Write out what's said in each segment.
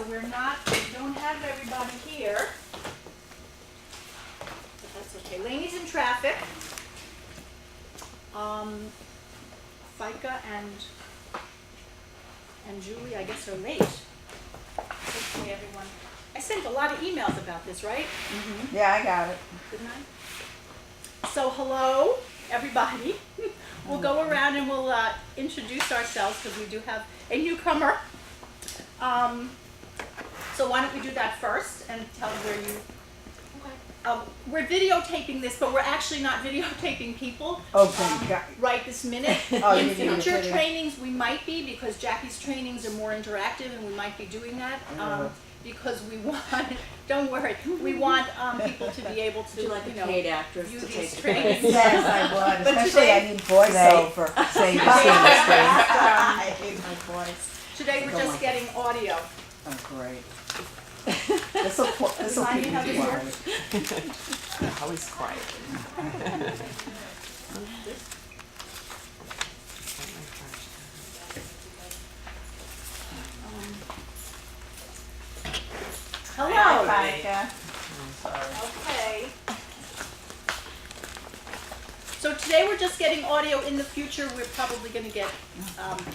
so we don't have everybody here. But that's okay. Lainey's in traffic. FICA and Julie, I guess, are late. Hopefully everyone. I sent a lot of emails about this, right? Mm-hmm. Yeah, I got it. Didn't I? So hello, everybody. We'll go around and we'll introduce ourselves because we do have a newcomer. So why don't we do that first and tell where you. We're videotaping this, but we're actually not videotaping people right this minute. In future trainings, we might be, because Jackie's trainings are more interactive, and we might be doing that because we want. Don't worry, we want people to be able to, paid actress view to these take trainings. Yes, I would. But Especially today- I need voiceover. Say I hate my voice. Today we're just getting audio. Oh, great. This'll Remind keep me how me this quiet. Always quiet. Hello. Hi, Fika. Okay. So today we're just getting audio. In the future, we're probably going to get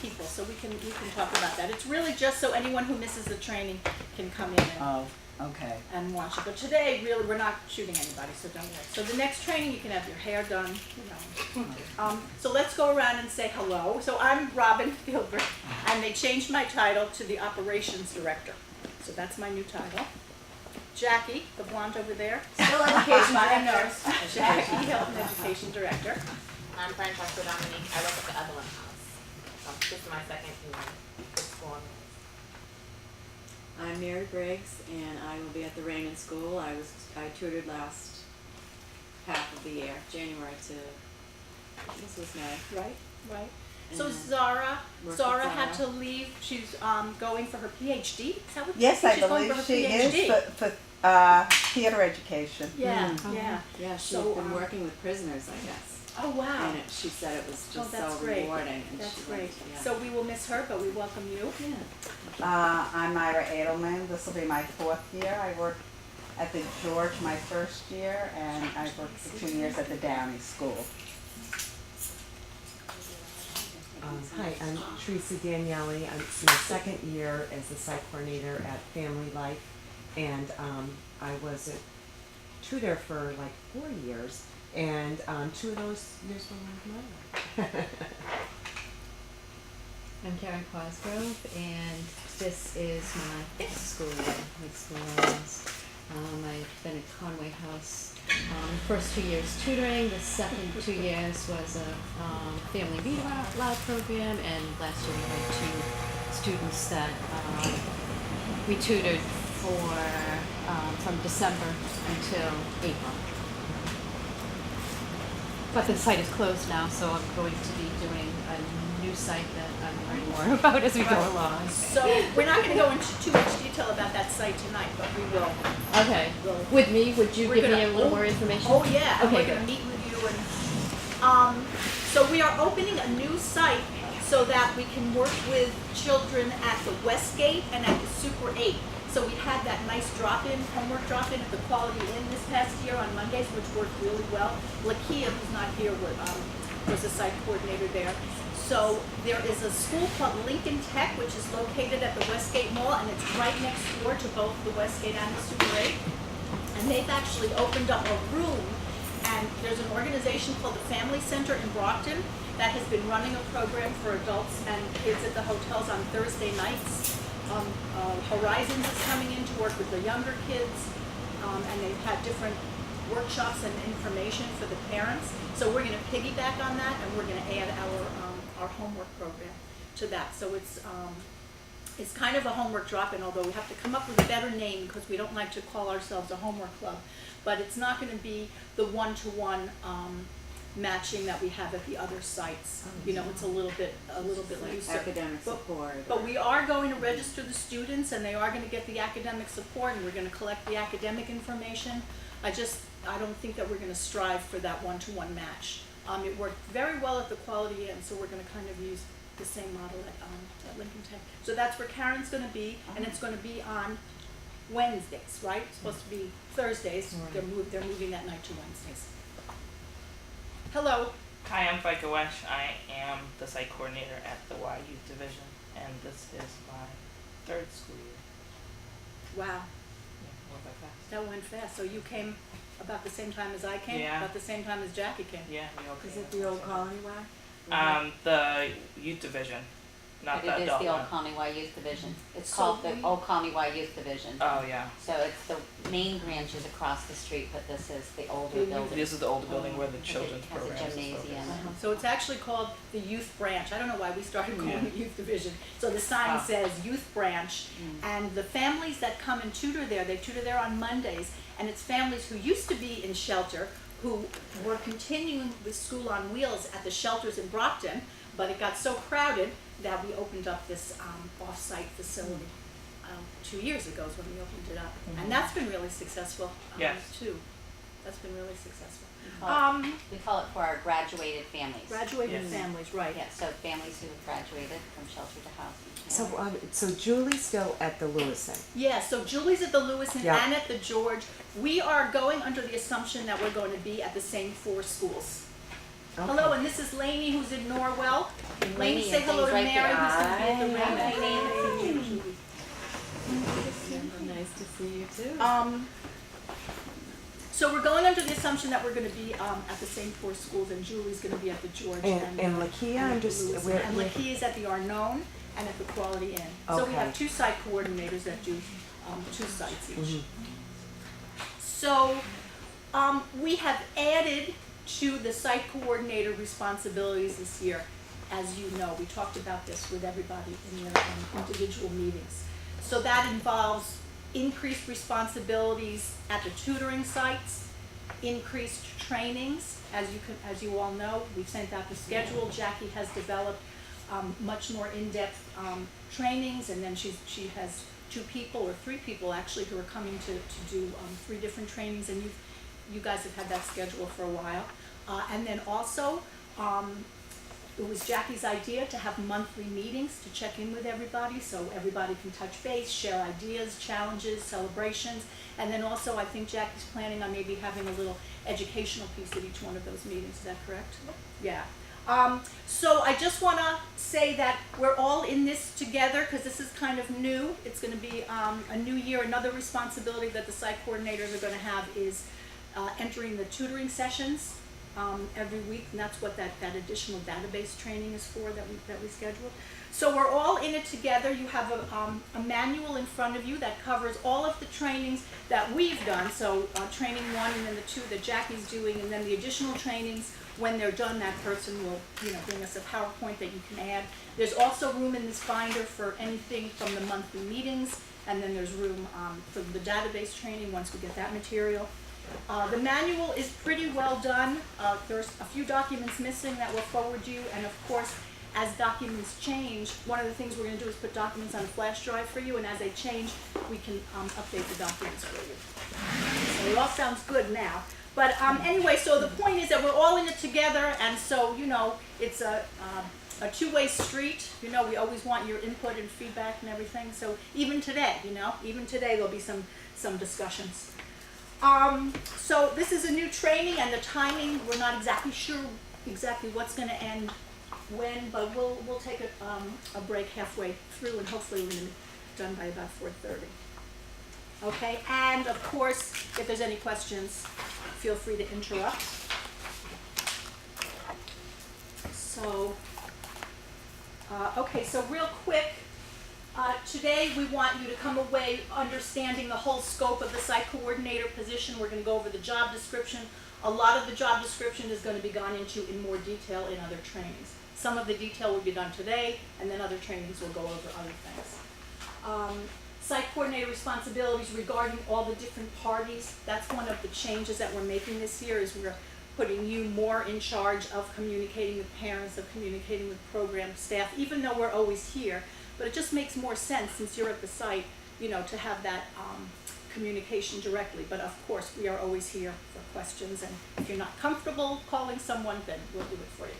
people, so we can talk about that. It's really just so anyone who misses the training can come in Oh, okay. and watch it. But today, really, we're not shooting anybody, so don't worry. So the next training, you can have your hair done, So let's go around and say hello. So I'm Robin Gilbert, and they changed my title to the Operations Director. So that's my new title. Jackie, the blonde over there, still Education Director. Jackie Hilton, Education Director. I'm Francesca Dominique. I work at the Evelyn House. So this is my second year at school. I'm Mary Briggs, and I will be at the Raymond School. I tutored last half of the year, January to, this was May. Right. So And Zara work with had to Zara. leave. She's going for her PhD. Is that what Yes, I she's going believe for her she PhD. is for theater education. Yeah, Mm. yeah. Yeah, she's So, been working with prisoners, I guess. Oh wow. And she said it was just that's so great. rewarding. And That's she great. went, yeah. So we will miss her, but we welcome you. Yeah. I'm Myra Edelman. This will be my 4th year. I worked at the George my first year, and I worked for 2 years at the Downey School. Hi, I'm Teresa Daniele. It's my second year as the site coordinator at Family Life, and I was a tutor for like 4 years, and 2 of those years were with my life. I'm Karen Cosgrove, and this is my 5th school year with School Lines. I've been at Conway House the first 2 years tutoring. The second 2 years was a family read aloud program, and last year we had 2 students that we tutored for from December until April. But the site is closed now, so I'm going to be doing a new site that I'm learning more about as we go along. So we're not going to go into too much detail about that site tonight, but we will. Okay. With me, would you We're give me gonna- a little more information? Oh yeah. And Okay, we're going to good. meet with you, and so we are opening a new site so that we can work with children at the Westgate and at the Super 8. So we had that nice drop-in, homework drop-in at the Quality Inn this past year on Mondays, which worked really well. Lakia, who's not here, was the site coordinator there. So there is a school called Lincoln Tech, which is located at the Westgate Mall, and it's right next door to both the Westgate and the Super 8. And they've actually opened up a room, and there's an organization called the Family Center in Brockton that has been running a program for adults and kids at the hotels on Thursday nights. Horizons is coming in to work with the younger kids, and they've had different workshops and information for the parents. So we're going to piggyback on that, and we're going to add our homework program to that. So it's kind of a homework drop-in, although we have to come up with a better name because we don't like to call ourselves a homework club. But it's not going to be the one-to-one matching that we have at the other sites. You know, it's a little bit looser. Academic support. But we are going to register the students, and they are going to get the academic support, and we're going to collect the academic information. I don't think that we're going to strive for that one-to-one match. It worked very well at the Quality Inn, so we're going to kind of use the same model at Lincoln Tech. So that's where Karen's gonna be, and it's gonna be on Wednesdays, right? It's supposed to be Thursdays, Right. they're moving that night to Wednesdays. Hello, Hi, I'm Fika Wesh. I am the site coordinator at the Y Youth Division, and this is my third school year. wow, Yeah, went by fast. that went fast, so you came about the same time as I came, Yeah. about the same time as Jackie came. Yeah, we all Is came it the old at Colony Y? same time. The youth division, not But the it is adult the Old one. Colony Y Youth Division. It's So called the we- Old Colony Y Youth Division. Oh yeah, So it's the main branch is across the street, but this is the older The building. this is the older building where the Has a- children's has a programs is gymnasium. focused. So it's actually called the youth branch. I don't know why we started calling Yeah. it youth division. So the sign Ah. says youth branch, and the families that come and tutor there, they tutor there on Mondays, and it's families who used to be in shelter, who were continuing with School on Wheels at the shelters in Brockton, but it got so crowded that we opened up this off-site facility 2 years ago is when we opened it up. And that's been really successful Yes. too. That's been really successful. We call it for our graduated families. Graduated Yes. families, right. Yeah, so families who have graduated from shelter to housing. So Julie's still at the Lewison. Yeah, so Julie's at the Lewison Yeah. and at the George. We are going under the assumption that we're going to be at the same 4 schools. Okay. Hello, and this is Lainey, who's in Norwell. And Lainey, Lainey say is hello to right Mary, there. who's going to be at the Hi, Raymond. Nice to see you too. So we're going under the assumption that we're going to be at the same 4 schools, and Julie's going to be at the George And Lakia, and I'm at the just, Lewison. where, And Lakia is at the Arnone and at the Quality Inn. So we Okay. have 2 site coordinators that do 2 sites each. Mhm. So we have added to the site coordinator responsibilities this year. As you know, we talked about this with everybody in their individual meetings. So that involves increased responsibilities at the tutoring sites, increased trainings. As you all know, we've sent out the schedule. Jackie has developed much more in-depth trainings, and then she has 2 people or 3 people actually who are coming to do 3 different trainings, and you guys have had that schedule for a while. And then also, it was Jackie's idea to have monthly meetings to check in with everybody, so everybody can touch base, share ideas, challenges, celebrations. And then also, I think Jackie's planning on maybe having a little educational piece at each one of those meetings, is that correct? Yeah. So I just wanna say that we're all in this together, cause this is kind of new. It's gonna be a new year. Another responsibility that the site coordinators are gonna have is entering the tutoring sessions every week, and that's what that additional database training is for that we scheduled. So we're all in it together. You have a manual in front of you that covers all of the trainings that we've done. So training 1 and then the 2 that Jackie's doing, and then the additional trainings. When they're done, that person will, bring us a PowerPoint that you can add. There's also room in this binder for anything from the monthly meetings, and then there's room for the database training once we get that material. The manual is pretty well done. There's a few documents missing that we'll forward you, and of course, as documents change, one of the things we're going to do is put documents on a flash drive for you, and as they change, we can update the documents for you. So it all sounds good now. But anyway, so the point is that we're all in it together, and so, it's a 2-way street. We always want your input and feedback and everything. So even today, there'll be some discussions. So this is a new training, and the timing, we're not exactly sure exactly what's going to end when, but we'll take a break halfway through, and hopefully we're going to be done by about 4:30. Okay, and of course, if there's any questions, feel free to interrupt. So, okay, so real quick, today we want you to come away understanding the whole scope of the site coordinator position. We're going to go over the job description. A lot of the job description is going to be gone into in more detail in other trainings. Some of the detail will be done today, and then other trainings will go over other things. Site coordinator responsibilities regarding all the different parties. That's one of the changes that we're making this year, is we're putting you more in charge of communicating with parents, of communicating with program staff, even though we're always here. But it just makes more sense, since you're at the site, to have that communication directly. But of course, we are always here for questions, and if you're not comfortable calling someone, then we'll do it for you.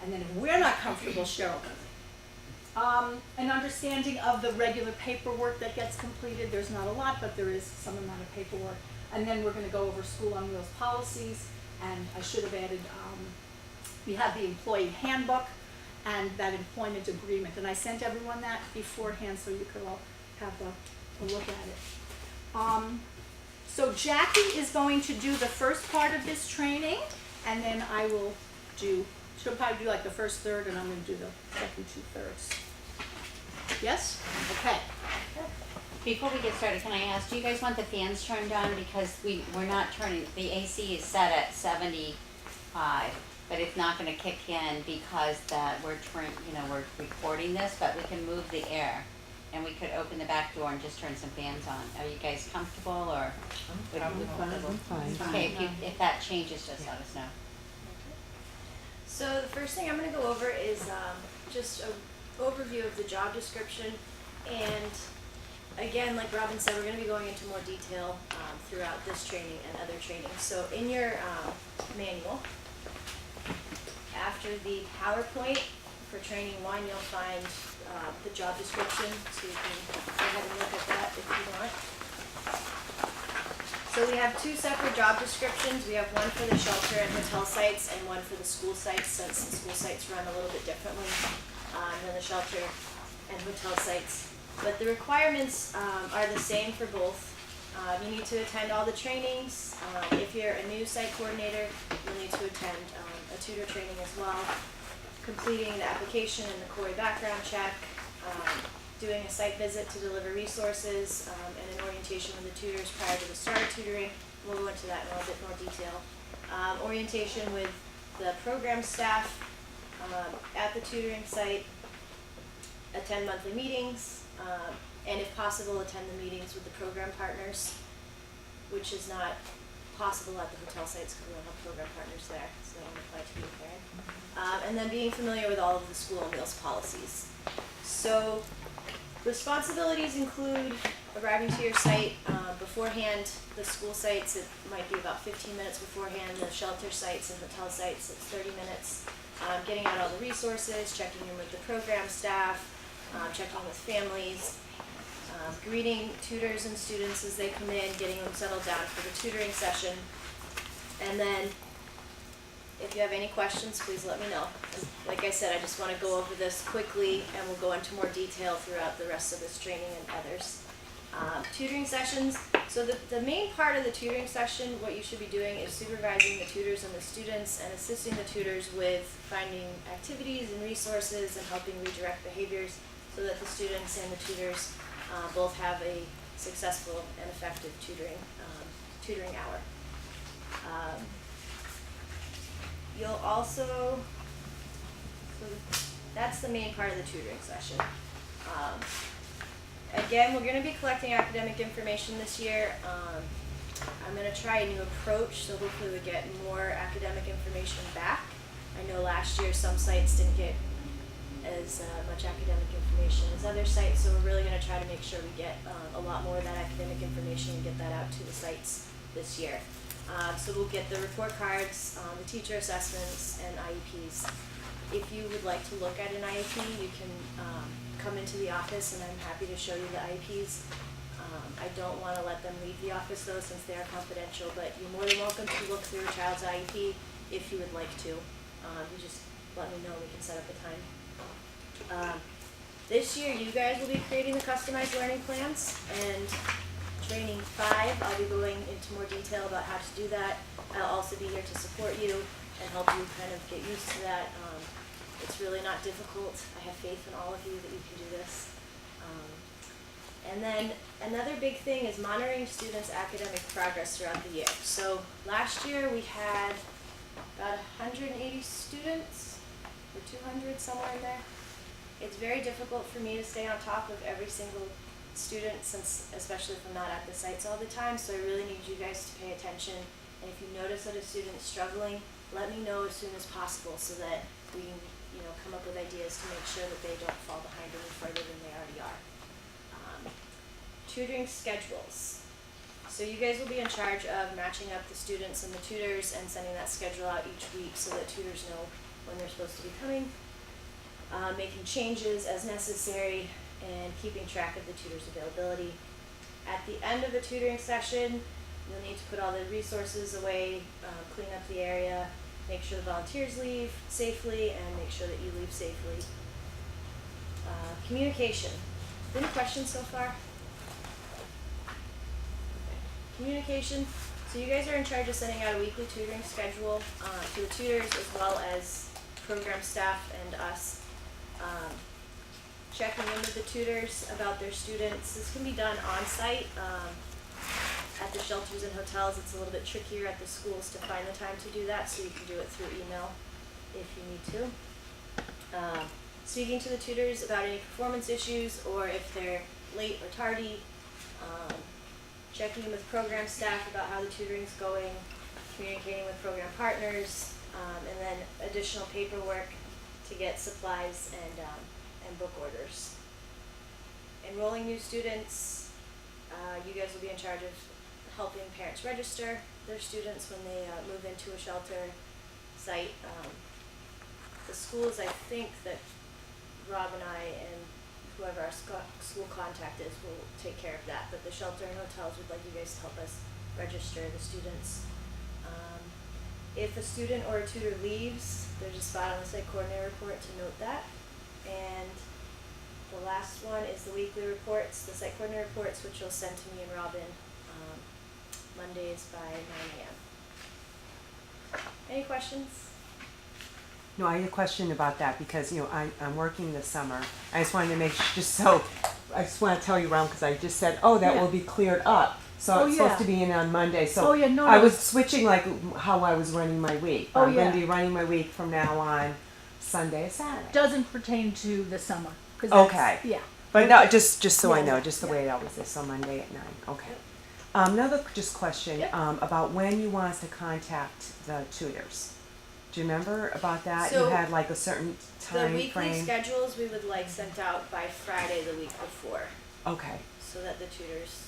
And then if we're not comfortable, Cheryl does it. An understanding of the regular paperwork that gets completed. There's not a lot, but there is some amount of paperwork. And then we're gonna go over School on Wheels policies, and I should have added, we have the employee handbook and that employment agreement. And I sent everyone that beforehand so you could all have a look at it. So Jackie is going to do the first part of this training, and then I will she'll probably do like the first third, and I'm gonna do the second 2/3. Yes? Okay. Before we get started, can I ask, do you guys want the fans turned on? Because we're not turning, the AC is set at 75, but it's not gonna kick in because we're recording this, but we can move the air. And we could open the back door and just turn some fans on. Are you guys comfortable or? I'm fine. Okay, if that changes, just let us know. So the first thing I'm going to go over is just an overview of the job description, and again, like Robin said, we're going to be going into more detail throughout this training and other trainings. So in your manual, after the PowerPoint for training 1, you'll find the job description, so you can go ahead and look at that if you want. So we have 2 separate job descriptions. We have one for the shelter and hotel sites and one for the school sites, since the school sites run a little bit differently than the shelter and hotel sites. But the requirements are the same for both. You need to attend all the trainings. If you're a new site coordinator, you'll need to attend a tutor training as well. Completing the application and the CORI background check, doing a site visit to deliver resources, and an orientation with the tutors prior to the start of tutoring. We'll go into that in a little bit more detail. Orientation with the program staff at the tutoring site, attend monthly meetings, and if possible, attend the meetings with the program partners, which is not possible at the hotel sites because we don't have program partners there, so that won't apply to you, Karen. And then being familiar with all of the School on Wheels policies. So responsibilities include arriving to your site beforehand. The school sites, it might be about 15 minutes beforehand. The shelter sites and hotel sites, it's 30 minutes. Getting out all the resources, checking in with the program staff, checking with families, greeting tutors and students as they come in, getting them settled down for the tutoring session. And then if you have any questions, please let me know. And like I said, I just want to go over this quickly, and we'll go into more detail throughout the rest of this training and others. Tutoring sessions. So the main part of the tutoring session, what you should be doing is supervising the tutors and the students and assisting the tutors with finding activities and resources and helping redirect behaviors so that the students and the tutors both have a successful and effective tutoring hour. You'll also, so that's the main part of the tutoring session. Again, we're going to be collecting academic information this year. I'm going to try a new approach, so hopefully we get more academic information back. I know last year some sites didn't get as much academic information as other sites, so we're really going to try to make sure we get a lot more of that academic information and get that out to the sites this year. So we'll get the report cards, the teacher assessments, and IEPs. If you would like to look at an IEP, you can come into the office and I'm happy to show you the IEPs. I don't want to let them leave the office though, since they are confidential, but you're more than welcome to look through a child's IEP if you would like to. You just let me know, we can set up a time. This year you guys will be creating the customized learning plans, and training 5, I'll be going into more detail about how to do that. I'll also be here to support you and help you kind of get used to that. It's really not difficult. I have faith in all of you that you can do this. And then another big thing is monitoring students' academic progress throughout the year. So last year we had about 180 students, or 200, somewhere in there. It's very difficult for me to stay on top of every single student, since especially if I'm not at the sites all the time, so I really need you guys to pay attention. And if you notice that a student is struggling, let me know as soon as possible so that we can come up with ideas to make sure that they don't fall behind any further than they already are. Tutoring schedules. So you guys will be in charge of matching up the students and the tutors and sending that schedule out each week so that tutors know when they're supposed to be coming, making changes as necessary, and keeping track of the tutor's availability. At the end of the tutoring session, you'll need to put all the resources away, clean up the area, make sure the volunteers leave safely, and make sure that you leave safely. Communication. Any questions so far? Communication. So you guys are in charge of sending out a weekly tutoring schedule to the tutors as well as program staff and us. Checking in with the tutors about their students. This can be done on site. At the shelters and hotels, it's a little bit trickier at the schools to find the time to do that, so you can do it through email if you need to. Speaking to the tutors about any performance issues or if they're late or tardy. Checking in with program staff about how the tutoring's going, communicating with program partners, and then additional paperwork to get supplies and book orders. Enrolling new students, you guys will be in charge of helping parents register their students when they move into a shelter site. The schools, I think that Rob and I and whoever our school contact is will take care of that, but the shelter and hotels would like you guys to help us register the students. If a student or a tutor leaves, there's a spot on the site coordinator report to note that. And the last one is the weekly reports, the site coordinator reports, which you'll send to me and Robin Mondays by 9 a.m. Any questions? No, I had a question about that because, I'm working this summer. I just wanted to make, I just want to tell you, Ron, because I just said, that will be cleared up. So it's supposed to be in on Monday. So I was switching like how I was running my week. I'm going to be running my week from now on Sunday and Saturday. Doesn't pertain to the summer. 'Cause Okay. Yeah. But no, just so I know, just the way it always is, so Monday at 9, okay. Another just question, about when you want us to contact the tutors. Do you remember about that? So, you had like a certain The time weekly frame? schedules we would like sent out by Friday the week before, Okay, so that the tutors,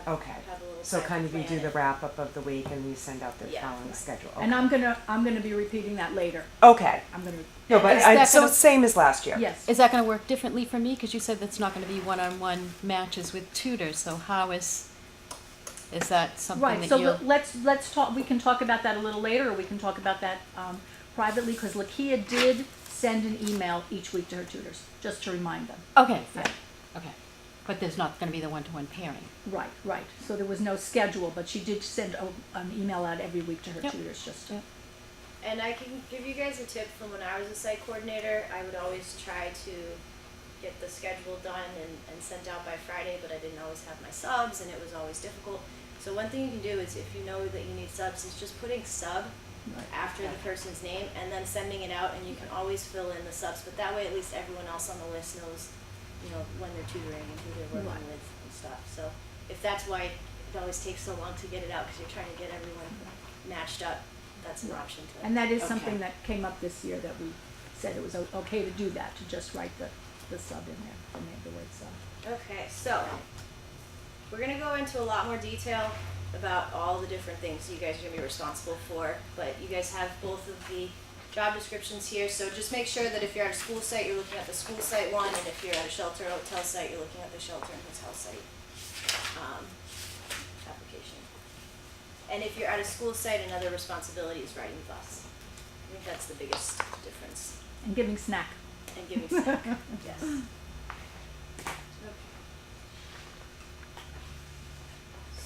okay. have a little So time kind to of you plan do the it. wrap up of the week and you send out the Yeah. following schedule, okay. And I'm gonna be repeating that later. Okay, I'm gonna, no, but Is that so gonna- same as last year? yes. Is that gonna work differently for me? Cause you said that's not gonna be one-on-one matches with tutors, so how is that something Right, that so you'll? let's talk, we can talk about that a little later, or we can talk about that privately, because Lakia did send an email each week to her tutors, just to remind them. Okay, Yeah. fine, okay. But there's not gonna be the one-to-one pairing. Right, so there was no schedule, but she did send an email out every week to her Yep. tutors, just. Yep. And I can give you guys a tip from when I was a site coordinator. I would always try to get the schedule done and sent out by Friday, but I didn't always have my subs, and it was always difficult. So one thing you can do is, if you know that you need subs, is just putting sub Right. after the person's name and then sending it out, and you can always fill in the subs, but that way at least everyone else on the list knows, when they're tutoring and who they're working Right. with and stuff. So if that's why it always takes so long to get it out, because you're trying to get everyone matched up, that's an option to. And that is Okay. something that came up this year, that we said it was okay to do that, to just write the sub in there, the word sub. Okay, so we're gonna go into a lot more detail about all the different things you guys are gonna be responsible for, but you guys have both of the job descriptions here, so just make sure that if you're at a school site, you're looking at the school site one, and if you're at a shelter or hotel site, you're looking at the shelter and hotel site application. And if you're at a school site, another responsibility is riding the bus. I think that's the biggest difference. And giving snack. And giving snack, yes. Okay.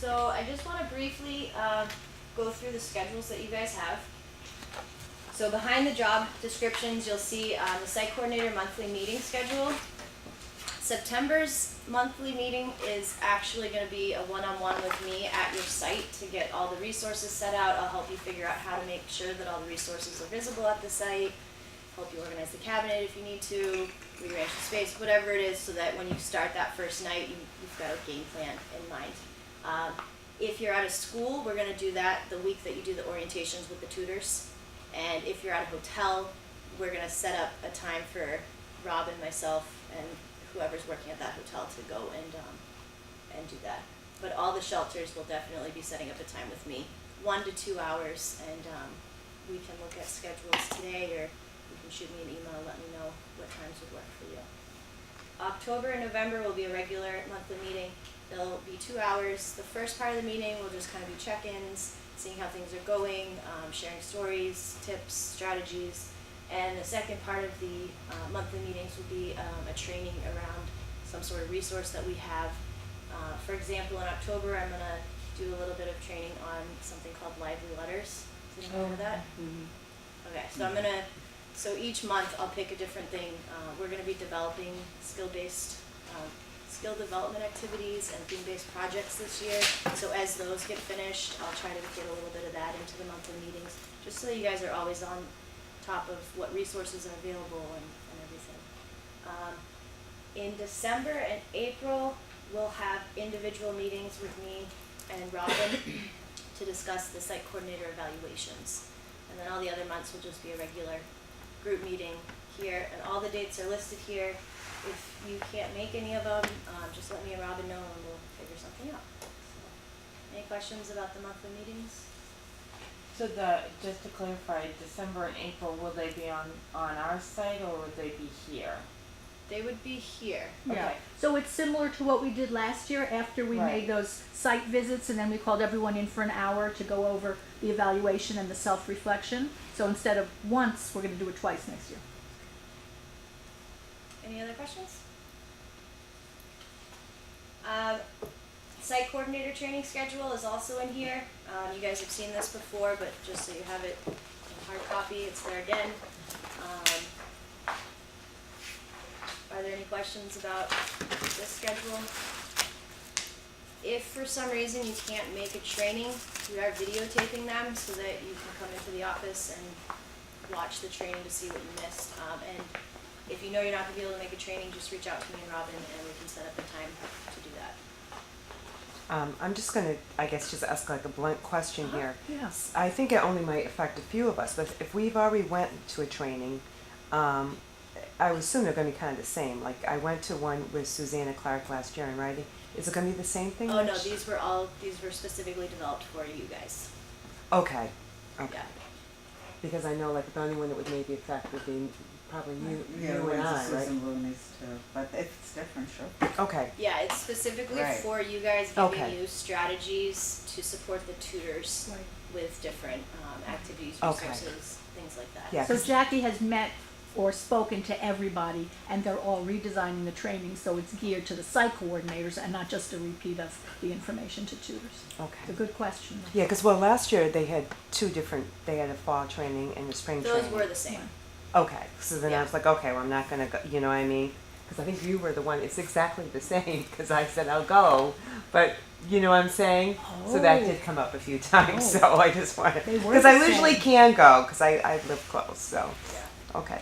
So I just wanna briefly, go through the schedules that you guys have. So behind the job descriptions, you'll see, the site coordinator monthly meeting schedule. September's monthly meeting is actually gonna be a one-on-one with me at your site to get all the resources set out. I'll help you figure out how to make sure that all the resources are visible at the site, help you organize the cabinet if you need to, rearrange the space, whatever it is, so that when you start that first night, you've got a game plan in mind. If you're at a school, we're gonna do that the week that you do the orientations with the tutors. And if you're at a hotel, we're gonna set up a time for Rob and myself and whoever's working at that hotel to go and do that. But all the shelters will definitely be setting up a time with me, 1 to 2 hours, and we can look at schedules today, or you can shoot me an email, let me know what times would work for you. October and November will be a regular monthly meeting. It'll be 2 hours. The first part of the meeting will just kind of be check-ins, seeing how things are going, sharing stories, tips, strategies. And the second part of the monthly meetings will be a training around some sort of resource that we have. For example, in October, I'm gonna do a little bit of training on something called Lively Letters. Has anyone heard of that? Okay, so each month I'll pick a different thing. We're gonna be developing skill-based, skill development activities and theme-based projects this year. So as those get finished, I'll try to get a little bit of that into the monthly meetings, just so you guys are always on top of what resources are available and everything. In December and April, we'll have individual meetings with me and Robin to discuss the site coordinator evaluations. And then all the other months will just be a regular group meeting here, and all the dates are listed here. If you can't make any of them, just let me and Robin know and we'll figure something out. So, any questions about the monthly meetings? So just to clarify, December and April, will they be on our site or would they be here? They would be here. Yeah, Okay. so it's similar to what we did last year after we Right. made those site visits, and then we called everyone in for an hour to go over the evaluation and the self-reflection. So instead of once, we're gonna do it twice next year. Any other questions? Site coordinator training schedule is also in here. You guys have seen this before, but just so you have it in hard copy, it's there again. Are there any questions about this schedule? If for some reason you can't make a training, we are videotaping them so that you can come into the office and watch the training to see what you missed. And if you know you're not gonna be able to make a training, just reach out to me and Robin and we can set up a time to do that. I'm just gonna, I guess, just ask like a blunt question here. Yes. I think it only might affect a few of us, but if we've already went to a training, I would assume they're gonna be kind of the same. Like I went to one with Susanna Clark last year in writing. Is it gonna be the same thing? Oh no, next- these were specifically developed for you guys. Okay, okay. Yeah. Because I know like the only one that would maybe affect would be probably you Yeah, and Wednesday, I, right? Susan Rooney's too, but if it's different, sure. Okay, Yeah, it's specifically Right. for you guys, giving Okay. you strategies to support the tutors Right. with different activities, Okay. resources, things like that. Yeah. So Jackie has met or spoken to everybody, and they're all redesigning the training, so it's geared to the site coordinators and not just a repeat of the information to tutors. It's a okay. good question. Yeah, because well, last year they had two different. They had a fall training and a spring Those training. were the same. Okay, so then I Yeah. was like, okay, well, I'm not gonna go. You know what I mean? Because I think you were the one. It's exactly the same. Because I said I'll go, but you know what I'm saying. So that did come up a few times. Oh. So I just wanted They were because the I usually same. can go because I live close. So Yeah. okay.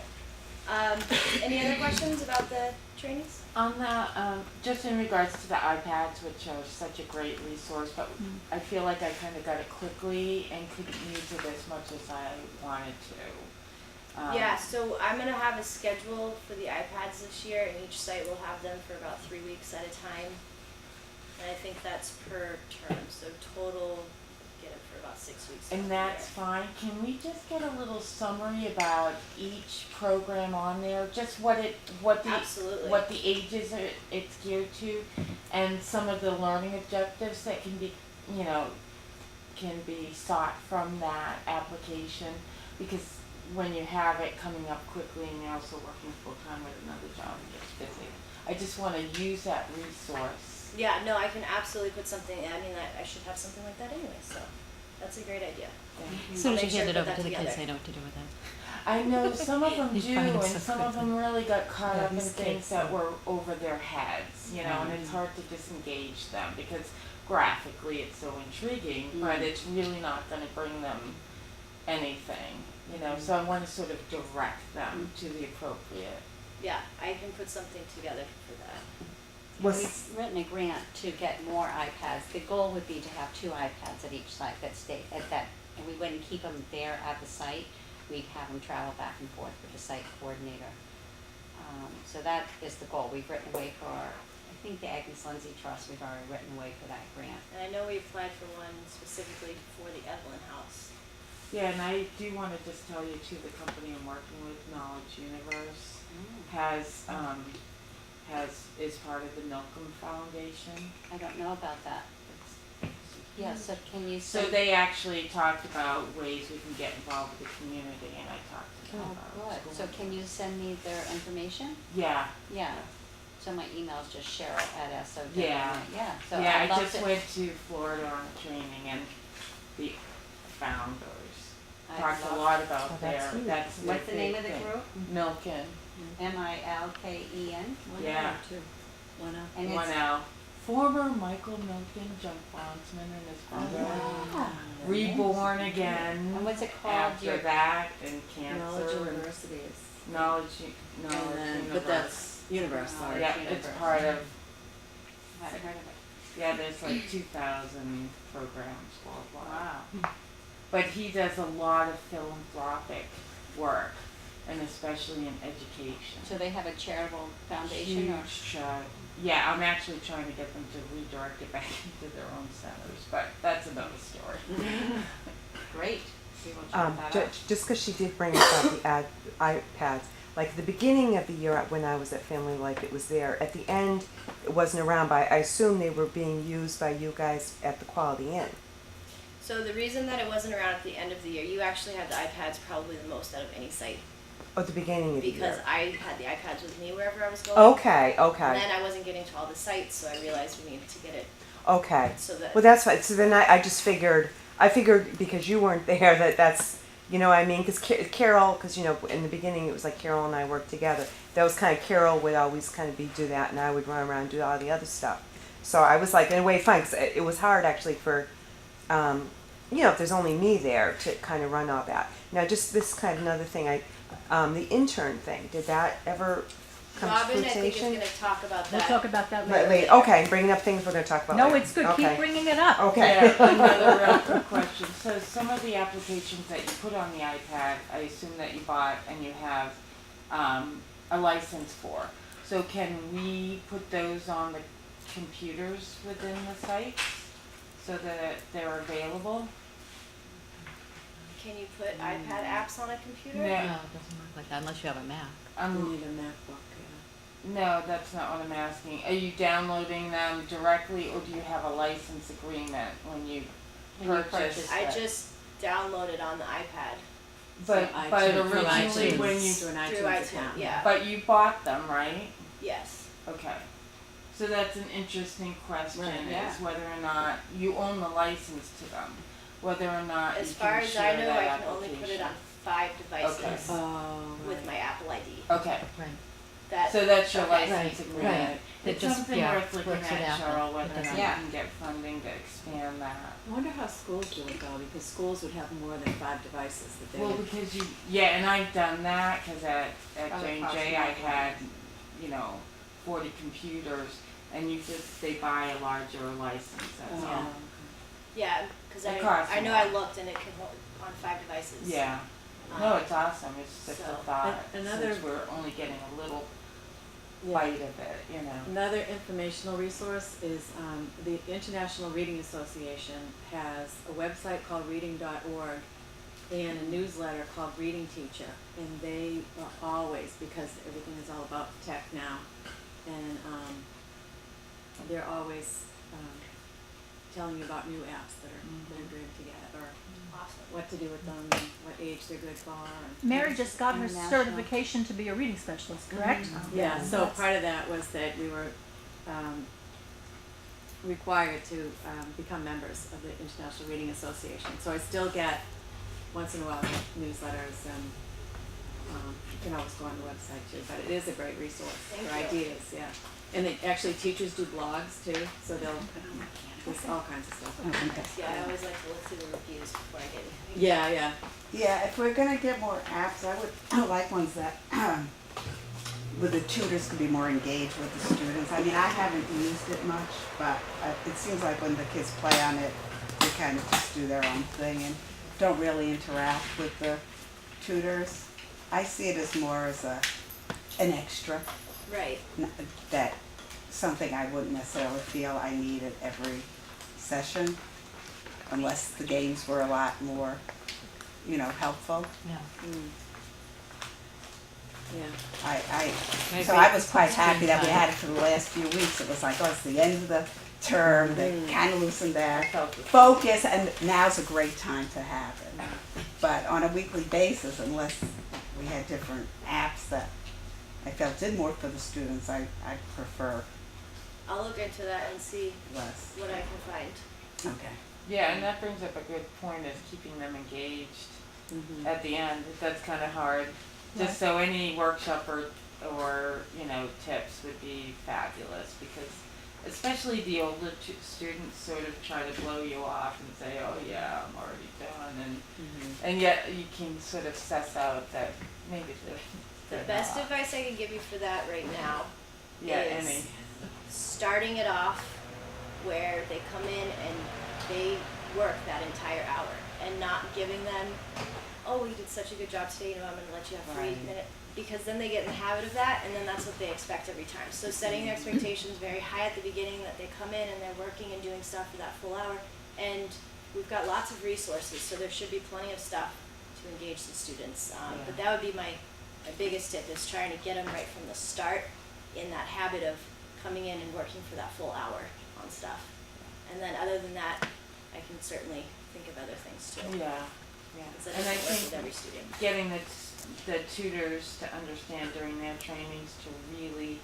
Any other questions about the trainings? On the, just in regards to the iPads, which are such a great resource, but I feel like I kind of got it quickly and couldn't use it as much as I wanted to. Yeah, so I'm gonna have a schedule for the iPads this year, and each site will have them for about 3 weeks at a time. And I think that's per term, so total, get it for about 6 weeks. And that's fine. Can we just get a little summary about each program on there? Just what Absolutely. what the ages it's geared to, and some of the learning objectives that can be, can be sought from that application. Because when you have it coming up quickly and you're also working full time with another job, it gets busy. I just want to use that resource. Yeah, no, I can absolutely put something, I should have something like that anyway, so that's a great idea. As soon as I'll you make hand sure it to over put to that the kids, together. they know what to do with it. I know some of them You do, find and so some of them really got caught Yeah, up in these things kids, that were over their heads, and it's hard to disengage them because graphically it's so intriguing, but it's really not going to bring them anything, So I want to sort of direct them to the appropriate. Yeah, I can put something together for that. Was We've written a grant to get more iPads. The goal would be to have 2 iPads at each site that stay at that, and we wouldn't keep them there at the site. We'd have them travel back and forth with the site coordinator. So that is the goal. We've written away for, I think the Agnes Lindsay Trust, we've already written away for that grant. And I know we applied for one specifically for the Evelyn House. Yeah, and I do wanna just tell you too, the company I'm working with, Knowledge Universe, has, is part of the Milcom Foundation. I don't know about that. Yeah, so can you So send? they actually talked about ways we can get involved with the community, and I talked to them Oh, about good. So can you send me their information? Yeah, Yeah. So my email is just Cheryl@SO. Yeah. Yeah, so yeah, I'd I love just to. went to Florida on a training, and the founders I'd talked a love- lot about Oh, that's neat. that's their What's the name of big the thing. group? Milken, Milken. One Yeah. or two? One up. And one it's, out. Former Michael Milken, junk bondsman, and his brother, Ah. reborn again. and what's it called? After Your, that, and Knowledge cancer, and University is, knowledge, and knowledge then, universe. but that's Universe, sorry. Yeah, it's part of, I haven't heard of it. yeah, there's like 2,000 programs worldwide. Wow. But he does a lot of philanthropic work, and especially in education. So they have a charitable foundation or? Huge, yeah, I'm actually trying to get them to redirect it back into their own centers, but that's another story. Great. We will check that out. Just because she did bring up the iPads, like at the beginning of the year when I was at Family Life, it was there. At the end, it wasn't around, but I assume they were being used by you guys at the Quality Inn. So the reason that it wasn't around at the end of the year, you actually had the iPads probably the most out of any site Oh, at the beginning of the because year. I had the iPads with me wherever I was going. Okay, And okay, then I wasn't getting to all the sites, so I realized we needed to get it okay. so that. Well, that's fine. So then I just figured, because you weren't there, that's, you know what I mean? Because Carol, because, you know, in the beginning it was like Carol and I worked together. That was kind of, Carol would always kind of do that, and I would run around and do all the other stuff. So I was like, in a way, fine, because it was hard actually for, you know, if there's only me there to kind of run all that. Now, just this kind of another thing, the intern thing, did that ever come to Robin, I think, is fruition? going to talk about We'll that. talk about that But later. later, okay, bringing up things we're going to talk about No, later. it's good, Okay. keep bringing it up. Okay. Yeah, another real quick question. So some of the applications that you put on the iPad, I assume that you bought and you have a license for. So can we put those on the computers within the site so that they're available? Can you put iPad apps on a computer? No. No, it doesn't work like that unless you have a Mac. You need a MacBook, yeah. No, that's not what I'm asking. Are you downloading them directly, or do you have a license agreement when you When you purchase purchase it? I just downloaded on the iPad But iTunes- through originally iTunes, when you through an through iTunes iTunes. account. Yeah. but you bought them, right? Yes. Okay. So that's an interesting question, Right, yeah. is whether or not you own the license to them, whether or not As you far can as share I know, that I can only put it on 5 devices Okay. Oh, with right. my Apple ID. Okay, Right. That so that's your okay. license Right, agreement. right. It It's just, something yeah, worth looking works it at, out, but Cheryl, it whether or not doesn't- you Yeah. can get funding to expand that. I wonder how schools do it though, because schools would have more than 5 devices that they Well, would. because you, yeah, and I've done that, cause at Probably J&J costs I more. had, 40 computers, and they buy a larger license, that's all. Oh, Yeah, because It costs I know more. I looked and it can hold on 5 devices. Yeah, Um, no, it's awesome, it's just a so- thought, Another- since we're only getting a little Yeah. bite of it, Another informational resource is the International Reading Association has a website called reading.org and a newsletter called Reading Teacher. And they are always, because everything is all about tech now, and they're always telling you about new apps that are good to get, or Awesome. what to do with them, and what age they're good for. And Mary just got her International. certification to be a reading specialist, correct? Yeah, so part of that was that we were required to become members of the International Reading Association. So I still get, once in a while, newsletters, and you can always go on the website too, but it is a great resource Thank for you. ideas, yeah. And actually teachers do blogs too, so there's all kinds of stuff. Yeah, I always like to look through the reviews before I get anything. Yeah, yeah. Yeah, if we're gonna get more apps, I would like ones that, where the tutors could be more engaged with the students. I mean, I haven't used it much, but it seems like when the kids play on it, they kind of just do their own thing and don't really interact with the tutors. I see it as more as an extra, Right. that something I wouldn't necessarily feel I need at every session, unless the games were a lot more helpful. Yeah. Yeah. So I was quite happy that we had it for the last few weeks. It was like, oh, it's the end of the term, they kind of loosened that focus, and now's a great time to have it. But on a weekly basis, unless we had different apps that I felt did more for the students, I prefer I'll look into that and see less. what I can find. Okay. Yeah, and that brings up a good point of keeping them engaged at the end. That's kind of hard. Just so any workshop or tips would be fabulous, because especially the older students sort of try to blow you off and say, oh yeah, I'm already done, and yet you can sort of suss out that maybe they're The best not. advice I can give you for that right now Yeah, is starting it off where they come in and they work that entire hour, and not giving them, oh, you did such a good job today, I'm gonna let you have 3 minutes, because then they get in the habit of that, and then that's what they expect every time. So setting the expectations very high at the beginning, that they come in and they're working and doing stuff for that full hour, and we've got lots of resources, so there should be plenty of stuff to engage the students. But that would be my biggest tip, is trying to get them right from the start in that habit of coming in and working for that full hour on stuff. And then other than that, I can certainly think of other things too. Yeah, Because it and I doesn't work with think every student. getting the tutors to understand during their trainings to really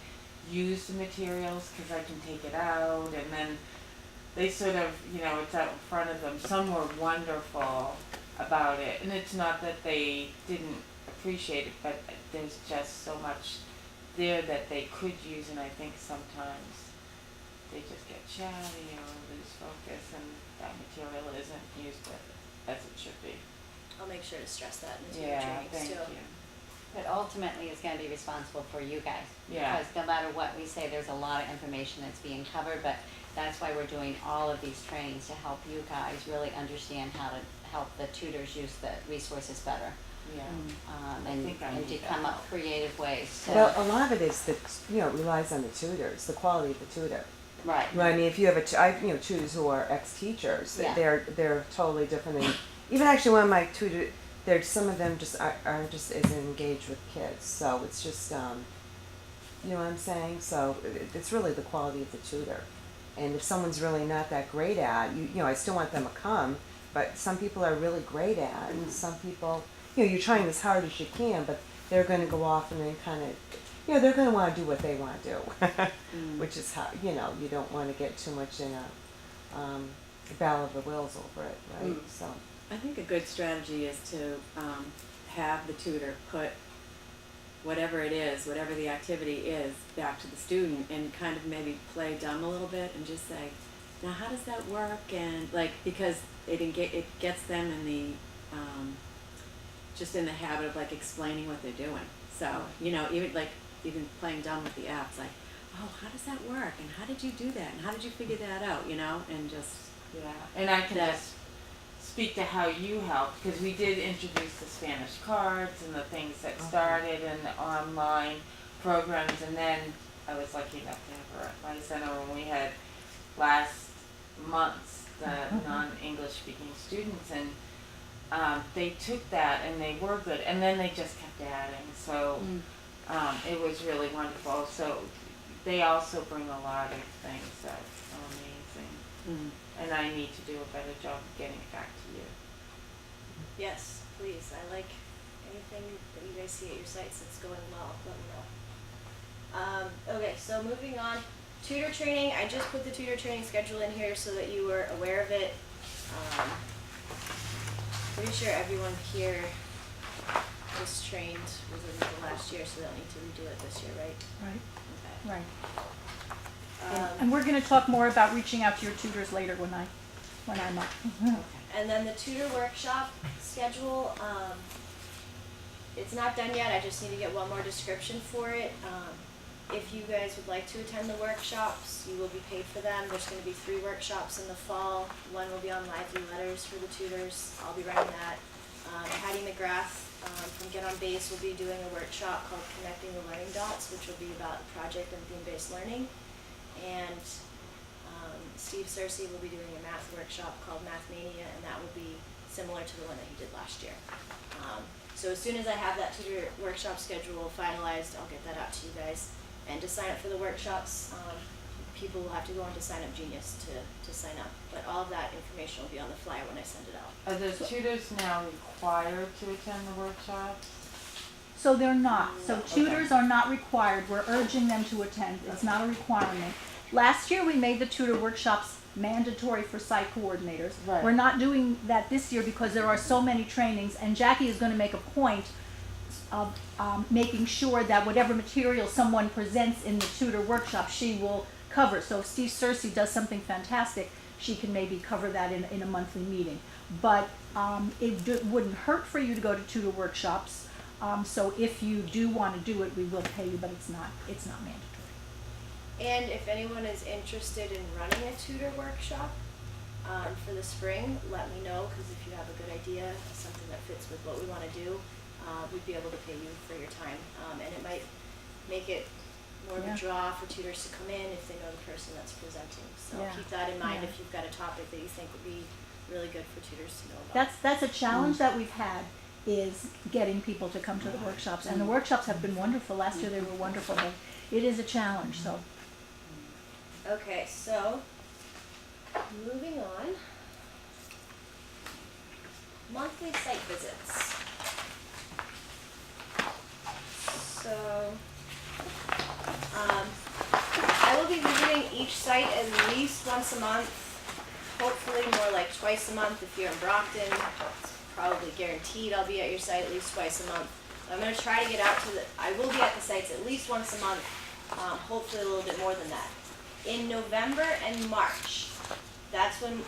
use the materials, because I can take it out, and then they sort of, it's out in front of them. Some were wonderful about it, and it's not that they didn't appreciate it, but there's just so much there that they could use, and I think sometimes they just get chatty or lose focus, and that material isn't used as it should be. I'll make sure to stress that in the Yeah, trainings thank too. you. But ultimately, it's gonna be responsible for you guys. Yeah. Because no matter what we say, there's a lot of information that's being covered, but that's why we're doing all of these trainings, to help you guys really understand how to help the tutors use the resources better. Yeah. And think I to need come that. up creative ways to. Well, a lot of it is that, it relies on the tutors, the quality of the tutor. Right. I mean, if you have tutors who are ex-teachers, Yeah. they're totally different than, even actually one of my tutors, some of them just aren't just as engaged with kids, so it's just, you know what I'm saying? So it's really the quality of the tutor. And if someone's really not that great at, I still want them to come, but some people are really great at, and some people, you're trying as hard as you can, but they're going to go off and then kind of, they're going to want to do what they want to do, which is how, you don't want to get too much in a battle of the wills over it, right? So. I think a good strategy is to have the tutor put whatever it is, whatever the activity is, back to the student, and kind of maybe play dumb a little bit and just say, now how does that work? And because it gets them in the just in the habit of explaining what they're doing. So even playing dumb with the apps, like, oh, how does that work? And how did you do that? And how did you figure that out? And just And I can just speak to how you helped, because we did introduce the Spanish cards and the things that started, and the online programs, and then I was lucky enough to have her at my center when we had last month's the non-English speaking students, and they took that and they were good, and then they just kept adding, so it was really wonderful. So they also bring a lot of things that are amazing. And I need to do a better job of getting it back to you. Yes, please. I like anything that you guys see at your sites that's going well. Let me know. Okay, so moving on. Tutor training. I just put the tutor training schedule in here so that you were aware of it. Pretty sure everyone here was trained within the last year, so they'll need to redo it this year, right? Right, Okay. right. And we're gonna talk more about reaching out to your tutors later when I'm up. And then the tutor workshop schedule, it's not done yet, I just need to get one more description for it. If you guys would like to attend the workshops, you will be paid for them. There's gonna be 3 workshops in the fall. One will be on lively letters for the tutors, I'll be running that. Patty McGrath from Get On Base will be doing a workshop called Connecting the Learning Dots, which will be about project and theme-based learning. And Steve Searcy will be doing a math workshop called Mathmania, and that will be similar to the one that he did last year. So as soon as I have that tutor workshop schedule finalized, I'll get that out to you guys. And to sign up for the workshops, people will have to go onto Sign Up Genius to sign up. But all of that information will be on the flyer when I send it out. Are the tutors now required to attend the workshops? So they're not. So tutors are not required. We're urging them to attend. It's not a requirement. Last year, we made the tutor workshops mandatory for site coordinators. Right. We're not doing that this year because there are so many trainings, and Jackie is going to make a point of making sure that whatever material someone presents in the tutor workshop, she will cover. So if Steve Searcy does something fantastic, she can maybe cover that in a monthly meeting. But it wouldn't hurt for you to go to tutor workshops. So if you do want to do it, we will pay you, but it's not mandatory. And if anyone is interested in running a tutor workshop for the spring, let me know, because if you have a good idea, something that fits with what we want to do, we'd be able to pay you for your time. And it might make it more of a draw for tutors to come in if they know the person that's presenting. So Yeah. keep that in mind Yeah. if you've got a topic that you think would be really good for tutors to know about. That's a challenge that we've had, is getting people to come to the workshops. And the workshops have been wonderful. Last year they were wonderful, but it is a challenge, so. Okay, so moving on. Monthly site visits. So, I will be visiting each site at least once a month, hopefully more like twice a month if you're in Brockton. It's probably guaranteed I'll be at your site at least twice a month. I'm gonna try to get out to I will be at the sites at least once a month, hopefully a little bit more than that. In November and March, that's when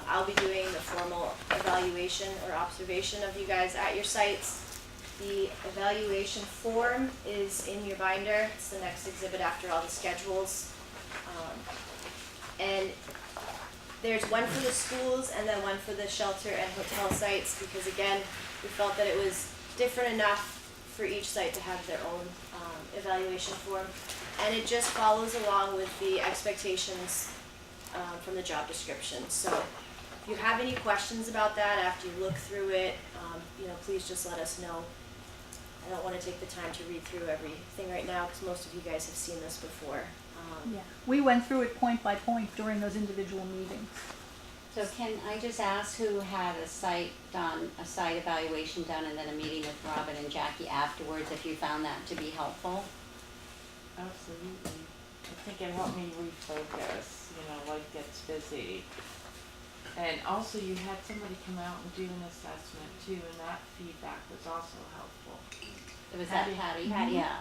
I'll be doing the formal evaluation or observation of you guys at your sites. The evaluation form is in your binder. It's the next exhibit after all the schedules. And there's one for the schools and then one for the shelter and hotel sites, because again, we felt that it was different enough for each site to have their own evaluation form. And it just follows along with the expectations from the job description. So if you have any questions about that after you look through it, please just let us know. I don't want to take the time to read through everything right now because most of you guys have seen this before. Yeah, we went through it point by point during those individual meetings. So can I just ask who had a site evaluation done, and then a meeting with Robin and Jackie afterwards, if you found that to be helpful? Absolutely. I think it helped me refocus, life gets busy. And also you had somebody come out and do an assessment too, and that feedback was also helpful. Was that Patty? Mhm. Yeah.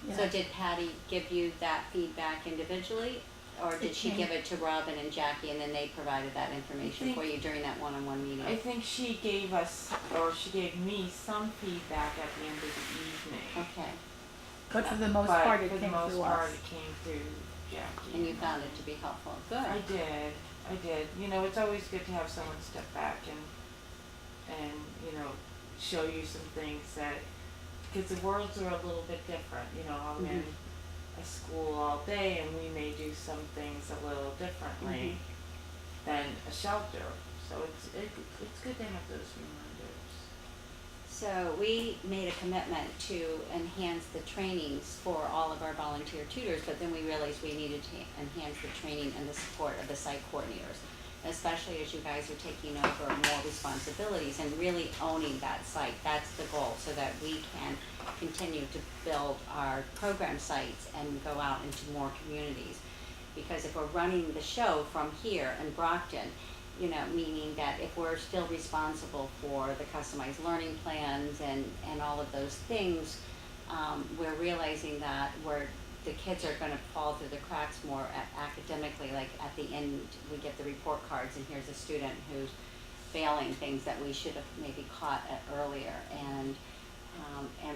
Yeah. So did Patty give you that feedback individually, or did It she came- give it to Robin and Jackie, and then they provided that information I for think- you during that one-on-one meeting? I think she gave me some feedback at the end of the evening. Okay, But for the most But part, it for the came most through part, us. it came through Jackie. and you found it to be helpful. Good. I did. It's always good to have someone step back and show you some things that, because the worlds are a little bit different. I'm in a school all day, and we may do some things a little differently than a shelter. So it's good to have those reminders. So we made a commitment to enhance the trainings for all of our volunteer tutors, but then we realized we needed to enhance the training and the support of the site coordinators, especially as you guys are taking over more responsibilities and really owning that site. That's the goal, so that we can continue to build our program sites and go out into more communities. Because if we're running the show from here in Brockton, meaning that if we're still responsible for the customized learning plans and all of those things, we're realizing that the kids are going to fall through the cracks more academically. Like at the end, we get the report cards, and here's a student who's failing things that we should have maybe caught earlier. And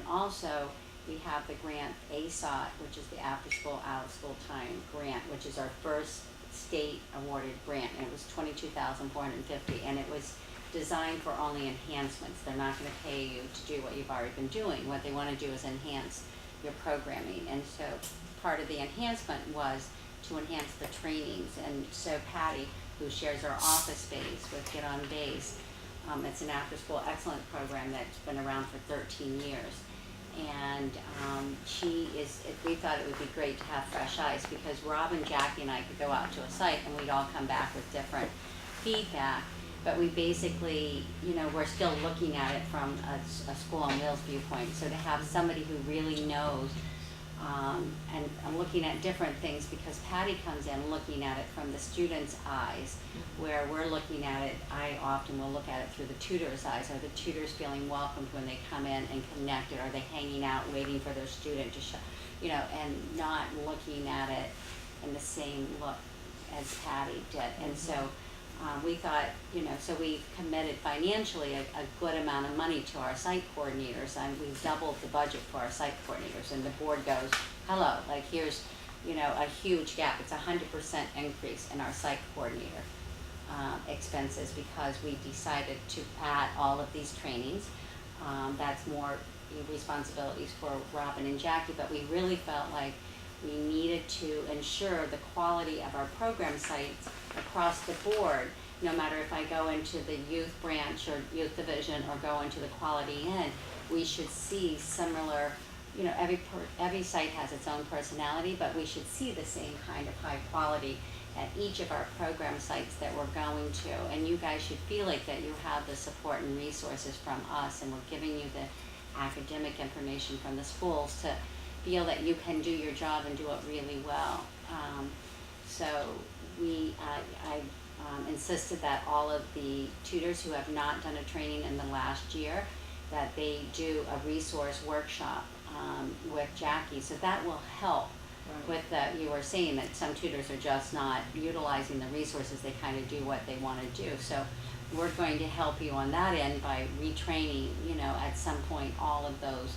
also, we have the grant ASOT, which is the After School Out of School Time grant, which is our first state awarded grant, and it was $22,450, and it was designed for only enhancements. They're not going to pay you to do what you've already been doing. What they want to do is enhance your programming, and so part of the enhancement was to enhance the trainings. And so Patty, who shares our office space with Get On Base, It's an after-school excellence program that's been around for 13 years. And we thought it would be great to have fresh eyes, because Rob and Jackie and I could go out to a site and we'd all come back with different feedback. But we basically, we're still looking at it from a school on wheels viewpoint. So to have somebody who really knows, and I'm looking at different things, because Patty comes in looking at it from the student's eyes, where we're looking at it, I often will look at it through the tutor's eyes. Are the tutors feeling welcomed when they come in and connected? Are they hanging out waiting for their student to show, and not looking at it in the same look as Patty did. And so we thought, so we committed financially a good amount of money to our site coordinators, and we doubled the budget for our site coordinators, and the board goes, hello, like here's, a huge gap. It's 100% increase in our site coordinator expenses, because we decided to add all of these trainings. That's more responsibilities for Robin and Jackie, but we really felt like we needed to ensure the quality of our program sites across the board. No matter if I go into the youth branch or youth division or go into the quality inn, we should see similar, every site has its own personality, but we should see the same kind of high quality at each of our program sites that we're going to. And you guys should feel like that you have the support and resources from us, and we're giving you the academic information from the schools to feel that you can do your job and do it really well. So I insisted that all of the tutors who have not done a training in the last year, that they do a resource workshop with Jackie. So that will help with you were saying that some tutors are just not utilizing the resources. They kind of do what they want to do. So we're going to help you on that end by retraining, at some point all of those,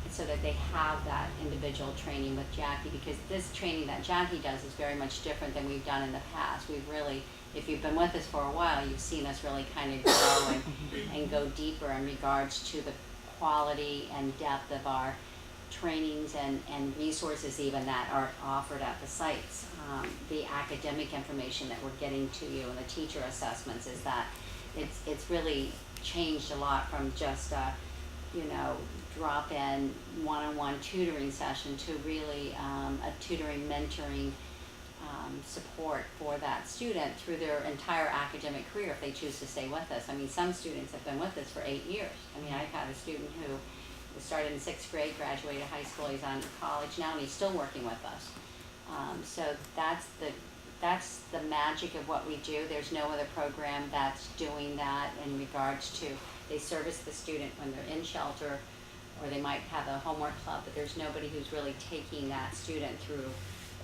so that they have that individual training with Jackie, because this training that Jackie does is very much different than we've done in the past. We've really, if you've been with us for a while, you've seen us really kind of grow and go deeper in regards to the quality and depth of our trainings and resources even that are offered at the sites. The academic information that we're getting to you and the teacher assessments is that it's really changed a lot from just drop-in one-on-one tutoring session to really a tutoring mentoring support for that student through their entire academic career if they choose to stay with us. I mean, some students have been with us for 8 years. I mean, I've had a student who started in 6th grade, graduated high school, he's on college now, and he's still working with us. So that's the magic of what we do. There's no other program that's doing that in regards to, they service the student when they're in shelter, or they might have a homework club, but there's nobody who's really taking that student through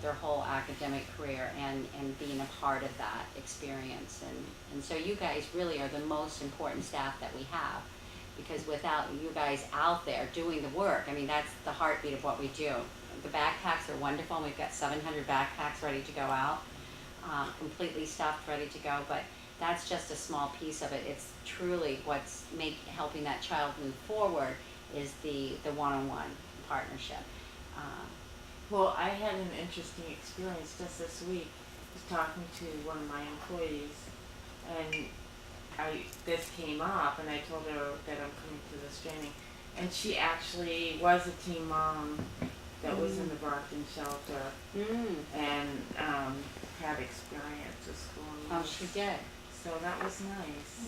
their whole academic career and being a part of that experience. And so you guys really are the most important staff that we have, because without you guys out there doing the work, I mean, that's the heartbeat of what we do. The backpacks are wonderful, and we've got 700 backpacks ready to go out, completely stuffed, ready to go, but that's just a small piece of it. It's truly what's helping that child move forward is the one-on-one partnership. Well, I had an interesting experience just this week. I was talking to one of my employees, and this came up, and I told her that I'm coming to this training, and she actually was a teen mom that was in the Brockton shelter and had experience with school. Oh, she did. So that was nice,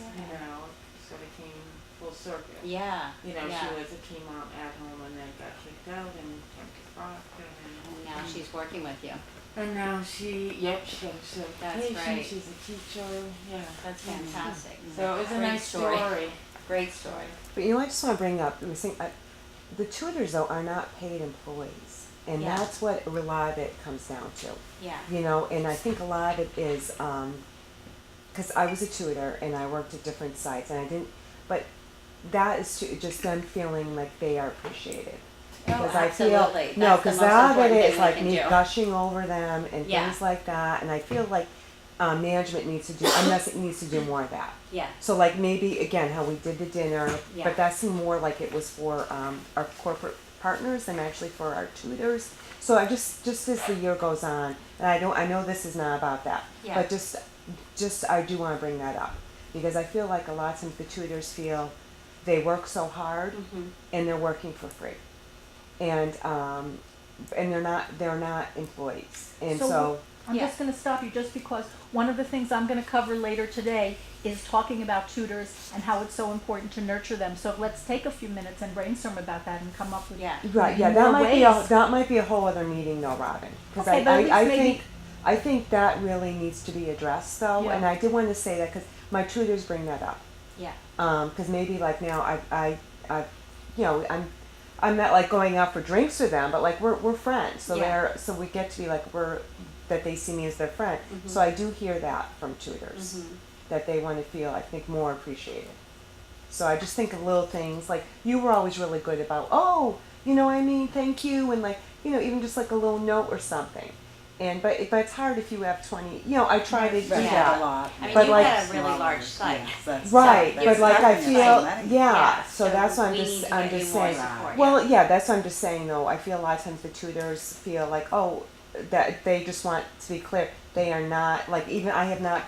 sort of came full circle. Yeah. She was a teen mom at home and then got kicked out and came to Brockton. And now she's working with you. And now she got a certification. That's right. She's a teacher. Yeah. That's fantastic. So it was a Great nice story. Great story. But I just want to bring up, the tutors though are not paid employees, and Yeah. that's what a lot of it comes down to. Yeah. And I think a lot of it is, because I was a tutor and I worked at different sites, and but that is just them feeling like they are appreciated. Because I feel absolutely. no, That's the because most a lot of important it thing is we like can me do. gushing over them and Yeah. things like that, and I feel like management needs to do, unless it needs to do more of that. Yeah. So like maybe again how we did the dinner, Yeah. but that seemed more like it was for our corporate partners than actually for our tutors. So I just as the year goes on, and I know this is not about that, Yeah. but just I do want to bring that up because I feel like a lot of times the tutors feel they work so hard Mhm. and they're working for free, and they're not employees, and so I'm Yeah. just gonna stop you just because one of the things I'm gonna cover later today is talking about tutors and how it's so important to nurture them. So let's take a few minutes and brainstorm about that and come up with Yeah. right, yeah, more ways. that might be a whole other meeting though, Robin, because Okay, but at least I maybe- think that really needs to be addressed though, Yeah. and I did want to say that because my tutors bring that up. Yeah. Because maybe like now you know, I'm not like going out for drinks with them, but like we're friends, so Yeah. so we get to be like that they see me as their friend. Mhm. So I do hear that from tutors Mhm. that they want to feel, I think, more appreciated. So I just think of little things like you were always really good about, oh, you know what I mean, thank you, and like, you know, even just like a little note or something. And but it's hard if you have 20. You know, I try to do That's that. a lot. I mean, But you like- had a really large site. Yes, that's- Right, So but like I it's feel, definitely yeah. Yeah, So that's what we I'm need just, to I'm get just you more saying. support, Well, yeah, that's what I'm just saying though. I feel a lot of times the tutors feel like, oh, that they just want to be clear. They are not like even I have not.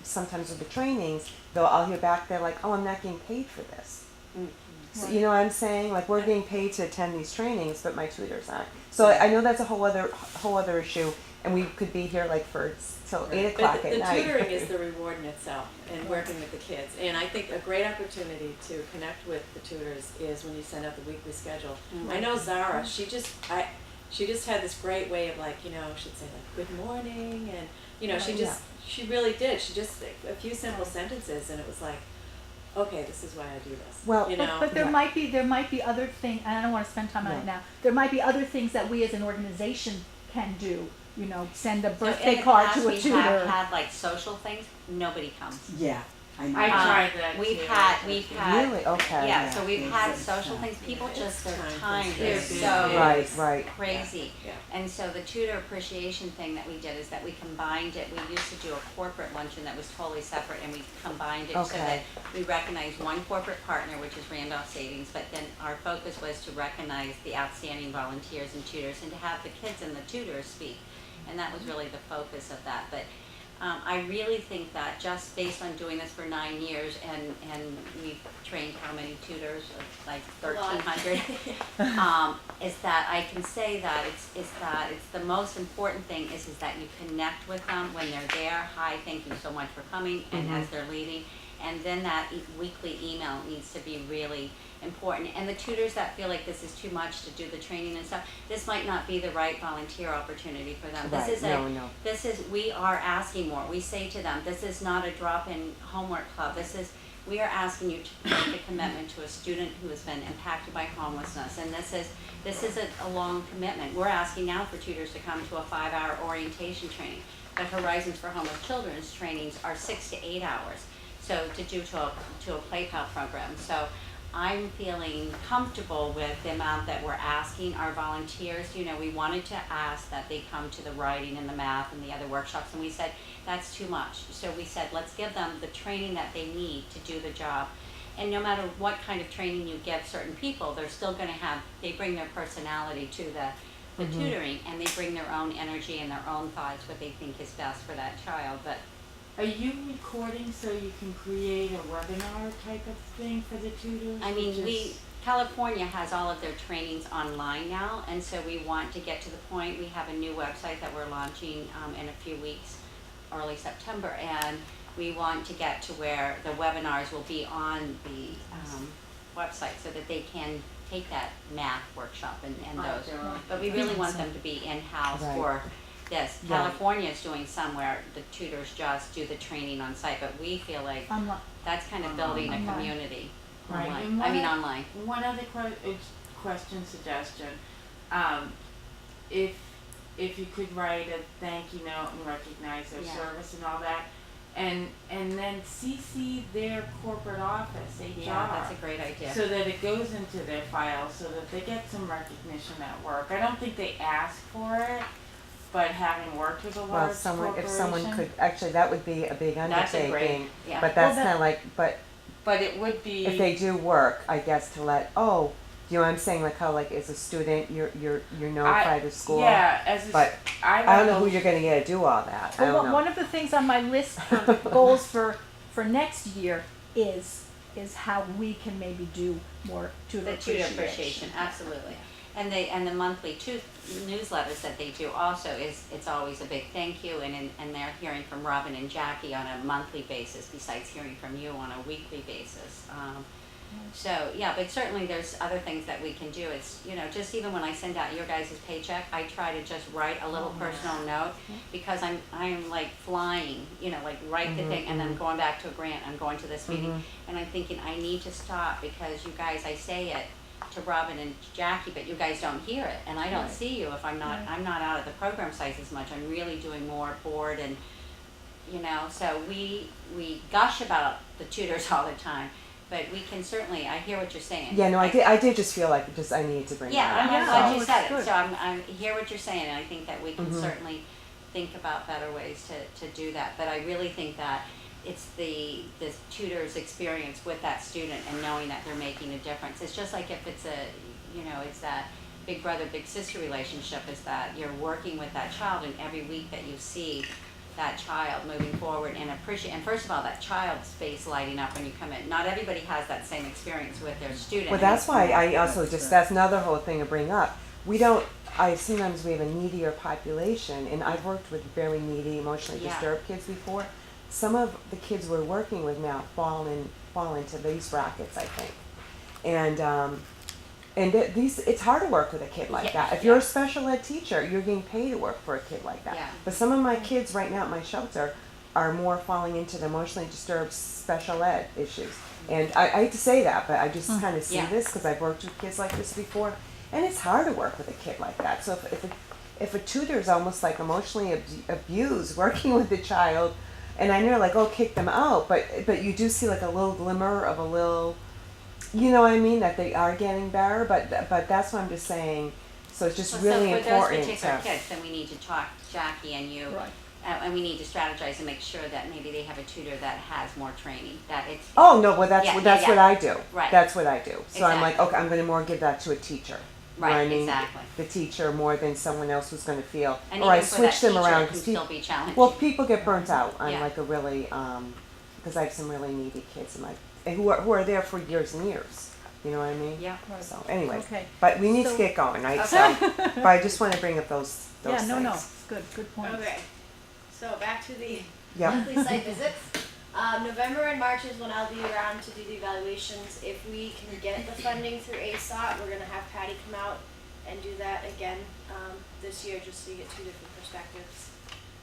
Sometimes with the trainings, though, I'll hear back. They're like, oh, I'm not getting paid for this. Mm. So, you know what I'm saying? Like we're getting paid to attend these trainings, but my tutors aren't. So I know that's a whole other issue, and we could be here like for till 8 o'clock But at night. the tutoring is the reward in itself, and working with the kids. And I think a great opportunity to connect with the tutors is when you send out the weekly schedule. Mhm. I know Zara, she just had this great way of like, you know, she'd say like, good morning, and, you know, she really did. She just, a few simple sentences, and it was like, okay, this is why I do this. Well, you know? But there Yeah. might be other things, and I don't wanna spend time on Yeah. it now. There might be other things that we as an organization can do, you know, send a So birthday in the card past, to a we have tutor. had like social things, nobody comes. Yeah, I know. I Um, tried that We've too. had Really? Okay. yeah, so we've had It's social time. things, people It's just, their time time consuming. is Yeah. so Right, right. crazy. Yeah. And so the tutor appreciation thing that we did is that we combined it, we used to do a corporate luncheon that was totally separate, and we combined it so that Okay. we recognized one corporate partner, which is Randolph Savings, but then our focus was to recognize the outstanding volunteers and tutors and to have the kids and the tutors speak. And that was really the focus of that. But I really think that just based on doing this for 9 years and we've trained how many tutors? Like A lot. 1,300. Is that I can say that it's the most important thing is that you connect with them when they're there. Hi, thank you so much for coming, and as they're leaving. And then that weekly email needs to be really important. And the tutors that feel like this is too much to do the training and stuff, this might not be the right volunteer opportunity for them. Right. This is No. we are asking more. We say to them, this is not a drop-in homework club. We are asking you to make a commitment to a student who has been impacted by homelessness. And this is a long commitment. We're asking now for tutors to come to a 5-hour orientation training. But Horizons for Homeless Children's trainings are 6 to 8 hours. So to a Play Pal program. So I'm feeling comfortable with the amount that we're asking our volunteers. You know, we wanted to ask that they come to the writing and the math and the other workshops, and we said, that's too much. So we said, let's give them the training that they need to do the job. And no matter what kind of training you give certain people, they're still gonna they bring their personality to the tutoring, and they bring their own energy and their own thoughts, what they think is best for that child. But Are you recording so you can create a webinar type of thing for the tutors? I or mean, just- California has all of their trainings online now, and so we want to get to the point. We have a new website that we're launching in a few weeks, early September, and we want to get to where the webinars will be on the website so that they can take that math workshop and those. But we really want them to be in-house Right. for this. Yeah. California is doing some where the tutors just do the training on site, but we feel like that's kind of building a Online. community. Right, Online. and I mean, what- online. One other question, suggestion, if you could write a thank you note and recognize their Yeah. service and all that, and then CC their corporate office, HR. Yeah, that's a great idea. So that it goes into their file, so that they get some recognition at work. I don't think they ask for it, but having worked with a Well, large if someone corporation, could, actually, that would be a big That's a great- undertaking. yeah. But that's Well, kind of like, but but it would be. if they do work, I guess to let, oh, you know what I'm saying, like how like as a student, you're notified at school. Yeah, as a, But I I don't know know who you're gonna get to do all that. I Well, don't know. one of the things on my list for goals for for next year is how we can maybe do more tutor The tutor appreciation. appreciation, absolutely. And the monthly newsletters that they do also it's always a big thank you, and they're hearing from Robin and Jackie on a monthly basis besides hearing from you on a weekly basis. So, yeah, but certainly there's other things that we can do. It's, just even when I send out your guys' paycheck, I try to just write a little personal note, because I'm like flying, like write the thing and then going back to a grant, I'm going to this meeting, and I'm thinking I need to stop, because you guys, I say it to Robin and Jackie, but you guys don't hear it, and I don't see you if I'm not out at the program sites as much. I'm really doing more board and, so we gush about the tutors all the time. But we can certainly, I hear what you're saying. Yeah, no, I did just feel like I needed to bring Yeah, that up. I'm glad you it's said it, good. so I hear what you're saying, and I think that we can certainly think about better ways to do that. But I really think that it's the tutor's experience with that student and knowing that they're making a difference. It's just like if it's it's that big brother, big sister relationship, is that you're working with that child, and every week that you see that child moving forward and appreciate, and first of all, that child's face lighting up when you come in. Not everybody has that same experience with their student. Well, that's why I also that's another whole thing to bring up. Sometimes we have a needier population, and I've worked with very needy, emotionally disturbed kids before. Some of the kids we're working with now fall into these brackets, I think. And it's hard to work with a kid like that. If you're a special ed teacher, you're getting paid to work for a kid like that. Yeah. But some of my kids right now at my shelter are more falling into the emotionally disturbed special ed issues. And I hate to say that, but I just kind of see this because I've worked with kids like this before. And it's hard to work with a kid like that. So if a tutor is almost like emotionally abused working with the child, and I know like, kick them out, but you do see like a little glimmer of a little, you know what I mean, that they are getting better, but that's what I'm just saying. So it's just really important. So for those particular kids, then we need to talk, Jackie and you, Right. and we need to strategize and make sure that maybe they have a tutor that has more training, that it's. Oh no, well that's Yeah, that's yeah, what yeah. I do. Right. That's what I do. So I'm like, Exactly. okay, I'm going to more give that to a teacher. You know Right, what I mean? exactly. The teacher more than someone else who's going to feel. And or I even for that switch them teacher, around it can still be challenging. well, people get burnt out on Yeah. like a really because I have some really needy kids in who are there for years and years. You know what I mean? Yeah. So anyway, Okay. but we need So- to get going, right? So, but I just want to bring up those Yeah, things. no, good point. Okay, so back to the Yep. monthly site visits. November and March is when I'll be around to do the evaluations. If we can get the funding through ASOT, we're gonna have Patty come out and do that again this year, just so you get two different perspectives.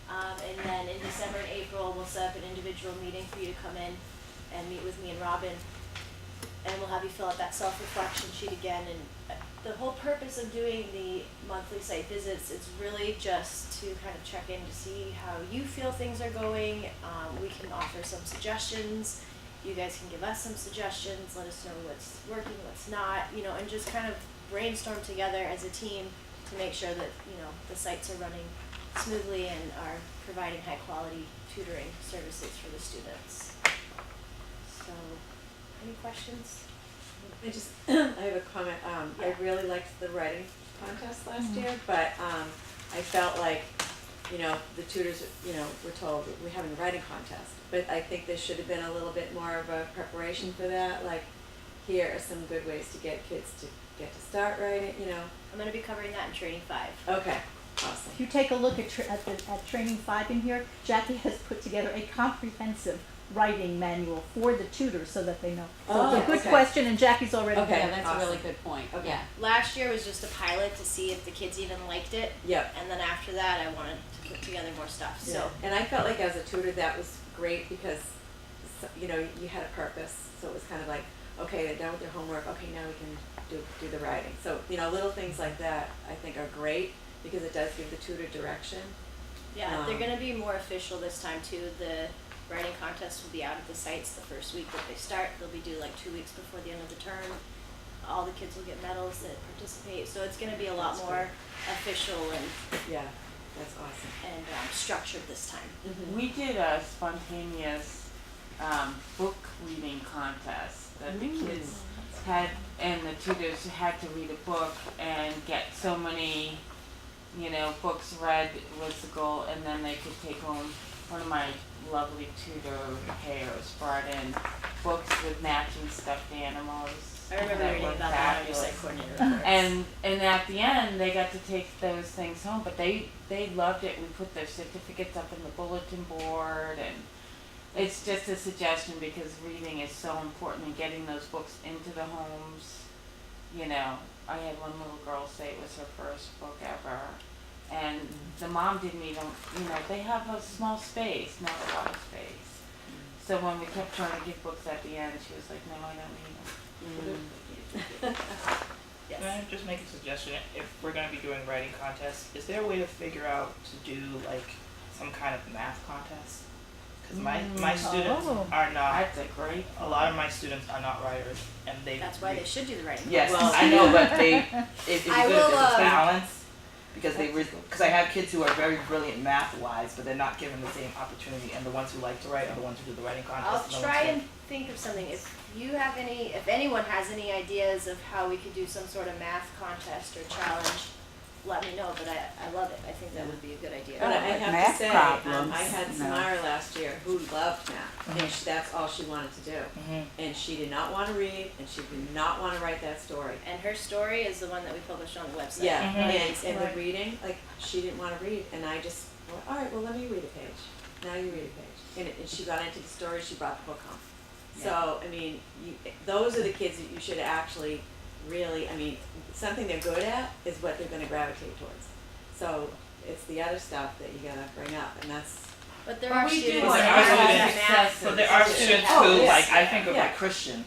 And then in December and April, we'll set up an individual meeting for you to come in and meet with me and Robin. And we'll have you fill out that self-reflection sheet again. And the whole purpose of doing the monthly site visits is really just to kind of check in to see how you feel things are going. We can offer some suggestions. You guys can give us some suggestions. Let us know what's working, what's not, and just kind of brainstorm together as a team to make sure that, the sites are running smoothly and are providing high quality tutoring services for the students. So, any questions? I just, I have a comment. I really liked the writing contest last year, but I felt like, the tutors, were told we're having a writing contest. But I think there should have been a little bit more of a preparation for that. Like, here are some good ways to get kids to get to start writing, I'm going to be covering that in Training 5. Okay, awesome. If you take a look at Training 5 in here, Jackie has put together a comprehensive writing manual for the tutors so that they know. So it's a good okay. question, and Jackie's already Okay. Yeah, that's a really Awesome. good point, Okay. yeah. Last year was just a pilot to see if the kids even liked it. Yep. And then after that, I wanted to put together more stuff. Yeah. So, And I felt like as a tutor that was great because, you had a purpose. So it was kind of like, okay, they're done with their homework. Okay, now we can do the writing. So, little things like that I think are great because it does give the tutor direction. yeah, they're going to be more official this time too. The writing contest will be out at the sites the first week that they start. They'll be due like 2 weeks before the end of the term. All the kids will get medals that participate. So it's going to be a lot That's more official and Yeah, that's awesome. structured this time. We did a spontaneous book reading contest that the kids had, and the tutors had to read a book and get so many, books read was the goal, and then they could take home. One of my lovely tutor pairs brought in books with matching stuffed animals. I remember that reading were about that on your fabulous. site coordinator reports. And at the end, they got to take those things home, but they loved it. We put their certificates up in the bulletin board, and it's just a suggestion because reading is so important and getting those books into the homes. You know, I had one little girl say it was her first book ever, and the mom didn't even, they have a small space, not a lot of space. So when we kept trying to give books at the end, she was like, no, I don't need them. Yes. Can I just make a suggestion? If we're going to be doing writing contests, is there a way to figure out to do like some kind of math contest? Because my students Oh. are not. That's a great. A lot of my students are not writers, and they. That's why they should do the writing. Yes, Well, I know, but it's I good will, if it's a um, balance. Because because I have kids who are very brilliant math-wise, but they're not given the same opportunity, and the ones who like to write are the ones who do the writing contest. I'll and the ones try who- and think of something. If anyone has any ideas of how we could do some sort of math contest or challenge, let me know. But I love it. I think that would be a good idea. But I have Math to say, problems, I had no. Samara last year who loved math, and that's all she wanted to do. And she did not want to read, and she did not want to write that story. And her story is the one that we published on the website. Yeah, Amazing. and the reading, like, she didn't want to read, and I just, well, all right, well, let me read a page. Now you read a page. And she got into the story, she brought the book home. So, I mean, those are the kids that you should actually really, something they're good at is what they're gonna gravitate towards. So, it's the other stuff that you gotta bring up, and that's, But there But are we do students Well, that there are are students- at math. So there are students Oh, who, yes. like, I think of Yeah. like Christian,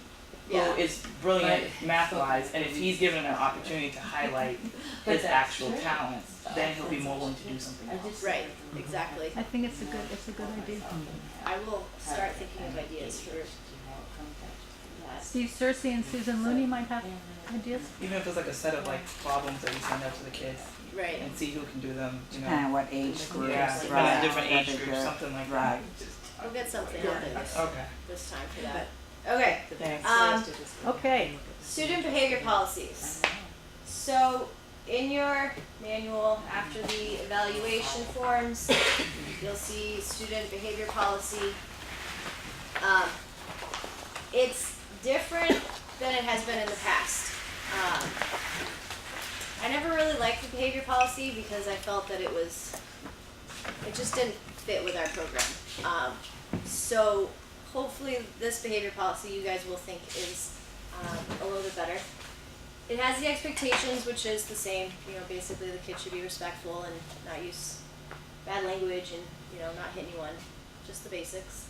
who Yeah. is brilliant math-wise, and if he's given an opportunity to highlight his actual talents, then he'll be more willing to do something else. Right. Exactly. I think it's a good idea. I will start thinking of ideas for. Steve Cersei and Susan Looney might have ideas. Even if it's like a set of like problems that we send out to the kids Right. and see who can do them, Depending on what age group. Yeah, right, depending on different that'd age be groups, good. something like Right. that. We'll get something out there Okay. this time for that. Okay. the best. Okay. Student behavior policies. So in your manual, after the evaluation forms, you'll see student behavior policy. It's different than it has been in the past. I never really liked the behavior policy because I felt that it just didn't fit with our program. So hopefully this behavior policy you guys will think is a little bit better. It has the expectations, which is the same, basically the kid should be respectful and not use bad language and, not hit anyone, just the basics.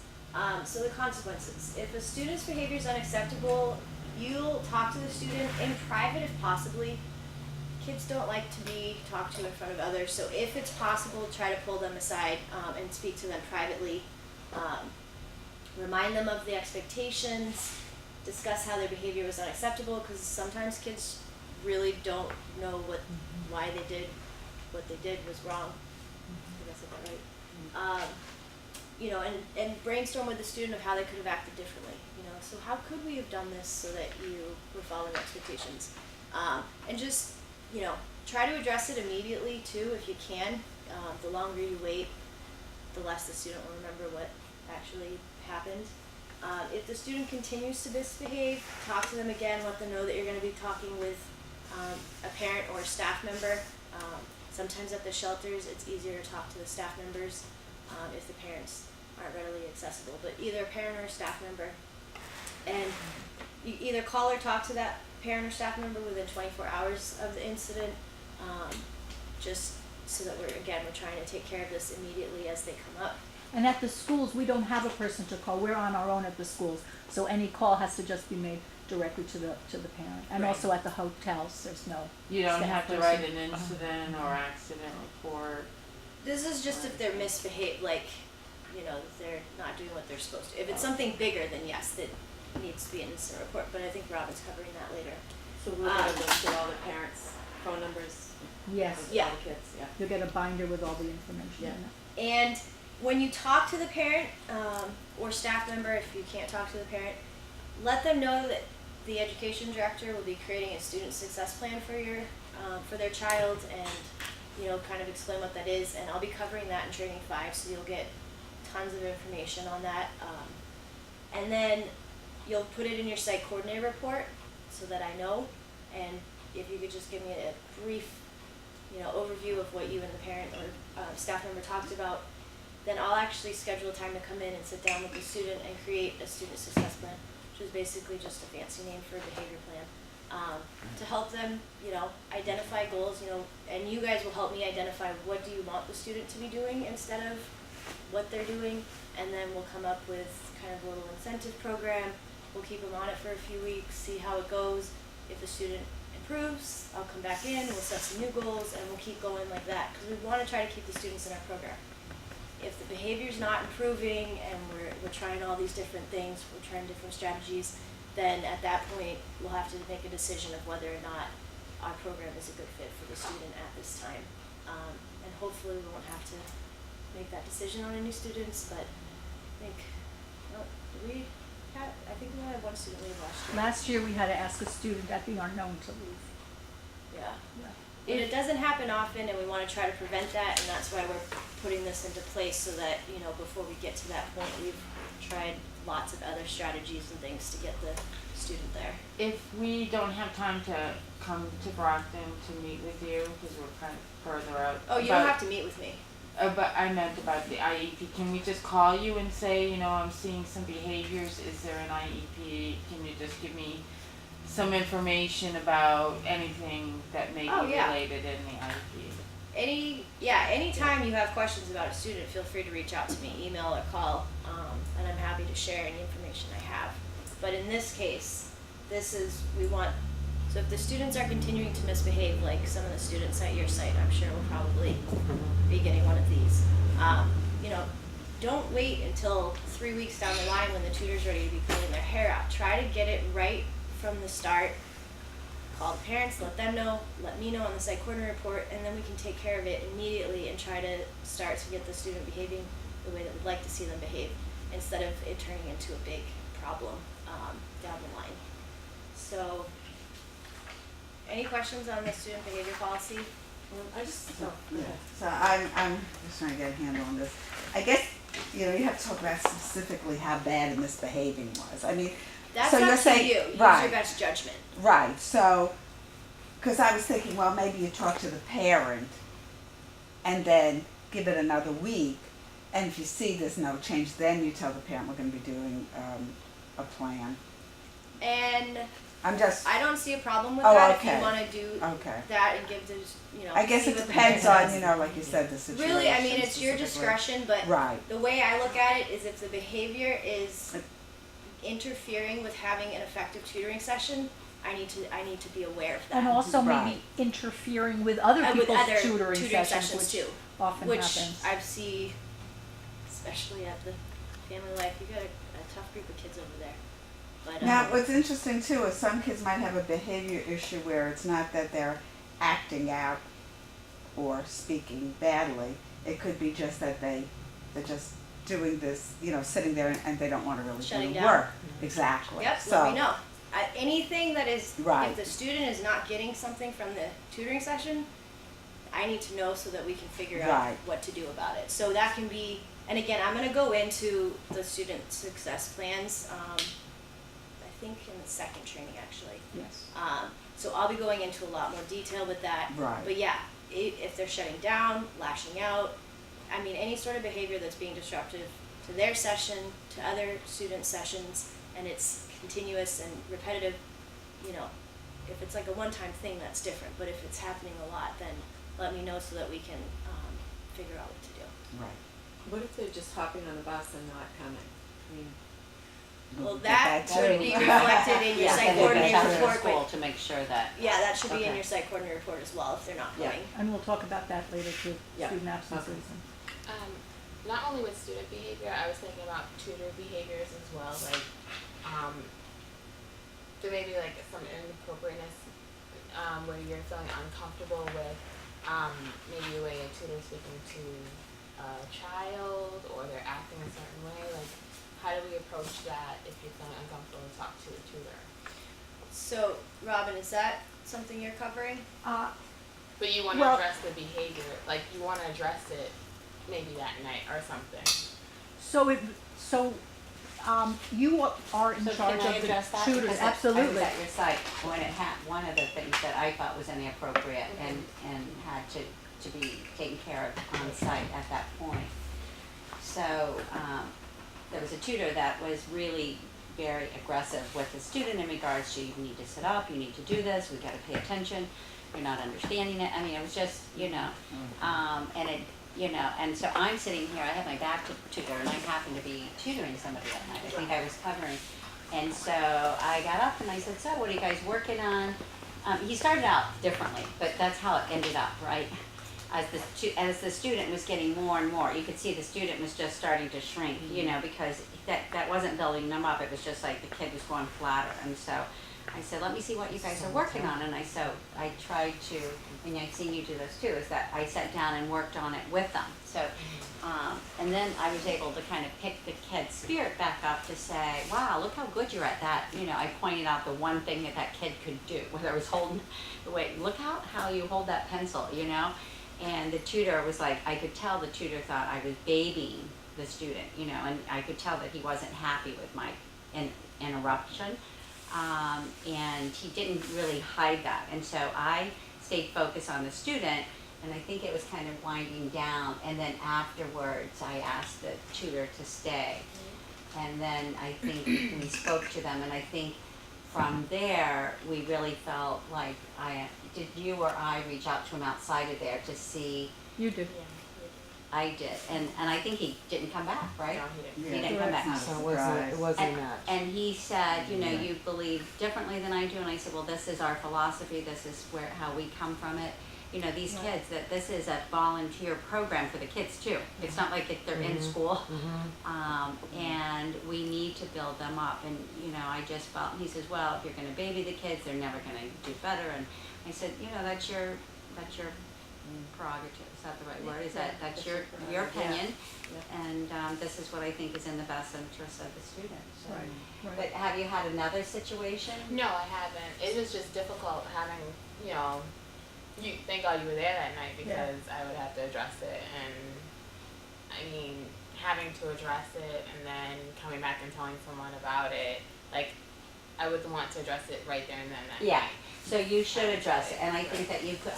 So the consequences. If a student's behavior is unacceptable, you'll talk to the student in private if possibly. Kids don't like to be talked to in front of others, so if it's possible, try to pull them aside and speak to them privately. Remind them of the expectations, discuss how their behavior was unacceptable, because sometimes kids really don't know why they did what they did was wrong. I think I said that right. And brainstorm with the student of how they could have acted differently. So how could we have done this so that you were following expectations? And just, try to address it immediately too, if you can. The longer you wait, the less the student will remember what actually happened. If the student continues to misbehave, talk to them again, let them know that you're going to be talking with a parent or a staff member. Sometimes at the shelters, it's easier to talk to the staff members if the parents aren't readily accessible, but either a parent or a staff member. And you either call or talk to that parent or staff member within 24 hours of the incident, just so that we're trying to take care of this immediately as they come up. And at the schools, we don't have a person to call. We're on our own at the schools. So any call has to just be made directly to the parent. And Right. also at the hotels, there's no. You don't staff have to person. write an incident or accident report. This is just if they're misbehaved, if they're not doing what they're supposed to. If it's something bigger, then yes, that needs to be an incident report, but I think Robin's covering that later. So we'll get a list of all the parents' phone numbers Yes. of Yeah. all the kids, yeah. You'll get a binder with all the information in it. And when you talk to the parent or staff member, if you can't talk to the parent, let them know that the education director will be creating a student success plan for their child, and kind of explain what that is. And I'll be covering that in training 5, so you'll get tons of information on that. And then you'll put it in your site coordinator report so that I know. And if you could just give me a brief, overview of what you and the parent or staff member talked about, then I'll actually schedule time to come in and sit down with the student and create a student success plan, which is basically just a fancy name for a behavior plan. To help them, identify goals, and you guys will help me identify what do you want the student to be doing instead of what they're doing, and then we'll come up with kind of a little incentive program. We'll keep them on it for a few weeks, see how it goes. If the student improves, I'll come back in, we'll set some new goals, and we'll keep going like that, because we want to try to keep the students in our program. If the behavior's not improving and we're trying all these different things, we're trying different strategies, then at that point, we'll have to make a decision of whether or not our program is a good fit for the student at this time. And hopefully we won't have to make that decision on any students, but I think we had one student leave last year. Last year, we had to ask a student at the unknown to leave. Yeah. But it doesn't happen often, and we want to try to prevent that, and that's why we're putting this into place so that, before we get to that point, we've tried lots of other strategies and things to get the student there. If we don't have time to come to Brockton to meet with you, because we're kind of further out. Oh, you don't have to meet with me. But I meant about the IEP. Can we just call you and say, I'm seeing some behaviors, is there an IEP? Can you just give me some information about anything that may be related in the IEP? Anytime you have questions about a student, feel free to reach out to me, email or call, and I'm happy to share any information I have. But in this case, so if the students are continuing to misbehave, like some of the students at your site, I'm sure will probably be getting one of these. Don't wait until 3 weeks down the line when the tutor's ready to be pulling their hair out. Try to get it right from the start. Call the parents, let them know, let me know on the site coordinator report, and then we can take care of it immediately and try to start to get the student behaving the way that we'd like to see them behave, instead of it turning into a big problem down the line. So, any questions on the student behavior policy? So I'm just trying to get a handle on this. I guess, you have to talk about specifically how bad the misbehaving was. I mean, That's so up you're to saying, you. Use right, your best judgment. right. So, because I was thinking, well, maybe you talk to the parent and then give it another week. And if you see there's no change, then you tell the parent we're going to be doing a plan. And I don't see a problem with Oh, that okay. if you want to do that and give those, I guess see it what the depends parent on, does. like you said, the situation. Really, I mean, it's your specifically. discretion, but Right. the way I look at it is if the behavior is interfering with having an effective tutoring session, I need to be aware of that. And also maybe Right. interfering with other And people's with other tutoring sessions, which too, often which happens. I see, especially at the Family Life. You got a tough group of kids over there. But, Now, what's interesting too is some kids might have a behavior issue where it's not that they're acting out or speaking badly. It could be just that they're just doing this, sitting there and they don't want to really Shutting do the down. work. Exactly. Yep, So, let me know. Anything that is, Right. if the student is not getting something from the tutoring session, I need to know so that we can figure out Right. what to do about it. So that can be, and again, I'm gonna go into the student success plans, I think in the second training actually. Yes. So I'll be going into a lot more detail with that. Right. But yeah, if they're shutting down, lashing out, I mean, any sort of behavior that's being disruptive to their session, to other students' sessions, and it's continuous and repetitive, if it's like a one-time thing, that's different. But if it's happening a lot, then let me know so that we can figure out what to do. right. What if they're just hopping on the bus and not coming? I mean, Well, Get that that would too. be reflected in your Yeah, site then they coordinator check their report, school but to make sure that. yeah, that should be in Okay. your site coordinator report as well if they're not Yeah. coming. And we'll talk about that later too, Yeah. student absences Okay. and. Not only with student behavior, I was thinking about tutor behaviors as well, like, there may be like some inappropriateness, where you're feeling uncomfortable with, maybe the way a tutor is speaking to a child, or they're acting a certain way, like, how do we approach that if you're feeling uncomfortable to talk to a tutor? So, Robin, is that something you're covering? But you wanna Well- address the behavior, like, you wanna address it maybe that night or something. You are in So charge can I of the address that? tutors, Because absolutely. I was at your site when it had, one of the things that I thought was inappropriate and had to be taken care of on site at that point. So, there was a tutor that was really very aggressive with the student in regards to, you need to sit up, you need to do this, we gotta pay attention, you're not understanding it, I mean, it was just, and it, and so I'm sitting here, I have my back to the tutor, and I happened to be tutoring somebody that night, I think I was covering. And so I got up and I said, so what are you guys working on? He started out differently, but that's how it ended up, right? As the student was getting more and more, you could see the student was just starting to shrink, because that wasn't building them up, it was just like the kid was going flatter. And so I said, let me see what you guys are working on. And I tried to, and I've seen you do this too, is that I sat down and worked on it with them. So, and then I was able to kind of pick the kid's spirit back up to say, wow, look how good you're at that. I pointed out the one thing that kid could do, whether it was holding the weight. Look how you hold that pencil, And the tutor was like, I could tell the tutor thought I was babying the student, and I could tell that he wasn't happy with my interruption. And he didn't really hide that. And so I stayed focused on the student, and I think it was kind of winding down. And then afterwards, I asked the tutor to stay. And then I think we spoke to them, and I think from there, we really felt like did you or I reach out to him outside of there to see? You did. I did, and I think he didn't come back, right? No, he didn't. He didn't come back. So it wasn't a match. And he said, you believe differently than I do, and I said, well, this is our philosophy, this is how we come from it. These kids, that this is a volunteer program for the kids too. It's not like if they're in school. And we need to build them up. And, I just felt, he says, well, if you're gonna baby the kids, they're never gonna do better. And I said, that's your prerogative, is that the right word? That's your opinion, and this is what I think is in the best interest of the student. So. Right. But have you had another situation? No, I haven't. It was just difficult having, thank God you were there that night because I would have to address it, and I mean, having to address it and then coming back and telling someone about it, like, I would want to address it right there and then that night. So you should address it, and I think that you could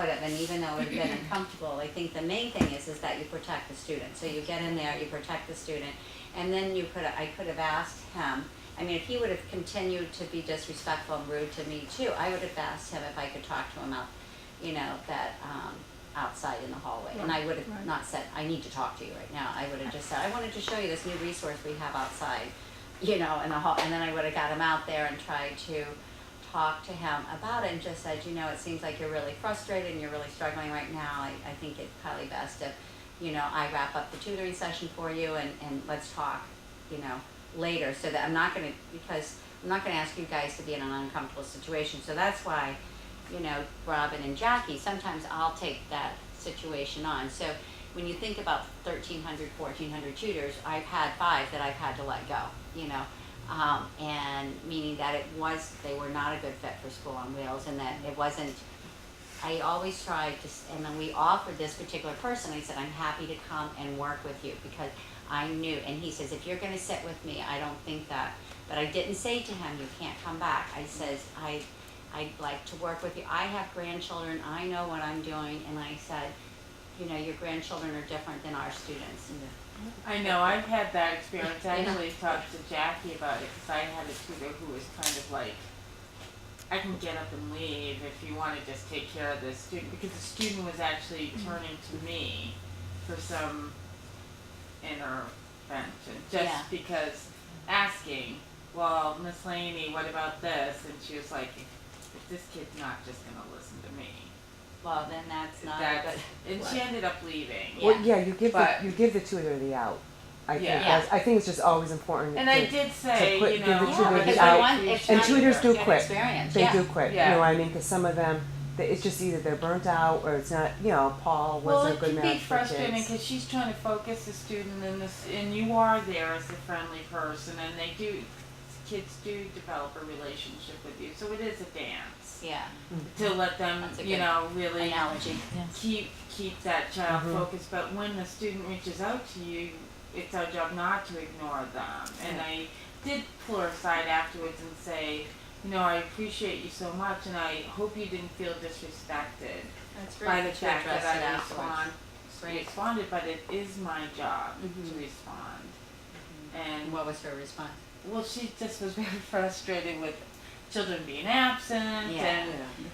have, and even though it would have been uncomfortable, I think the main thing is that you protect the student. So you get in there, you protect the student, and then I could have asked him, I mean, if he would have continued to be disrespectful and rude to me too, I would have asked him if I could talk to him outside in the hallway. And I would have not said, I need to talk to you right now. I would have just said, I wanted to show you this new resource we have outside, in the hall, and then I would have got him out there and tried to talk to him about it and just said, it seems like you're really frustrated and you're really struggling right now. I think it's probably best if, I wrap up the tutoring session for you and let's talk, later, so that I'm not gonna ask you guys to be in an uncomfortable situation. So that's why, Robin and Jackie, sometimes I'll take that situation on. So when you think about 1,300, 1,400 tutors, I've had 5 that I've had to let go, and meaning that they were not a good fit for School on Wheels, and that it wasn't, I always tried to, and then we offered this particular person, I said, I'm happy to come and work with you, because I knew, and he says, if you're gonna sit with me, I don't think that, but I didn't say to him, you can't come back. I says, I'd like to work with you. I have grandchildren, I know what I'm doing, and I said, your grandchildren are different than our students. I know, I've had that experience. I actually talked to Jackie about it because I had a tutor who was kind of like, I can get up and leave if you want to just take care of this student, because the student was actually turning to me for some intervention, just because asking, well, Miss Laney, what about this? And she was like, if this kid's not just going to listen to me. Well, then that's not a good. And she ended up leaving. Well, you give the tutor the out. I think I think it's just always important. And I did say, give the tutor the out. And tutors do quit. They do quit. You know what I mean? Because some of them, it's just either they're burnt out or it's not. Paul wasn't a good match for kids. Well, it can be frustrating because she's trying to focus the student and you are there as a friendly person, and kids do develop a relationship with you. So it is a dance. Yeah. To let them, really analogy. keep that child focused. But when the student reaches out to you, it's our job not to ignore them. And I did pull her aside afterwards and say, you know, I appreciate you so much, and I hope you didn't feel disrespected That's by great the that you fact addressed that it I afterwards. Great. responded, but it is my job Mhm. to respond. And And what was her response? well, she just was very frustrated with children being absent, Yeah. and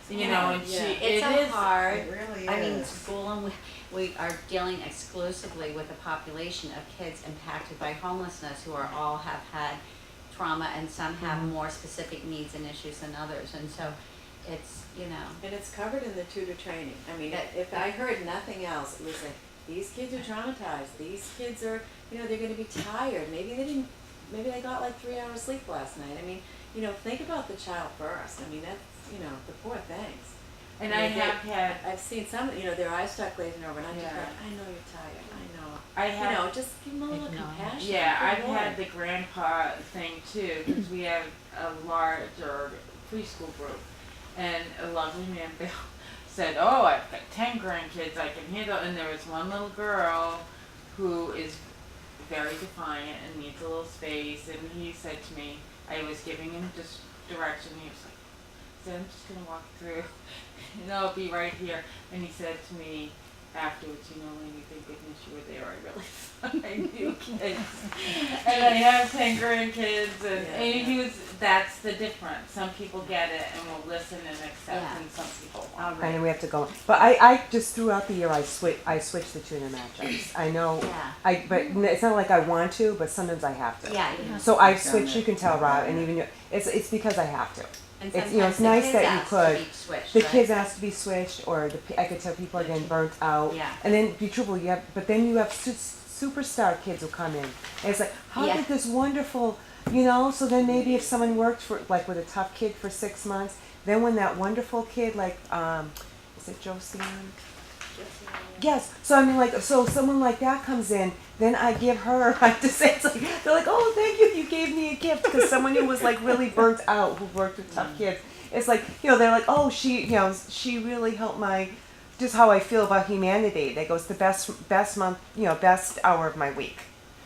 you know, and Yeah. she It's it a is hard, It really I mean, is. school, and we are dealing exclusively with a population of kids impacted by homelessness who are all have had trauma, and some have more specific needs and issues than others, and so it's, you know, And it's covered in the tutor training. I mean, That- if I heard nothing else, it was like, these kids are traumatized, these kids are, you know, they're gonna be tired, maybe they got like 3 hours sleep last night. I mean, you know, think about the child first. I mean, that's, you know, the poor things. and I I mean, have had I've seen some, you know, their eyes start glazing over, and I'm just Yeah. like, I know you're tired, I know. I have You know, just give them a little Acknowledge. compassion. Yeah, good I've Lord. had the grandpa thing too, because we have a larger preschool group. And a lovely man, Bill, said, oh, I've got 10 grandkids I can handle. And there was one little girl who is very defiant and needs a little space. And he said to me, I was giving him just direction. He was like, he said, I'm just going to walk through and I'll be right here. And he said to me afterwards, you know, Lainey, thank goodness you were there. I really thought I knew kids. And I have 10 grandkids. And he was, that's the difference. Some people get it and will listen and accept, Yeah. and some people all won't. And right, we have to go. But I just throughout the year I switch the tuna matchups. I know. yeah, But it's not like I want to, but sometimes I have to. yeah, So I switch. You can tell, Rob, and even you. It's because I have to. and It's, sometimes you know, it's the nice kids that you ask to could. be switched, The right? kids ask to be switched, or I could tell people are getting burnt out. Yeah. And then be truthful, but then you have superstar kids who come in, and it's like, how Yeah. did this wonderful, you know? So then maybe if someone worked for like with a tough kid for 6 months, then when that wonderful kid like, is it Josiane? Yes. So I mean, like, so someone like that comes in, then I give her. I have to say, it's like they're like, oh, thank you, you gave me a gift, because someone who was like really burnt out, who worked with tough kids. It's like, you know, they're like, oh, she really helped my, just how I feel about humanity. They go, it's the best month, you know, best hour of my week.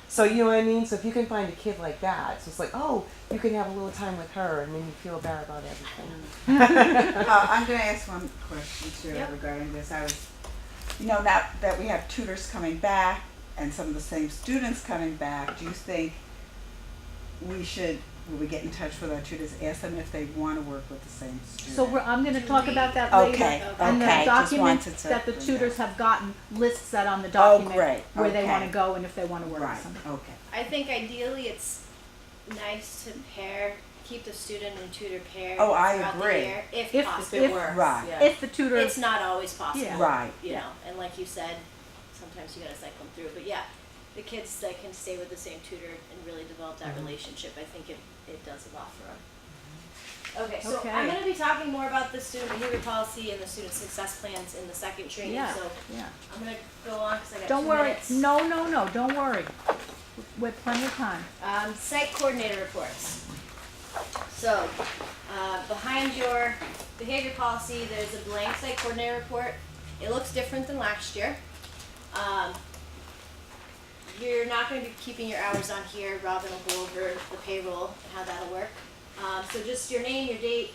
So you know what I mean. So if you can find a kid like that, so it's like, oh, you can have a little time with her, and then you feel better about everything. I'm gonna ask one question too Yep. regarding this. I was, you know, now that we have tutors coming back and some of the same students coming back, do you think will we get in touch with our tutors, ask them if they want to work with the same students? So I'm gonna talk about that later. Okay, And the okay, just document wanted to that the bring tutors that. have gotten lists that on the Oh, document great, where they okay. wanna go and if they wanna work with Right, somebody. okay. I think ideally it's nice to keep the student and tutor paired Oh, I throughout agree. the year, if If- possible. If it works, Right. yeah. If the tutor, It's not always possible. Yeah. Right. You know, and like you said, sometimes you gotta cycle them through, but yeah, the kids that can stay with the same tutor and really develop that relationship, I think it does a lot for them. Okay, so Okay. I'm gonna be talking more about the student behavior policy and the student success plans in the second training, Yeah. so yeah. I'm gonna go on because I got Don't 2 worry, minutes. no, don't worry. We have plenty of time. Site coordinator reports. So, behind your behavior policy, there's a blank site coordinator report. It looks different than last year. You're not gonna be keeping your hours on here. Robin will go over the payroll and how that'll work. So just your name, your date,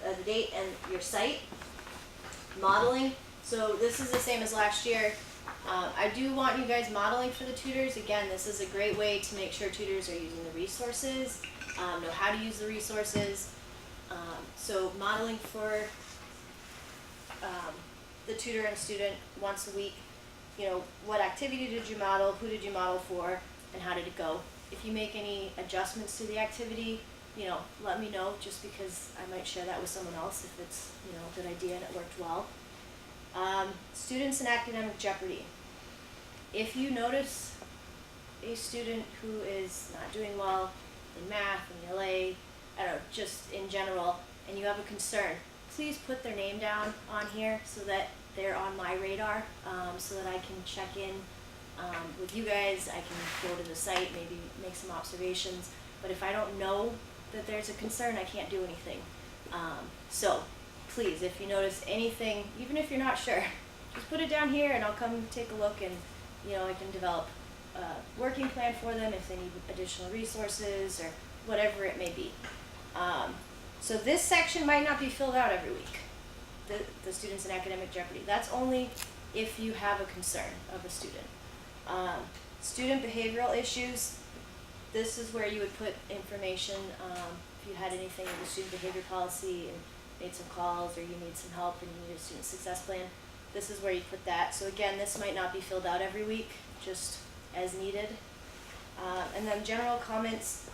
the date and your site. Modeling, so this is the same as last year. I do want you guys modeling for the tutors. Again, this is a great way to make sure tutors are using the resources, know how to use the resources. So modeling for the tutor and student once a week. You know, what activity did you model, who did you model for, and how did it go? If you make any adjustments to the activity, you know, let me know, just because I might share that with someone else if it's, you know, a good idea and it worked well. Students in academic jeopardy. If you notice a student who is not doing well in math, in ELA, I don't know, just in general, and you have a concern, please put their name down on here so that they're on my radar, so that I can check in with you guys. I can go to the site, maybe make some observations. But if I don't know that there's a concern, I can't do anything. So please, if you notice anything, even if you're not sure, just put it down here and I'll come take a look and, you know, I can develop a working plan for them, if they need additional resources or whatever it may be. So this section might not be filled out every week, the students in academic jeopardy. That's only if you have a concern of a student. Student behavioral issues, this is where you would put information, if you had anything with the student behavior policy and made some calls or you need some help and you need a student success plan, this is where you put that. So again, this might not be filled out every week, just as needed. And then general comments,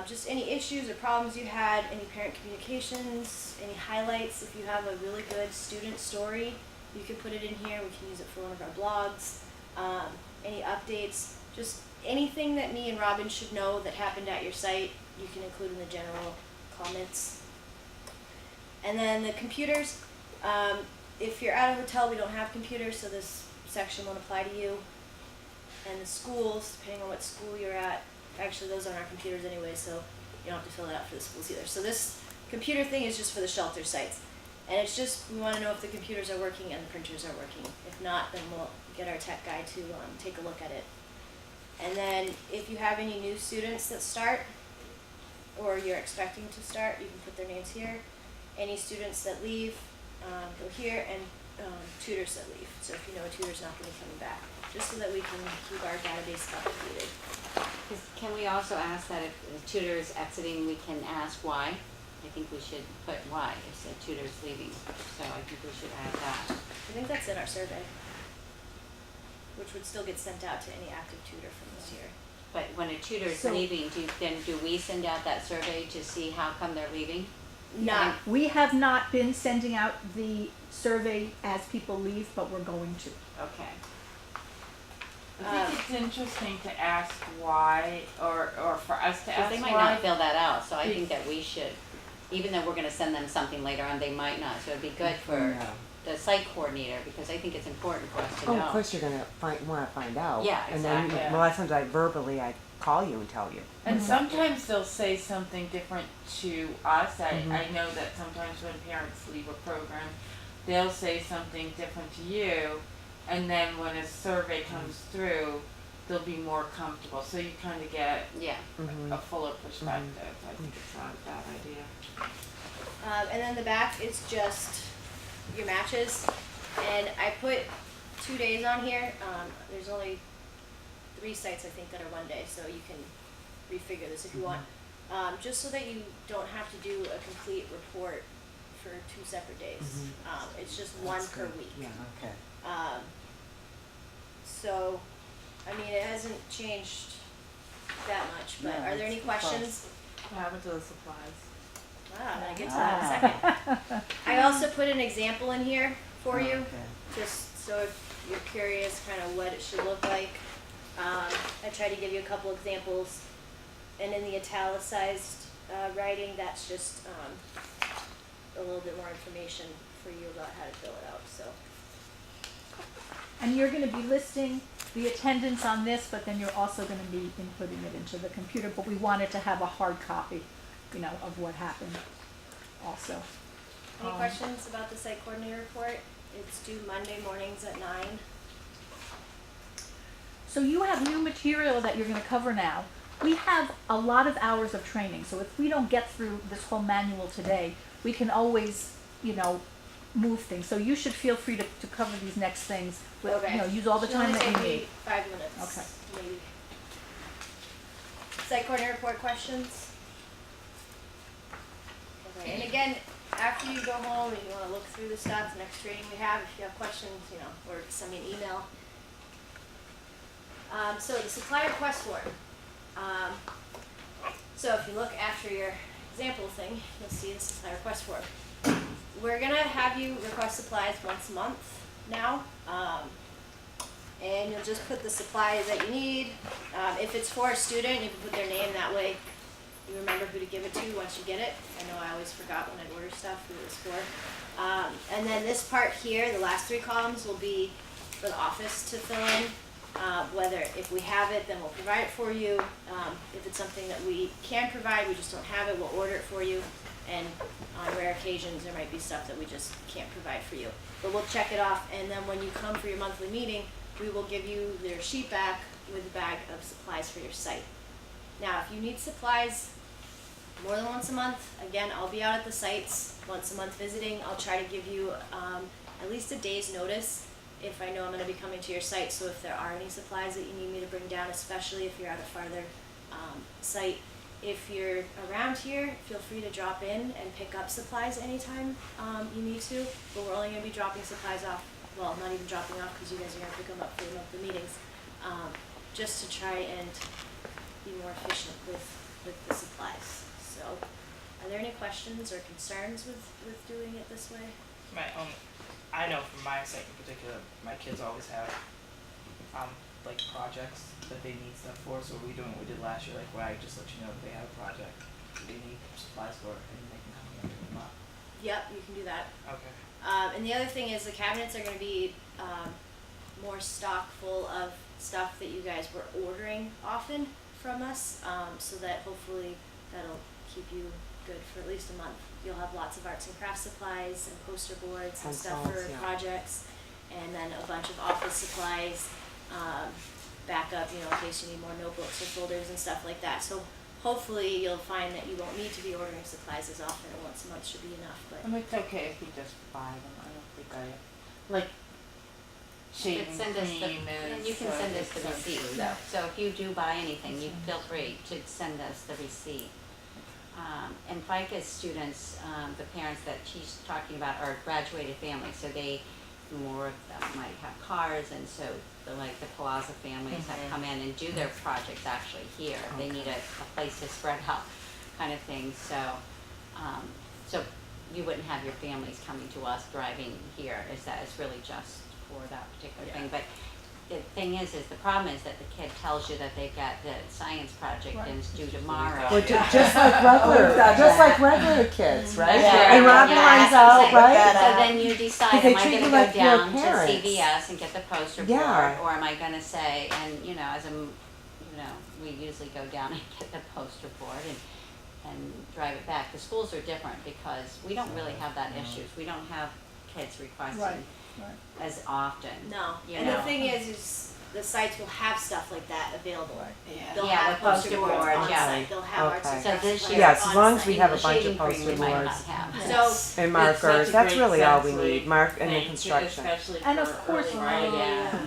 just any issues or problems you had, any parent communications, any highlights. If you have a really good student story, you can put it in here. We can use it for one of our blogs. Any updates, just anything that me and Robin should know that happened at your site, you can include in the general comments. And then the computers, if you're at a hotel, we don't have computers, so this section won't apply to you. And the schools, depending on what school you're at, actually those aren't our computers anyway, so you don't have to fill it out for the schools either. So this computer thing is just for the shelter sites. And it's just, we want to know if the computers are working and the printers are working. If not, then we'll get our tech guy to take a look at it. And then if you have any new students that start, or you're expecting to start, you can put their names here. Any students that leave, go here, and tutors that leave. So if you know a tutor's not going to be coming back, just so that we can keep our database updated. Can we also ask that if the tutor is exiting, we can ask why? I think we should put why, if the tutor's leaving, so I think we should add that. I think that's in our survey, which would still get sent out to any active tutor from this year. But when a tutor's So- leaving, do we send out that survey to see how come they're leaving? Not, We have not been sending out the survey as people leave, but we're going to. Okay. I think it's interesting to ask why, or for us to Because ask they might why. not fill that out, so I think that we should, even though we're gonna send them something later on, they might not, so it'd be good for the site coordinator, because I think it's important for us to Oh, know. of course you're gonna wanna find out. Yeah, And then, exactly. well, sometimes I verbally, I call you and tell you. And sometimes they'll say something different to us. I know that sometimes when parents leave a program, they'll say something different to you, and then when a survey comes through, they'll be more comfortable. So you kind of get Yeah, Mm-hmm. a fuller perspective. I think it's not a bad idea. and then the back is just your matches. And I put 2 days on here. There's only 3 sites I think that are 1 day, so you can refigure this if you want. Just so that you don't have to do a complete report for 2 separate days. It's just one per week. Yeah, okay. So, I mean, it hasn't changed that much, but No, are there any it's close. questions? What happened to the supplies? I'm gonna get to that in a second. I also put an example in here for you, Okay. just so if you're curious kind of what it should look like. I tried to give you a couple examples, and in the italicized writing, that's just a little bit more information for you about how to fill it out, so. And you're gonna be listing the attendance on this, but then you're also gonna be inputting it into the computer, but we wanted to have a hard copy, you know, of what happened also. Any questions about the site coordinator report? It's due Monday mornings at 9. So you have new material that you're gonna cover now. We have a lot of hours of training, so if we don't get through this whole manual today, we can always, you know, move things. So you should feel free to cover these next things with, Okay. you know, use all the time that you Should only need. take me 5 minutes. Okay. Maybe. Site coordinator report questions? Okay, and again, after you go home and you wanna look through the stuff, the next training we have, if you have questions, you know, or send me an email. So the supply request form. So if you look after your example thing, you'll see the supply request form. We're gonna have you request supplies once a month now. And you'll just put the supplies that you need. If it's for a student, you can put their name, that way you remember who to give it to once you get it. I know I always forgot when I'd order stuff who it was for. And then this part here, the last 3 columns, will be for the office to fill in. Whether, if we have it, then we'll provide it for you. If it's something that we can provide, we just don't have it, we'll order it for you. And on rare occasions, there might be stuff that we just can't provide for you. But we'll check it off, and then when you come for your monthly meeting, we will give you their sheet back with a bag of supplies for your site. Now, if you need supplies more than once a month, again, I'll be out at the sites once a month visiting. I'll try to give you at least a day's notice if I know I'm going to be coming to your site. So if there are any supplies that you need me to bring down, especially if you're at a farther site, if you're around here, feel free to drop in and pick up supplies anytime you need to. But we're only going to be dropping supplies off, well, not even dropping off because you guys are going to pick them up for the monthly meetings, just to try and be more efficient with the supplies. So, are there any questions or concerns with doing it this way? I know from my site in particular, my kids always have like projects that they need stuff for. So we're doing what we did last year, like where I just let you know that they have a project they need supplies for, and they can come and pick them up. Yep, you can do that. Okay. And the other thing is the cabinets are going to be more stock full of stuff that you guys were ordering often from us, so that hopefully that'll keep you good for at least a month. You'll have lots of arts and crafts supplies and poster boards and stuff for Pencils, yeah. projects, and then a bunch of office supplies, backup, in case you need more notebooks or folders and stuff like that. So hopefully you'll find that you won't need to be ordering supplies as often, and once a month should be enough. But And it's okay if we just buy them. I don't think like You shaving can send us cream and is. you can send us the essentially- receipt, so if you do buy anything, you feel free to send us the receipt. And FICA students, the parents that she's talking about are graduated families, so more of them might have cars, and so the Plaza families that come in and do their projects actually here. They need a place to spread out, kind of thing, so you wouldn't have your families coming to us driving here, it's really just for that particular thing. But the thing is the problem is that the kid tells you that they've got the science project and it's due tomorrow. Well, just like regular kids, right? Yeah. And Robbie Yeah. lines out, So right? then you decide, Because they am I treat gonna you go like your down to parents. CVS and get the poster board, Yeah. or am I gonna say, and as we usually go down and get the poster board and drive it back. The schools are different because we don't really have that issues. We don't have kids requesting as often. no, You and know. the thing is the sites will have stuff like that available. They'll Yeah, have with poster poster boards boards, on yeah. site. They'll have arts and Okay. So crafts this supplies year. Yes, as long as on we site. have a The bunch of shaving cream poster we might not boards have. So and That's such markers. a That's great really all we sensory need. And then thing, construction. Especially And of for course- early writing.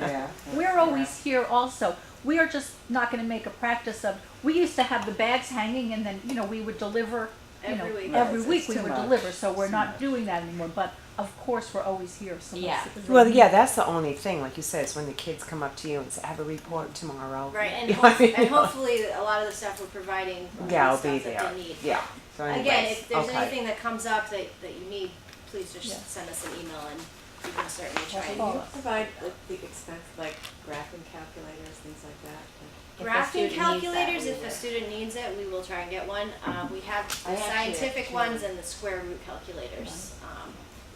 Yeah. We're always here also. We are just not gonna make a practice of, we used to have the bags hanging and then, we would deliver, Every week. every It's week we too would much. deliver, so we're Too not much. doing that anymore, but of course, we're always here, so. Yeah. Well, yeah, that's the only thing. Like you said, is when the kids come up to you and say, "I have a report tomorrow." right, and, You know what I mean? and hopefully a lot of the stuff we're providing will Yeah, be I'll be stuff there. that they need. Yeah. So anyways, Again, if there's okay. anything that comes up that you need, please just Yeah. send us an email and we can certainly try That's and all. Do you provide the expense, like graphing calculators, things like that? If a graphing student needs that, calculators, we if a will. student needs it, we will try and get one. We have I the actually scientific have ones and the square root calculators.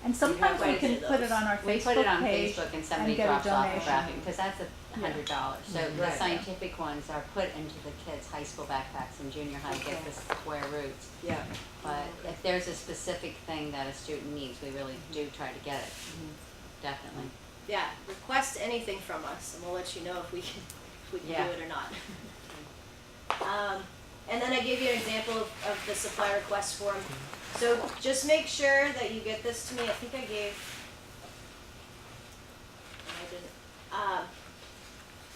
And sometimes we quite a can bit of put it those. on our We put it Facebook on page. Facebook and somebody get a drops off a donation. graphing, because that's $100. So the Right. scientific ones are put into the kids' high school backpacks and junior high, get the square roots. Yeah. But if there's a specific thing that a student needs, we really do try to get it, definitely. Yeah, request anything from us and we'll let you know if we can Yeah. do it or not. And then I gave you an example of the supply request form. So just make sure that you get this to me. I think I gave, no, I didn't.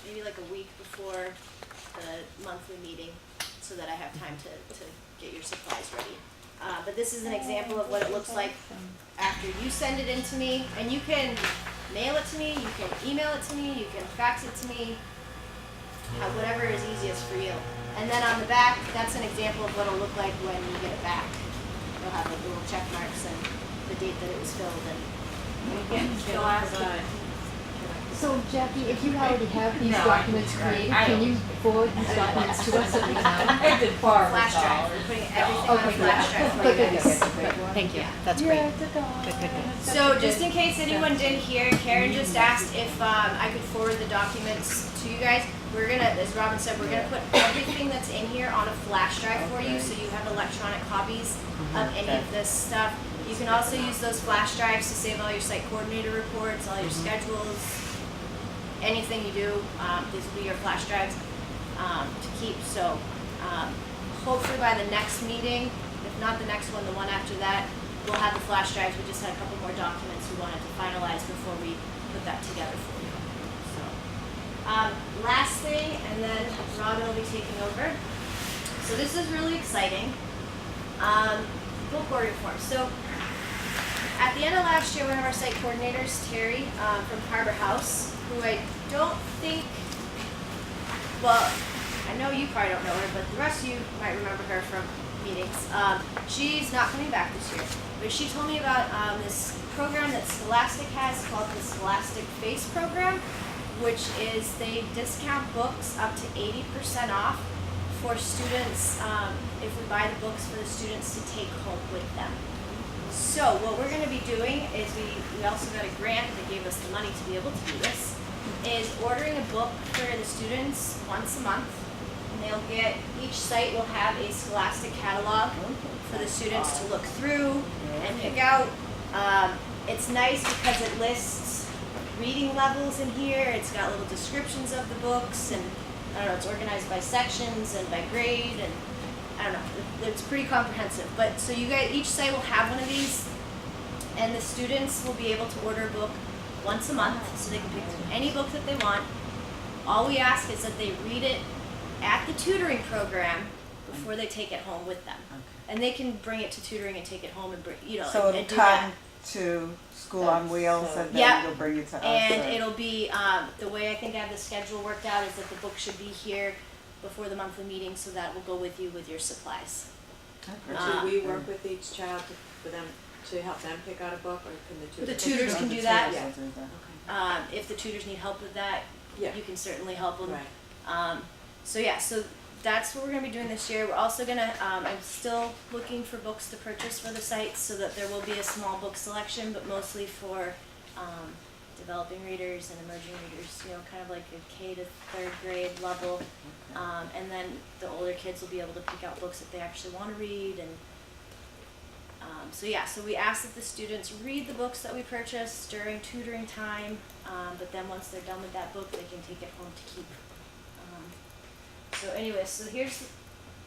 Maybe like a week before the monthly meeting so that I have time to get your supplies ready. But this is an example of what it looks like after you send it in to me, and you can mail it to me, you can email it to me, you can fax it to me, whatever is easiest for you. And then on the back, that's an example of what it'll look like when you get it back. You'll have like little check marks and the date that it was filled and Still provide. So Jackie, if you already have these No, I documents can- created, I can don't- you forward these documents to us at the town? I did far flash drive. We're putting everything on a Okay, flash drive for good, you good, guys. good. Thank you, that's Yeah, So just in case anyone didn't hear, Karen just asked if I could forward the documents to you guys. We're gonna, as Robin said, we're gonna put everything that's in here on a flash drive for you, so you have electronic copies of any of this stuff. You can also use those flash drives to save all your site coordinator reports, all your schedules, anything you do, these will be your flash drives to keep. So hopefully by the next meeting, if not the next one, the one after that, we'll have the flash drives. We just had a couple more documents we wanted to finalize before we put that together for you. So last thing, and then Robin will be taking over. So this is really exciting. Book ordering form. So at the end of last year, one of our site coordinators, Terry, from Harbor House, who I don't think, well, I know you probably don't know her, but the rest of you might remember her from meetings. She's not coming back this year, but she told me about this program that Scholastic has called the Scholastic Face Program, which is they discount books up to 80% off for students, if we buy the books for the students to take home with them. So what we're going to be doing is we also got a grant that gave us the money to be able to do this, is ordering a book for the students once a month. And they'll get, each site will have a Scholastic catalog for the students to look through and pick out. It's nice because it lists reading levels in here. It's got little descriptions of the books, and I don't know, it's organized by sections and by grade, and I don't know, it's pretty comprehensive. But so you guys, each site will have one of these, and the students will be able to order a book once a month, so they can pick any book that they want. All we ask is that they read it at the tutoring program before they take it home with them. And they can bring it to tutoring and take it home and bring, So and it'll do come that. to School on Wheels, and then Yep. you'll bring it to us. And or- it'll be, the way I think I have the schedule worked out is that the book should be here before the monthly meeting, so that will go with you with your supplies. Or should we work with each child for them, to help them pick out a book, or can the tutors? The tutors can do that. Yeah. Okay. If the tutors need help with that, Yeah. you can certainly help them. Right. So yeah, so that's what we're gonna be doing this year. We're also gonna, I'm still looking for books to purchase for the sites, so that there will be a small book selection, but mostly for, developing readers and emerging readers, kind of like a K to third grade level. And then the older kids will be able to pick out books that they actually wanna read, and, so yeah, so we ask that the students read the books that we purchase during tutoring time, but then once they're done with that book, they can take it home to keep. So anyway, so here's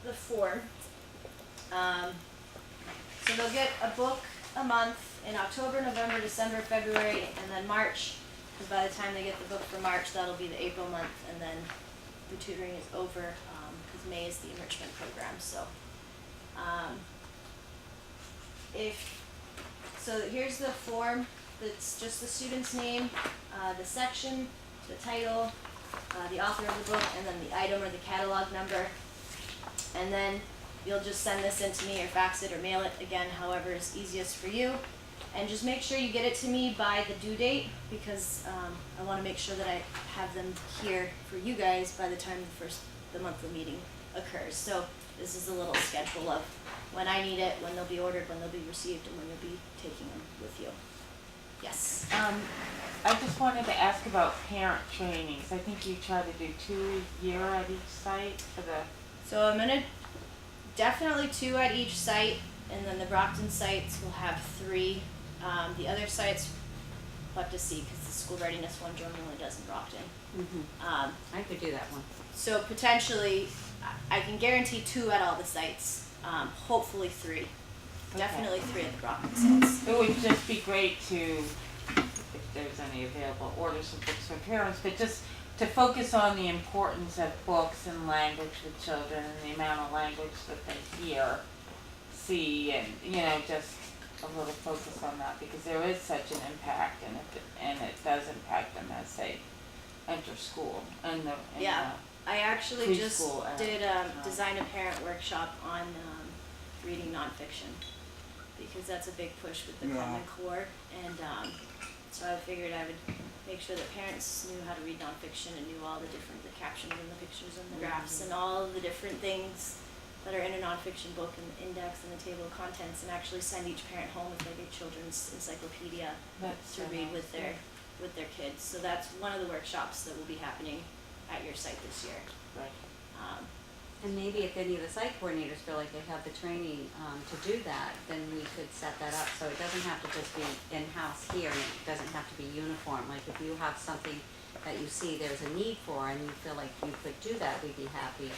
the form. So they'll get a book a month in October, November, December, February, and then March. Because by the time they get the book for March, that'll be the April month, and then the tutoring is over, because May is the enrichment program. So, so here's the form. That's just the student's name, the section, the title, the author of the book, and then the item or the catalog number. And then you'll just send this in to me, or fax it, or mail it, again, however is easiest for you. And just make sure you get it to me by the due date, because I want to make sure that I have them here for you guys by the time the monthly meeting occurs. So this is a little schedule of when I need it, when they'll be ordered, when they'll be received, and when you'll be taking them with you. Yes. I just wanted to ask about parent trainings. I think you try to do 2 a year at each site for the. So I'm gonna definitely 2 at each site, and then the Brockton sites will have 3. The other sites we'll have to see, because the school readiness one Jordan only does in Brockton. I could do that one. So potentially, I can guarantee 2 at all the sites. Hopefully 3. Definitely 3 at the Brockton sites. It would just be great to, if there's any available, order some books for parents, but just to focus on the importance of books and language with children, and the amount of language that they hear, see, and, just a little focus on that, because there is such an impact, and it does impact them as they enter school, and Yeah. I actually just preschool and, did a design a parent workshop on reading nonfiction, because that's a big push with the Yeah. Common Core, and so I figured I would make sure that parents knew how to read nonfiction and knew all the captions and the pictures and the graphs and all the different things that are in a nonfiction book, and the index and the table of contents, and actually send each parent home with like a children's encyclopedia that's to read with their kids. So that's one of the workshops that will be happening at your site this year. Right. And maybe if any of the site coordinators feel like they have the training to do that, then we could set that up. So it doesn't have to just be in-house here, and it doesn't have to be uniform. Like if you have something that you see there's a need for and you feel like you could do that, we'd be happy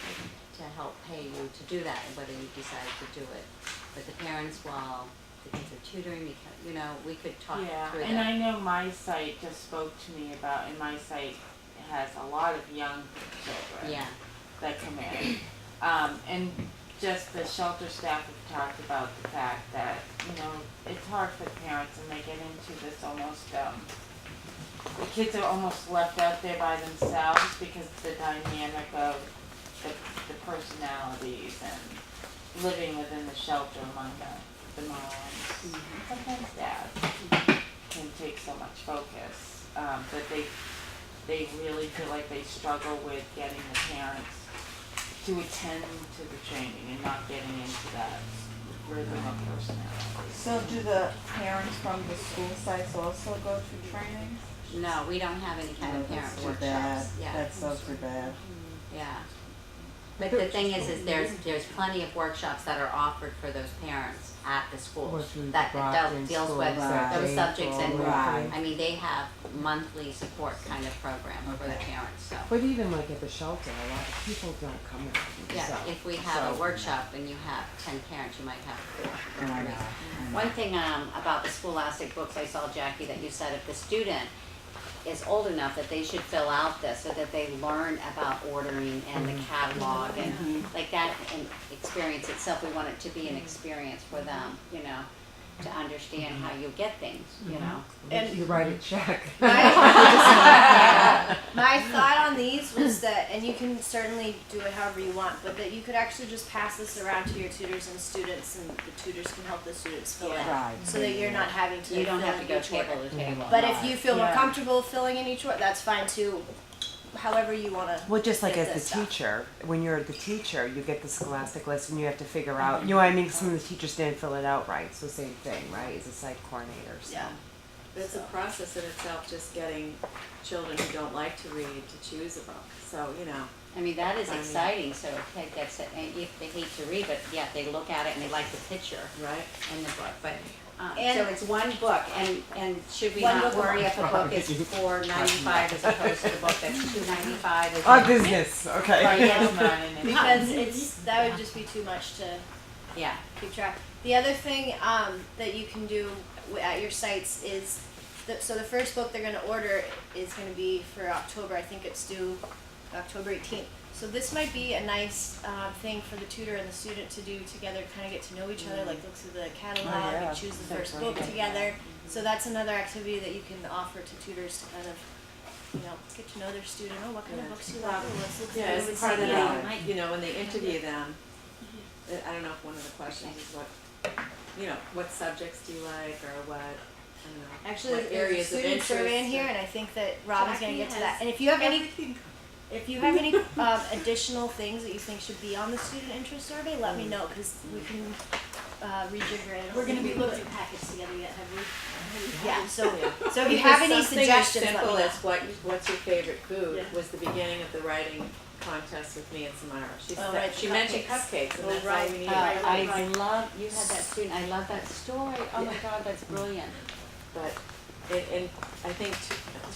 to help pay you to do that, whether you decide to do it with the parents while the kids are tutoring, because, you know, we could talk Yeah, through and that. I know my site just spoke to me about, and my site has a lot of young children Yeah, that come in. And just the shelter staff have talked about the fact that, you know, it's hard for parents and they get into this almost, the kids are almost left out there by themselves because of the dynamic of the personalities and living within the shelter among the moms. Sometimes dads can take so much focus, that they really feel like they struggle with getting the parents to attend to the training and not getting into that rhythm of personality. So do the parents from the school sites also go to trainings? no, we don't have any kind of parent That's too workshops. bad. Yeah, That's so too bad. yeah. But the thing is there's plenty of workshops that are offered for those parents at the schools Working that Brockton deals School, with right. those subjects, and Right. I mean, they have monthly support kind of program for the Okay. parents, so. But even like at the shelter, a lot of people don't come around. Yeah, so- if we have a so- workshop and you have 10 parents, you might have 4 or I 3. know. One thing about the Scholastic books, I saw, Jackie, that you said if the student is old enough that they should fill out this so that they learn about ordering and the catalog and like that and experience itself. We want it to be an experience for them, you know, to understand how you get things, you know. And- You write a check. My thought on these was that, and you can certainly do it however you want, but that you could actually just pass this around to your tutors and students, and the tutors can help the students fill it, Right. so that you're not having to You don't fill have to in go each word. table to table. But if you feel more Yeah. comfortable filling in each word, that's fine too. However you wanna. Well, just like get as the this stuff. teacher, when you're the teacher, you get the Scholastic list and you have to figure out, you know what I mean, some of the teachers didn't fill it out right, so same thing, right, as a site coordinator, so. Yeah. But it's a process in itself, just getting children who don't like to read to choose a book. So, you know, I mean, that is I mean- exciting, so a kid gets it, and if they hate to read, but yeah, they look at it and they like the picture right? in the book, but, And- so it's one book, and should we One not book a worry month. if a book is $4.95 as opposed to the book that's $2.95? Our business, okay. Right, that's not in it. Because that would just be too much to Yeah, keep track. The other thing that you can do at your sites is, so the first book they're going to order is going to be for October. I think it's due October 18th. So this might be a nice thing for the tutor and the student to do together, kind of get to know each other, like look through the catalog yeah. and choose the That's first right. book together. So that's another activity that you can offer to tutors to kind of, you know, get to know their student. Oh, what kind of books do you like? Oh, let's look Yeah, through as and part of see. that, you know, when they interview them, I don't know if one of the questions is what, you know, what subjects do you like, or what, I don't know. Actually, what there's a areas of student interest. survey in here, and I think that Robin's gonna Jackie get to that. has And if you have any, everything. if you have any additional things that you think should be on the student interest survey, let me know, because we can rejigger it. I don't We're gonna think be we put looking- packets together yet, have we? Yeah, so if you Because have any something as suggestions, let me simple know. as what's your favorite food Yeah. was the beginning of the writing contest with me and Samara. She Oh, said, right, she mentioned cupcakes. cupcakes, and Oh, that's all right. we needed. I love, you had that student, I love that story, oh my God, that's brilliant. But, and I think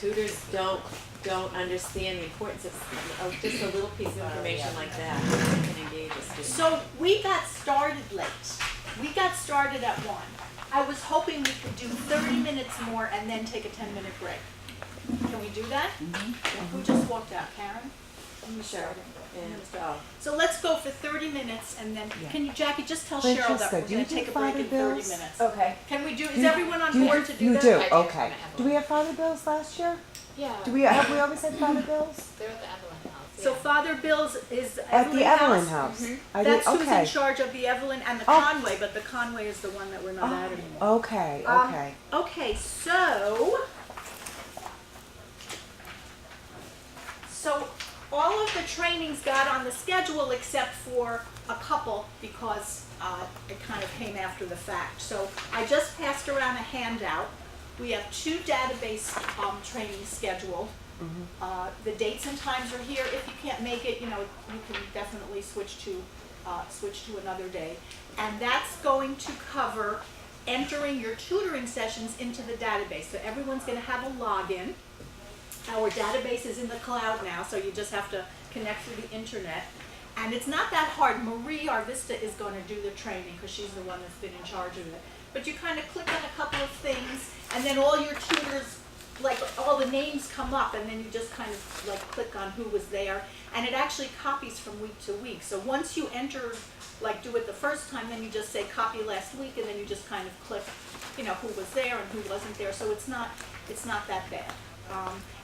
tutors don't understand the importance of just a little piece of information like that that can engage a student. So we got started late. We got started at 1. I was hoping we could do 30 minutes more and then take a 10-minute break. Can we do that? Who just walked out, Karen? Sure. And, oh, So let's go for 30 minutes and then, Yeah. can you, Jackie, just tell Cheryl that Francesca, we're do you gonna do take a break Father in 30 Bills? minutes. Okay. Can we do, is Do you- everyone on do you- board to do You that? do, I do. okay. Do we have Father Bills last year? Yeah. Have we always had Father Bills? They're at the Evelyn House. So Father Bill's is At the Evelyn House? I did, That's who's in okay. charge of the Evelyn and the Oh. Conway, but the Conway is the one that we're not at anymore. Okay, Um, okay. Okay, so all of the trainings got on the schedule except for a couple because it kind of came after the fact. So I just passed around a handout We have 2 database trainings scheduled. The dates and times are here. If you can't make it, you can definitely switch to another day. And that's going to cover entering your tutoring sessions into the database. So everyone's going to have a login. Our database is in the cloud now, so you just have to connect through the internet. And it's not that hard. Marie, our Vista, is going to do the training because she's the one that's been in charge of it. But you kind of click on a couple of things, and then all your tutors, like all the names come up, and then you just kind of like click on who was there. And it actually copies from week to week. So once you enter, like do it the first time, then you just say copy last week, and then you just kind of click, who was there and who wasn't there. So it's not that bad.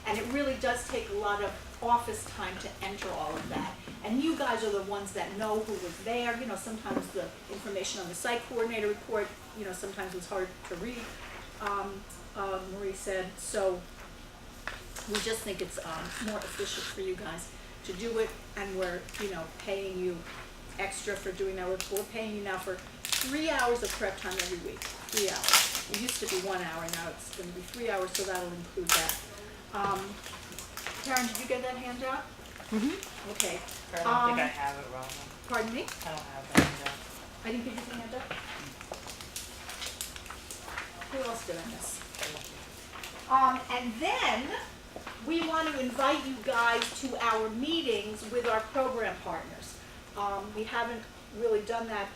And it really does take a lot of office time to enter all of that. And you guys are the ones that know who was there. Sometimes the information on the site coordinator report, sometimes was hard to read, Marie said. So we just think it's more efficient for you guys to do it, and we're, paying you extra for doing that. We're paying you now for 3 hours of prep time every week. 3 hours. It used to be 1 hour, now it's going to be 3 hours, so that'll include that. Karen, did you get that handout? Mm-hmm. Okay. I don't think I have it, Robin. Pardon me? I don't have that handout. I didn't give you the handout? Who else did I miss? And then we want to invite you guys to our meetings with our program partners. We haven't really done that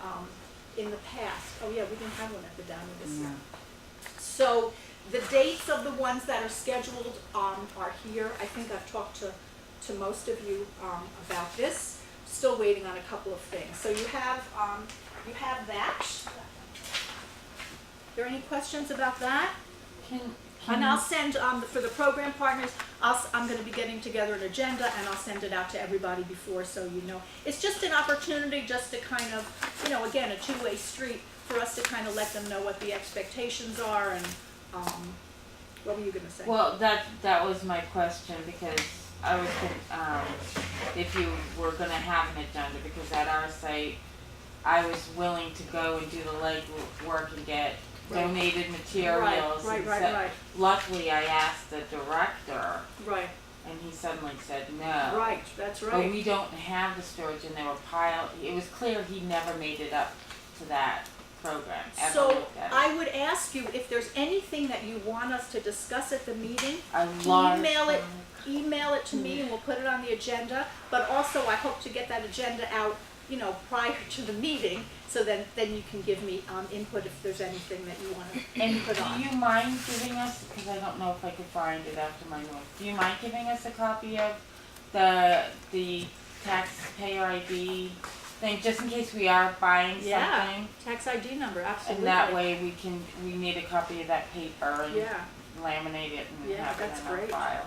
in the past. Oh yeah, we didn't have one at the Downey this year. So the dates of the ones that are scheduled are here. I think I've talked to most of you about this. Still waiting on a couple of things. So you have that. Are there any questions about that? And I'll send, for the program partners, I'm going to be getting together an agenda, and I'll send it out to everybody before, so you know. It's just an opportunity just to kind of, again, a two-way street for us to kind of let them know what the expectations are, and what were you going to say? Well, that was my question, because I was if you were going to have an agenda, because at our site, I was willing to go and do the legwork and get donated materials. Right. Luckily, I asked the director. Right. And he suddenly said no. Right, that's right. But we don't have the storage, and they were piled. It was clear he never made it up to that program. So I would ask you if there's anything that you want us to discuss at the meeting. Email it to me, and we'll put it on the agenda. But also, I hope to get that agenda out, prior to the meeting, so then you can give me input if there's anything that you want to input on. Do you mind giving us, because I don't know if I could find it after my notes, do you mind giving us a copy of the taxpayer ID thing, just in case we are buying something? Tax ID number, absolutely. And that way we need a copy of that paper and laminate it and have it in our file.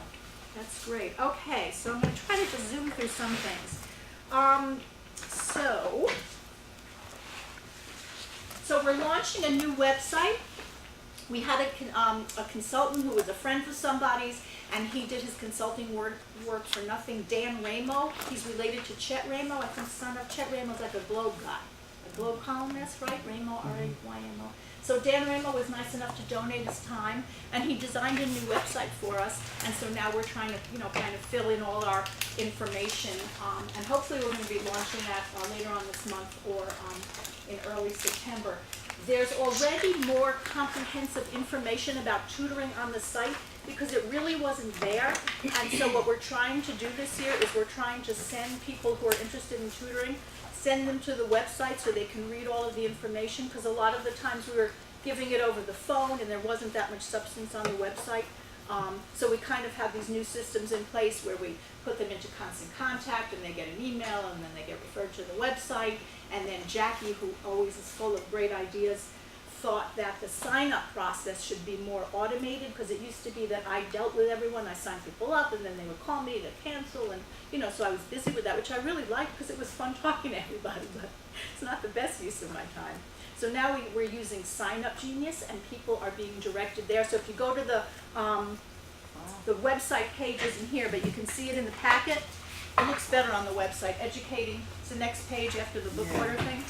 That's great. Okay, so I'm going to try to just zoom through some things. So we're launching a new website. We had a consultant who was a friend of somebody's, and he did his consulting work for nothing. Dan Ramo, he's related to Chet Ramo, I think son of Chet Ramo's like a Globe guy, a Globe columnist, right? Ramo, R-A-Y-M-O. So Dan Ramo was nice enough to donate his time, and he designed a new website for us. And so now we're trying to, kind of fill in all our information, and hopefully we're going to be launching that later on this month or in early September. There's already more comprehensive information about tutoring on the site because it really wasn't there. And so what we're trying to do this year is we're trying to send people who are interested in tutoring, send them to the website so they can read all of the information, because a lot of the times we were giving it over the phone and there wasn't that much substance on the website. So we kind of have these new systems in place where we put them into constant contact, and they get an email, and then they get referred to the website. And then Jackie, who always is full of great ideas, thought that the sign-up process should be more automated, because it used to be that I dealt with everyone, I signed people up, and then they would call me to cancel, and so I was busy with that, which I really liked because it was fun talking to everybody, but it's not the best use of my time. So now we're using Sign Up Genius, and people are being directed there. So if you go to the website page isn't here, but you can see it in the packet. It looks better on the website. Educating, it's the next page after the book order thing.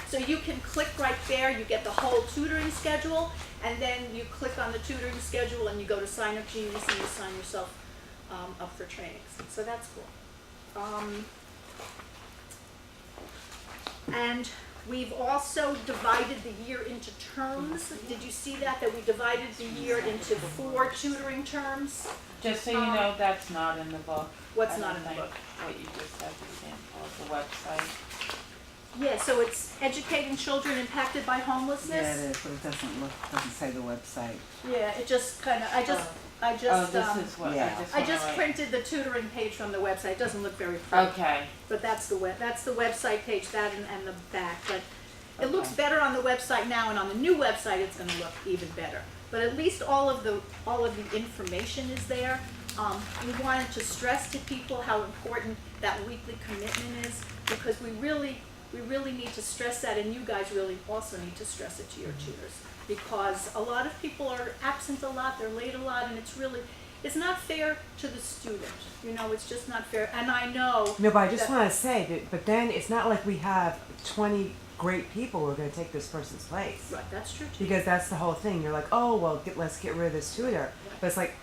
So you can click right there, you get the whole tutoring schedule, and then you click on the tutoring schedule and you go to Sign Up Genius and you sign yourself up for trainings. So that's cool. And we've also divided the year into terms. Did you see that we divided the year into 4 tutoring terms? Just so you know, that's not in the book. What's I not don't in the think book? What you just said, the example of the website. Yeah, so it's educating children impacted by homelessness. Yeah, it is, but it doesn't say the website. Yeah, it just kind of, I just, Oh, this is what, yeah. I I just wanna printed the tutoring page from the website. It doesn't look very pretty. Okay, But that's the website page, that and the back. But it looks Okay. better on the website now, and on the new website, it's gonna look even better. But at least all of the information is there. We wanted to stress to people how important that weekly commitment is, because we really need to stress that, and you guys really also need to stress it to your tutors, because a lot of people are absent a lot, they're late a lot, and it's not fair to the student. You know, it's just not fair. And I know. No, but I just that- want to say that, but then it's not like we have 20 great people who are going to take this person's place. Right, that's true too. Because that's the whole thing. You're like, oh, well, let's get rid of this tutor. But it's like,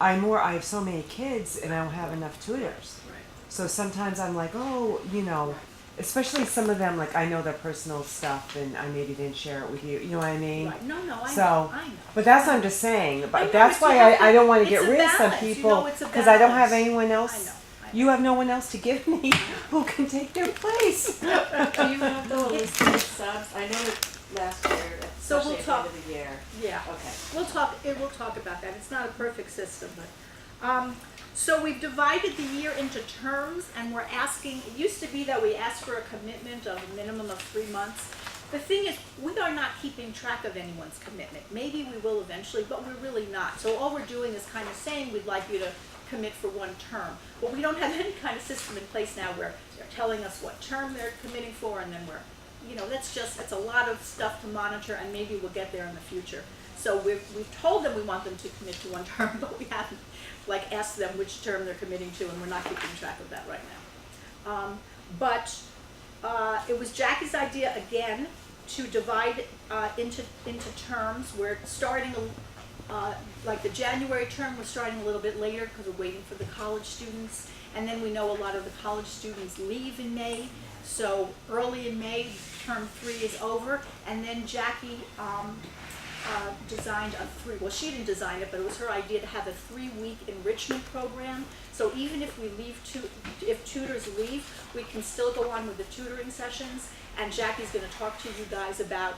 I have so many kids and I don't have enough tutors. Right. So sometimes I'm like, oh, you know, especially some of them, like I know their personal stuff and I maybe didn't share it with you. You know what I mean? Right. No, I So, know. But that's what I'm just saying. I But know, that's but you why have to- I don't want to it's get a rid of some balance, you people know, it's a because I don't have balance. anyone I else. know. You have no one else to give me who can take their place. Do you have the list of subs? I know that last year, So we'll especially at the talk- end of the year. Yeah. Okay. We'll talk about that. It's not a perfect system, but so we've divided the year into terms, and we're asking. It used to be that we asked for a commitment of a minimum of 3 months. The thing is, we are not keeping track of anyone's commitment. Maybe we will eventually, but we're really not. So all we're doing is kind of saying we'd like you to commit for 1 term. But we don't have any kind of system in place now where they're telling us what term they're committing for, and then that's a lot of stuff to monitor, and maybe we'll get there in the future. So we've told them we want them to commit to 1 term, but we haven't asked them which term they're committing to, and we're not keeping track of that right now. But it was Jackie's idea again to divide into terms. We're starting like the January term, we're starting a little bit later because we're waiting for the college students, and then we know a lot of the college students leave in May. So early in May, term 3 is over, and then Jackie designed she didn't design it, but it was her idea to have a 3-week enrichment program. So even if if tutors leave, we can still go on with the tutoring sessions, and Jackie's gonna talk to you guys about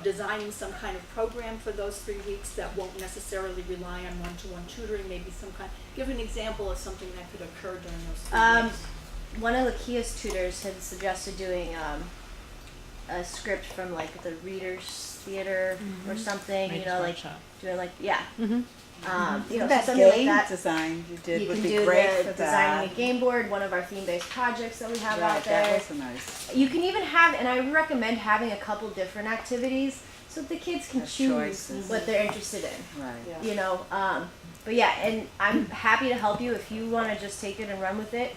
designing some kind of program for those 3 weeks that won't necessarily rely on one-to-one tutoring, maybe give an example of something that could occur during those 3 weeks. One of Lakia's tutors had suggested doing a script from like the Reader's Theater or something, doing like, yeah. That something like game that. design you did You would can be do great the for designing that. a game board, one of our theme-based projects that we have Right, out there. that was nice. You can even have, and I recommend having a couple different activities so the kids can Have choose choices. what they're interested in. Right. But yeah, and I'm happy to help you if you want to just take it and run with it.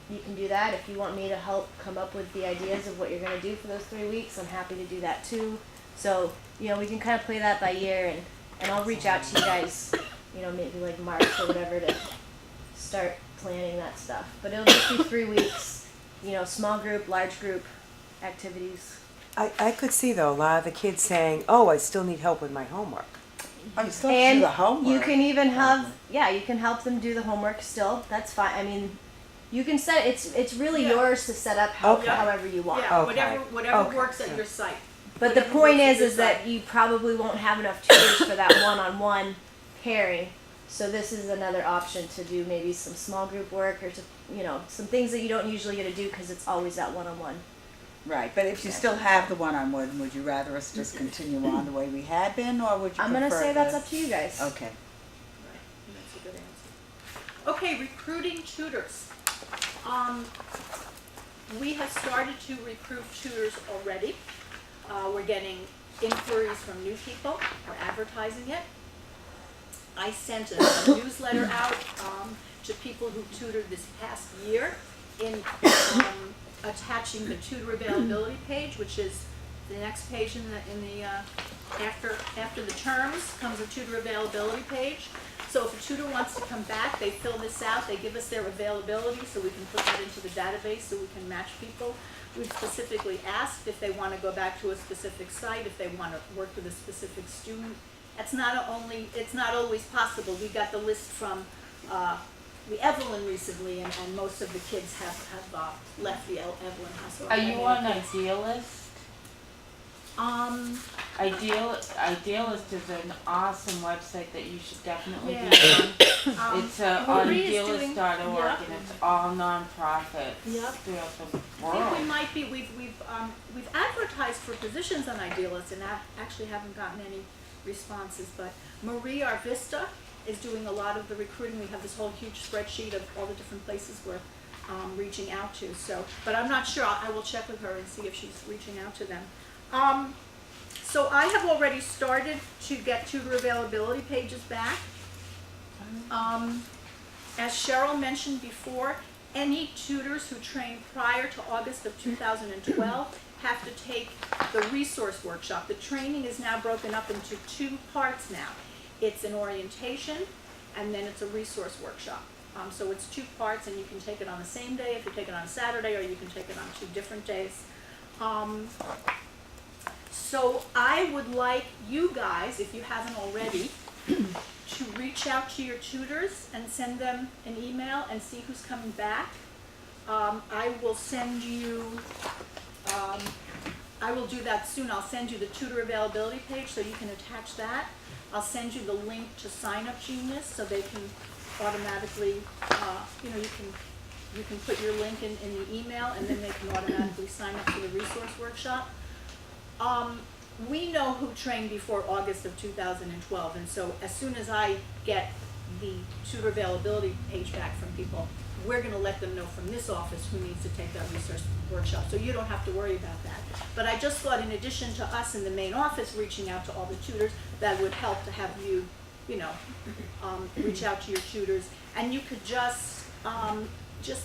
You can do that. If you want me to help come up with the ideas of what you're going to do for those 3 weeks, I'm happy to do that too. So, we can kind of play that by ear, and I'll reach out to you guys, maybe like March or whatever to start planning that stuff. But it'll just be 3 weeks, small group, large group activities. I could see though a lot of the kids saying, oh, I still need help with my homework. Oh, you still have to And do the homework. you can even you can help them do the homework still. That's fine. I mean, you can set it's really yours to set up Okay. however you want. Yeah, Okay. whatever Okay. works at your site. But the Whatever point works at your is that site. you probably won't have enough tutors for that one-on-one pairing. So this is another option to do maybe some small group work or some things that you don't usually get to do because it's always that one-on-one. Right, but if you still have the one-on-one, would you rather us just continue on the way we had been, or would you I'm prefer gonna say that's this? up to you guys. Okay. That's a good answer. Okay, recruiting tutors. We have started to recruit tutors already. We're getting inquiries from new people. We're advertising it. I sent a newsletter out to people who tutored this past year, in attaching the tutor availability page, which is the next page in the after the terms comes a tutor availability page. So if a tutor wants to come back, they fill this out, they give us their availability, so we can put that into the database so we can match people. We've specifically asked if they want to go back to a specific site, if they want to work with a specific student. It's not always possible. We got the list from the Evelyn recently, and most of the kids have left the Evelyn house. Are you on Idealist? Um, Idealist is an awesome website that you should definitely Yeah. be on. It's on Marie is doing- idealist.org Yep. and it's all nonprofits Yep. throughout the I think we world. might be, we've advertised for positions on Idealist and actually haven't gotten any responses, but Marie, our Vista, is doing a lot of the recruiting. We have this whole huge spreadsheet of all the different places we're reaching out to, so, but I'm not sure. I will check with her and see if she's reaching out to them. So I have already started to get tutor availability pages back. As Cheryl mentioned before, any tutors who trained prior to August of 2012 have to take the resource workshop. The training is now broken up into 2 parts now. It's an orientation, and then it's a resource workshop. So it's 2 parts, and you can take it on the same day if you take it on a Saturday, or you can take it on 2 different days. So I would like you guys, if you haven't already, to reach out to your tutors and send them an email and see who's coming back. I will send you, I will do that soon. I'll send you the tutor availability page so you can attach that. I'll send you the link to Sign Up Genius so they can automatically, you can put your link in the email and then they can automatically sign up for the resource workshop. We know who trained before August of 2012, and so as soon as I get the tutor availability page back from people, we're going to let them know from this office who needs to take that resource workshop, so you don't have to worry about that. But I just thought in addition to us in the main office reaching out to all the tutors, that would help to have you, reach out to your tutors, and you could just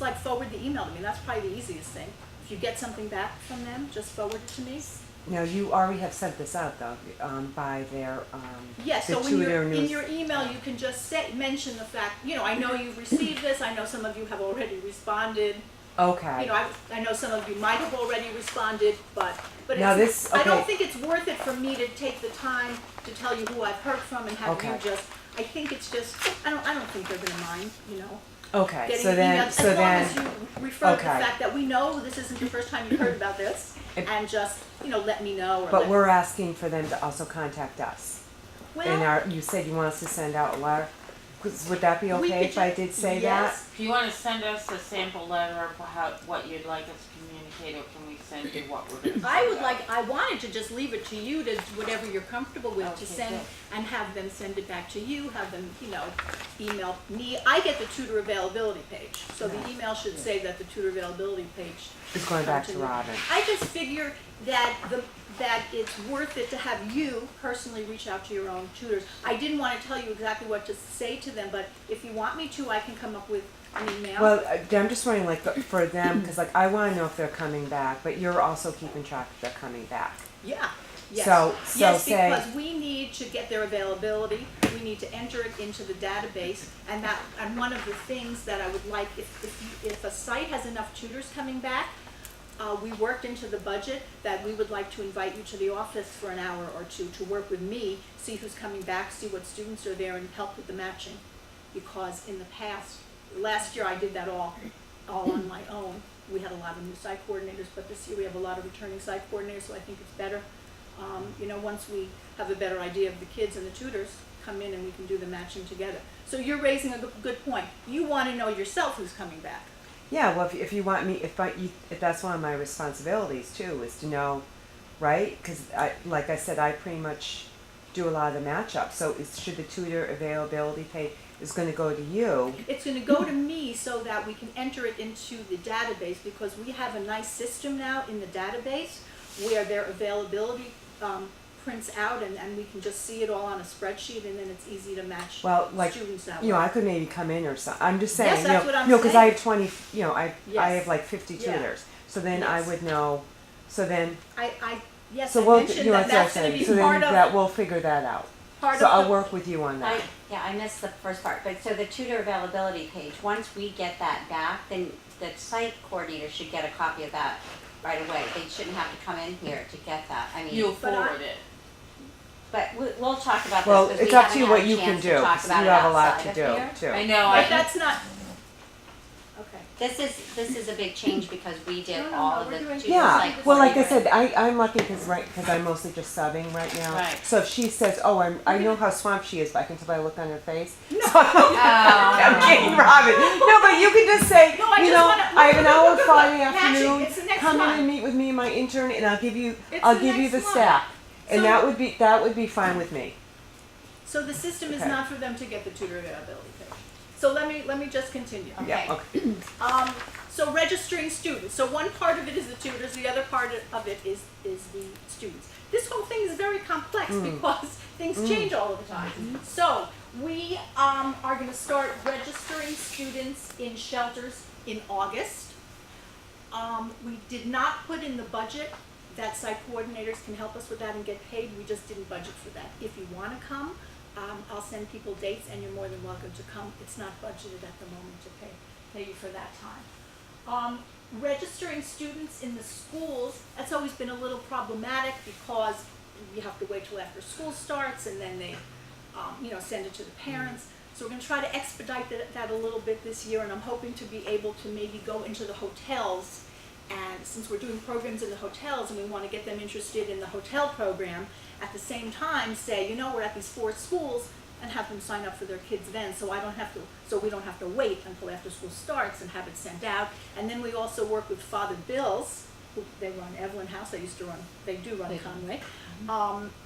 like forward the email to me. That's probably the easiest thing. If you get something back from them, just forward it to me. Now, you already have sent this out though, by their, Yes, the so tutor in news. your email, you can just mention the fact, I know you've received this, I know some of you have already responded. Okay. I know some of you might have already responded, but Now it's, this- I don't okay. think it's worth it for me to take the time to tell you who I've heard from and have you Okay. just, I think it's just, I don't think they're gonna mind, Okay, getting so then, emails, so as long then, as you refer to the okay. fact that we know this isn't the first time you've heard about this, and just, let me know or but let- we're asking for them to also contact us. And well, you said you want us to send out a letter, would that be we okay could if I ju- did say that? yes. Do you want to send us a sample letter of what you'd like us to communicate, or can we send you what we're going to I would like, I wanted to just leave it to you to, whatever you're comfortable with, to Okay, send, good. and have them send it back to you, have them, email me. I get the tutor availability page, so the email should say that the tutor availability page. It's going back come to me. Robin. I just figure that that it's worth it to have you personally reach out to your own tutors. I didn't want to tell you exactly what to say to them, but if you want me to, I can come up with an email. Well, I'm just wondering, like, for them, because like I want to know if they're coming back, but you're also keeping track if they're coming back. Yeah, yes. So Yes, say, because we need to get their availability, we need to enter it into the database, and one of the things that I would like, if a site has enough tutors coming back, we worked into the budget that we would like to invite you to the office for an hour or 2 to work with me, see who's coming back, see what students are there, and help with the matching. Because in the past, last year I did that all on my own. We had a lot of new site coordinators, but this year we have a lot of returning site coordinators, so I think it's better. Once we have a better idea of the kids and the tutors, come in and we can do the matching together. So you're raising a good point. You want to know yourself who's coming back. yeah, well, if you want me, if that's one of my responsibilities too, is to know, right? Because like I said, I pretty much do a lot of the matchup. So should the tutor availability page is going to go to you? It's going to go to me so that we can enter it into the database, because we have a nice system now in the database where their availability prints out and we can just see it all on a spreadsheet and then it's easy to match Well, like, students that you know, way. I could maybe come in or something. I'm just saying, Yes, that's what I'm no, because I saying. have 20, you know, I Yes. have like 50 Yeah. tutors. So then I Yes. would know, so then, Yes, so I we'll, mentioned you know, that that's what that's I'm gonna saying. be So then part of, that, we'll figure that out. part So of I'll the, work with you on that. I missed the first part, but so the tutor availability page, once we get that back, then the site coordinator should get a copy of that right away. They shouldn't have to come in here to get that. I mean, You'll But I- forward it. but we'll talk about Well, this because it's we up to haven't you had what a you can chance do, to talk 'cause about you it have a lot outside to of do, here. too. I know, but that's not, okay. This is a big change because we did No, no, all no, of we're the doing- tutor Yeah, site well, like I coordinator. said, I'm lucky because I'm mostly just subbing right now. Right. So if she says, oh, I know how swamped she is, but I can tell by the look on her face. No. Oh. I'm kidding, Robin. No, but you can just say, No, I you just know, wanna- I have an hour Friday Matching, afternoon. it's the next Come in month. and meet with me, my intern, and I'll give you It's the next month. staff. And So- that would be fine with me. So the system is Okay. not for them to get the tutor availability page. So let me just continue. Yeah. Okay. So registering students. So one part of it is the tutors, the other part of it is the students. This whole thing is very complex because things change all of the time. So we are going to start registering students in shelters in August. We did not put in the budget that site coordinators can help us with that and get paid. We just didn't budget for that. If you want to come, I'll send people dates and you're more than welcome to come. It's not budgeted at the moment to pay you for that time. Registering students in the schools, that's always been a little problematic because you have to wait till after school starts and then they, send it to the parents. So we're gonna try to expedite that a little bit this year, and I'm hoping to be able to maybe go into the hotels. And since we're doing programs in the hotels and we wanna get them interested in the hotel program, at the same time say, we're at these 4 schools, and have them sign up for their kids then, so we don't have to wait until after school starts and have it sent out. And then we also work with Father Bills, who they run Evelyn House, they do run Conway.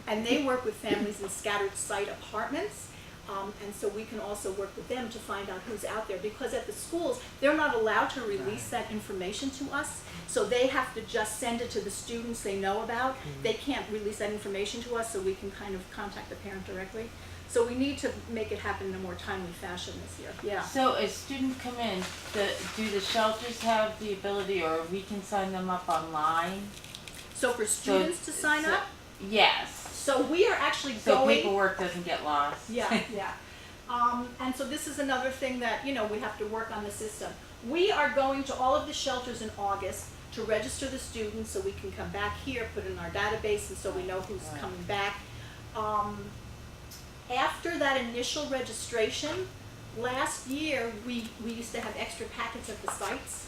And they work with families in scattered site apartments. And so we can also work with them to find out who's out there, because at the schools, they're not allowed to release that information to us. So they have to just send it to the students they know about. They can't release that information to us, so we can kind of contact the parent directly. So we need to make it happen in a more timely fashion this year, yeah. So as students come in, do the shelters have the ability, or we can sign them up online? So for students to sign up, Yes. so we are actually So going. paperwork doesn't get lost. Yeah. And so this is another thing that, we have to work on the system. We are going to all of the shelters in August to register the students so we can come back here, put in our database, and so we know who's coming back. After that initial registration, last year, we used to have extra packets at the sites.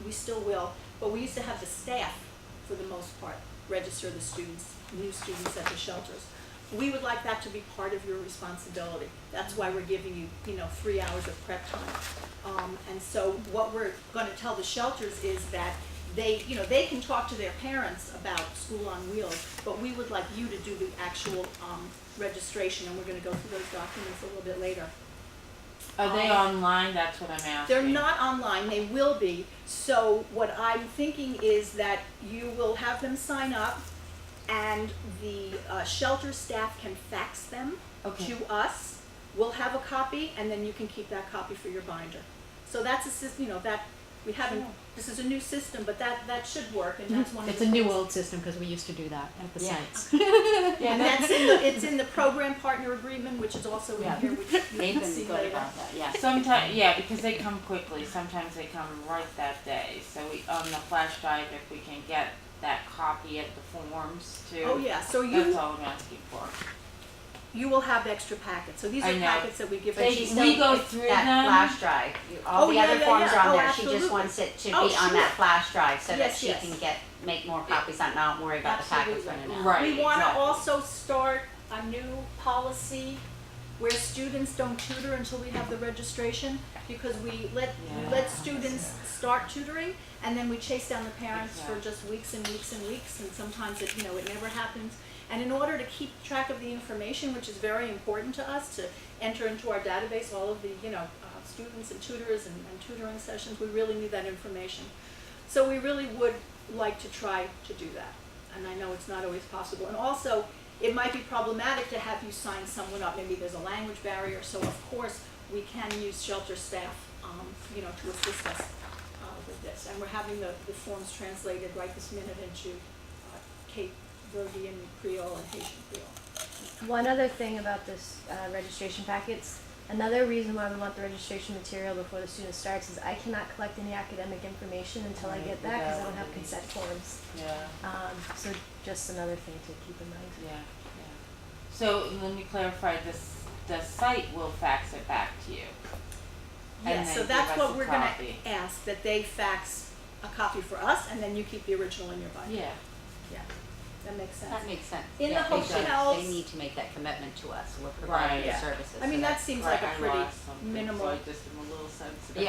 We still will, but we used to have the staff, for the most part, register the students, new students at the shelters. We would like that to be part of your responsibility. That's why we're giving you, 3 hours of prep time. And so what we're gonna tell the shelters is that they can talk to their parents about School on Wheels, but we would like you to do the actual, registration, and we're gonna go through those documents a little bit later. Are they online? That's what I'm asking. They're not online, they will be. So what I'm thinking is that you will have them sign up, and the shelter staff can fax them Okay. to us. We'll have a copy, and then you can keep that copy for your binder. So that's a system, that we haven't, this is a new system, but that should work, and that's one of It's the a new things. old system because we used to do that at the Yeah. sites. And it's in the program partner agreement, which is also in here, which you They've can been see good later. about that, yeah. Sometimes, yeah, because they come quickly. Sometimes they come right that day. So we, on the flash drive, if we can get that copy of the forms too. Oh, yeah, so That's all I'm asking for. you will have extra packets, so these I are know. packets that we give But to she you. still We go gets through that them? flash drive. All Oh, the yeah, other yeah, forms yeah. are on Oh, there. She absolutely. just wants it to Oh, be on sure. that flash drive so that Yes, she yes. can make more copies and not worry about the packets Absolutely. running out. Right. We want to exactly. also start a new policy where students don't tutor until we have the registration, because we let students start tutoring, and then we chase down the parents for just weeks and weeks and weeks, and sometimes it never happens. And in order to keep track of the information, which is very important to us, to enter into our database all of the students and tutors and tutoring sessions, we really need that information. So we really would like to try to do that. and I know it's not always possible. And also, it might be problematic to have you sign someone up, maybe there's a language barrier, so of course, we can use shelter staff, to assist us with this. And we're having the forms translated right this minute into Cape Verdean Creole and Haitian Creole. One other thing about this registration packets, another reason why we want the registration material before the student starts is I cannot collect any academic information until I get that because I don't have consent forms. Yeah, So just another thing to keep in mind. yeah, yeah. So let me clarify, the site will fax it back to you. And Yes, then so give that's us what a we're gonna copy. ask, that they fax a copy for us, and then you keep the original in your binder. Yeah, Yeah, that makes sense. That makes sense. In the Yeah, they should. hotels- They need to make that commitment to us, we're providing Right. the Yeah. services. I mean, so that seems like a Right, I pretty lost something, minimal. so I just am a little sensitive.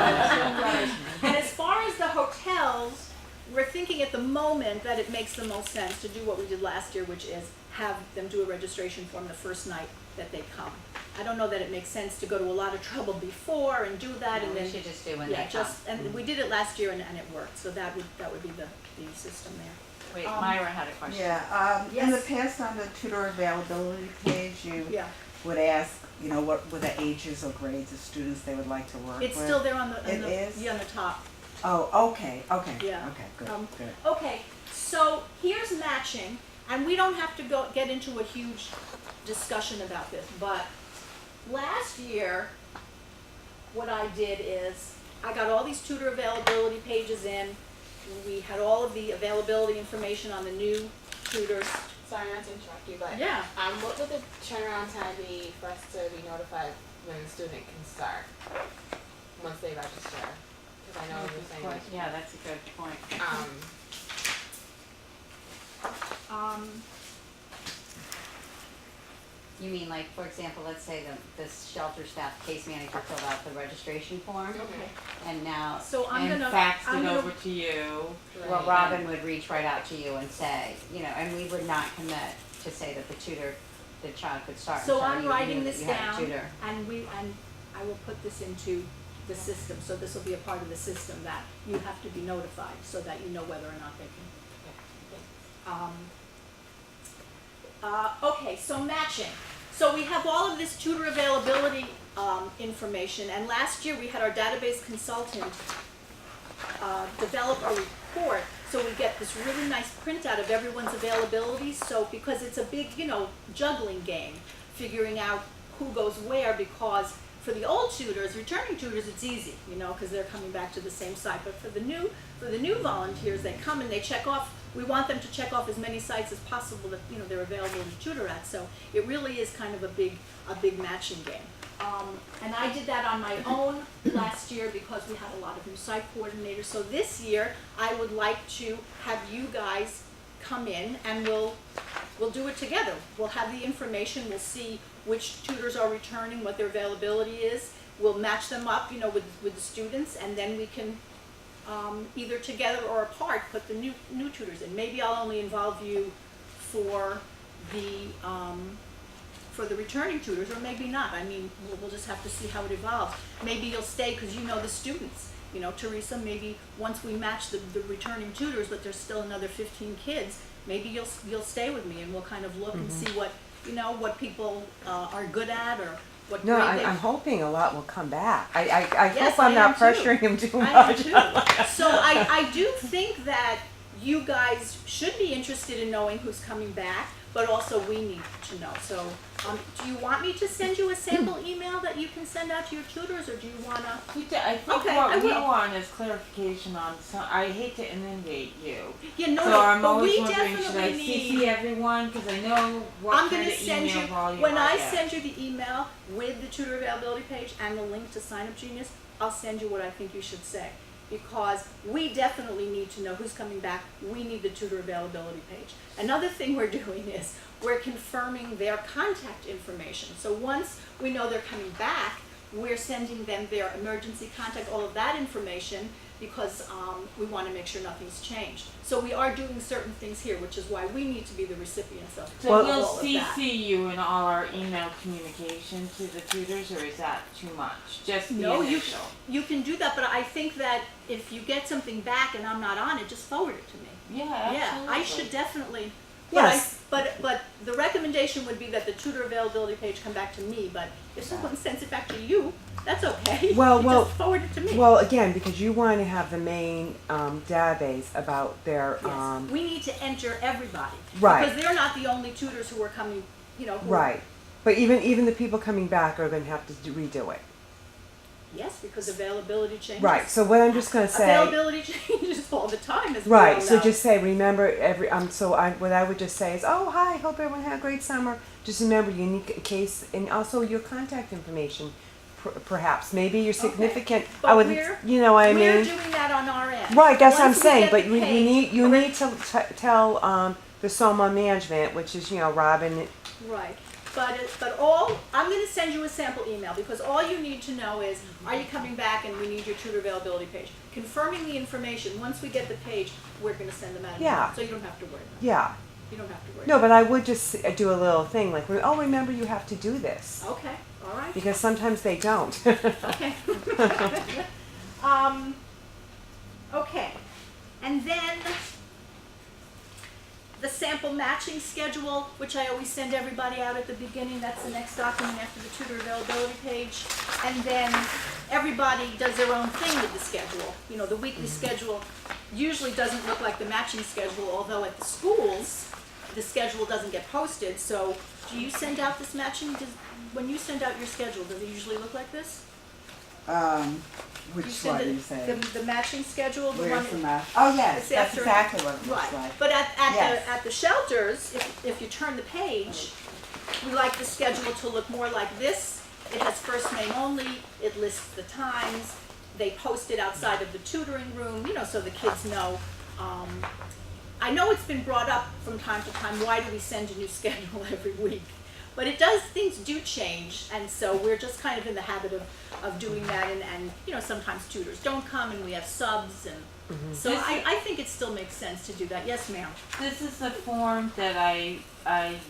Right. And as far as the hotels, we're thinking at the moment that it makes the most sense to do what we did last year, which is have them do a registration form the first night that they come. I don't know that it makes sense to go to a lot of trouble before and do that, and We then should just do when yeah, they come. just and we did it last year and it worked, so that would be the system there. Wait, Um, Myra had a question. Yeah, in the Yes. past on the tutor availability page, you Yeah, would ask, what were the ages or grades of students they would like to work with? it's still there on the It is? yeah, on the top. Oh, okay, Yeah. okay, good, Um, good. Okay, so here's matching, and we don't have to get into a huge discussion about this, but last year, what I did is, I got all these tutor availability pages in, we had all of the availability information on the new tutors. Sorry not to interrupt you, but Yeah. what would the turnaround time be for us to be notified when the student can start once they register? Because I know you're saying like, Yeah, that's a good point. You mean like, for example, let's say the shelter staff case manager filled out the registration form, Okay. and now, So I'm And gonna, faxed I'm it gonna, over to you. well, Robin would reach right out to you and say, and we would not commit to say that the child could start so until I'm you writing knew that this you had a down, tutor. and I will put this into the system, so this will be a part of the system that you have to be notified, so that you know whether or not they can. Okay, so matching. So we have all of this tutor availability information, and last year we had our database consultant develop a report, so we get this really nice printout of everyone's availability, so because it's a big, juggling game, figuring out who goes where, because for the old tutors, returning tutors, it's easy, because they're coming back to the same site, but for the new volunteers, they come and they check off. We want them to check off as many sites as possible that they're available to tutor at. So it really is kind of a big matching game. And I did that on my own last year because we had a lot of new site coordinators. So this year I would like to have you guys come in and we'll do it together. We'll have the information. We'll see which tutors are returning, what their availability is. We'll match them up, with the students, and then we can. Either together or apart, put the new tutors in. Maybe I'll only involve you for the returning tutors, or maybe not. I mean, we'll just have to see how it evolves. Maybe you'll stay because you know the students. Teresa, maybe once we match the returning tutors, but there's still another 15 kids, maybe you'll stay with me and we'll kind of look and see what people are good at or what No, grade they I'm hoping a lot will come back. I Yes, hope I'm I not am too. pressuring him too much. I am too. So I do think that you guys should be interested in knowing who's coming back, but also we need to know. So do you want me to send you a sample email that you can send out to your tutors, or do you want to? I think Okay, I what we will. want is clarification on some, I hate to inundate you. Yeah, no, So no, I'm but always we wondering, should I definitely CC need. everyone? Because I know what I'm kind gonna of send email you, volume when I get. send you the email with the tutor availability page and the link to Sign Up Genius, I'll send you what I think you should say. Because we definitely need to know who's coming back. We need the tutor availability page. Another thing we're doing is we're confirming their contact information. So once we know they're coming back, we're sending them their emergency contact, all of that information, because we want to make sure nothing's changed. So we are doing certain things here, which is why we need to be the recipients of So Well- we'll all of that. CC you in all our email communication to the tutors, or is that too much? Just the No, initial. you can do that, but I think that if you get something back and I'm not on it, just forward it to me. Yeah, absolutely. Yeah, I should definitely. Yes. But the recommendation would be that the tutor availability page come back to me, but if someone sends it back to you, that's okay. Well, You well, just forward it to me. Well, again, because you want to have the main database about their Yes, we need to enter everybody. Right. Because they're not the only tutors who are coming, who are- right. But even the people coming back are going to have to redo it. Yes, because availability changes. Right. So what I'm just going to say. Availability changes all the time, as we Right. all So know. just say remember what I would just say is, oh hi, hope everyone had a great summer. Just remember you need case and also your contact information, perhaps maybe your significant. But I would, we're- you know what I We're mean. doing that on our end. Right. That's what I'm Once we saying. get But the you page- need to tell the Soma management, which is Robin. Right, but I'm gonna send you a sample email, because all you need to know is, are you coming back and we need your tutor availability page. Confirming the information, once we get the page, we're gonna send them out. Yeah. So you don't have to worry about it. Yeah. You don't have to worry. No, but I would just do a little thing like, oh, remember you have to do this. Okay, all right, Because sometimes they don't. okay. Okay, and then the sample matching schedule, which I always send everybody out at the beginning, that's the next document after the tutor availability page. And then everybody does their own thing with the schedule. The weekly schedule usually doesn't look like the matching schedule, although at the schools, the schedule doesn't get posted. So do you send out this matching, when you send out your schedule, does it usually look like this? Which You send one it- you say? The matching schedule, the one. Where's the map? Oh, yes, It's that's after- exactly what it looks Right, like. but at Yes. the shelters, if you turn the page, we like the schedule to look more like this. It has first name only, it lists the times, they post it outside of the tutoring room, so the kids know. I know it's been brought up from time to time, why do we send a new schedule every week? But things do change, and so we're just kind of in the habit of doing that, and sometimes tutors don't come, and we have subs, and so This- I think it still makes sense to do that. Yes, ma'am? This is the form that I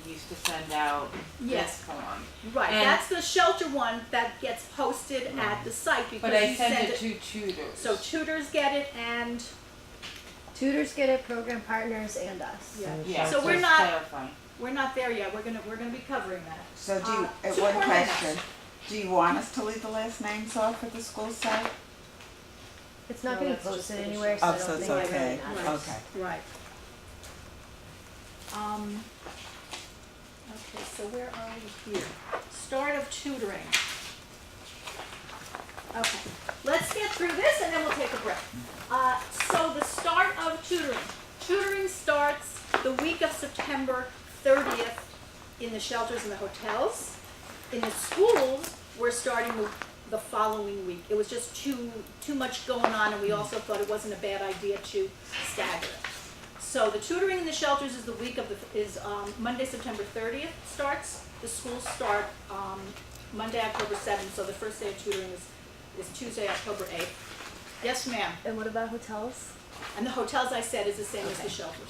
used to send out. Yes. This form. Right, And- that's the shelter one that gets posted at the site, because But I you send it to tutors. So tutors get it, and, Tutors get it, program partners, and us. Yeah, So we're just not- clarifying. we're not there yet, we're gonna be covering that. So do you, two one more question, minutes. do you want us to leave the last names off at the school site? It's not No, getting that's just posted for the anywhere, so I Oh, don't so it's think it okay, really matters. okay. Right. Okay, so where are we here? Start of tutoring. Okay, let's get through this and then we'll take a break. So the start of tutoring. Tutoring starts the week of September 30th in the shelters and the hotels. In the schools, we're starting the following week. It was just too much going on, and we also thought it wasn't a bad idea to stagger it. So the tutoring in the shelters is the week of Monday, September 30th starts. The schools start Monday, October 7th. So the first day of tutoring is Tuesday, October 8th. Yes, ma'am. And what about hotels? And the hotels, I said, is the same as the shelters.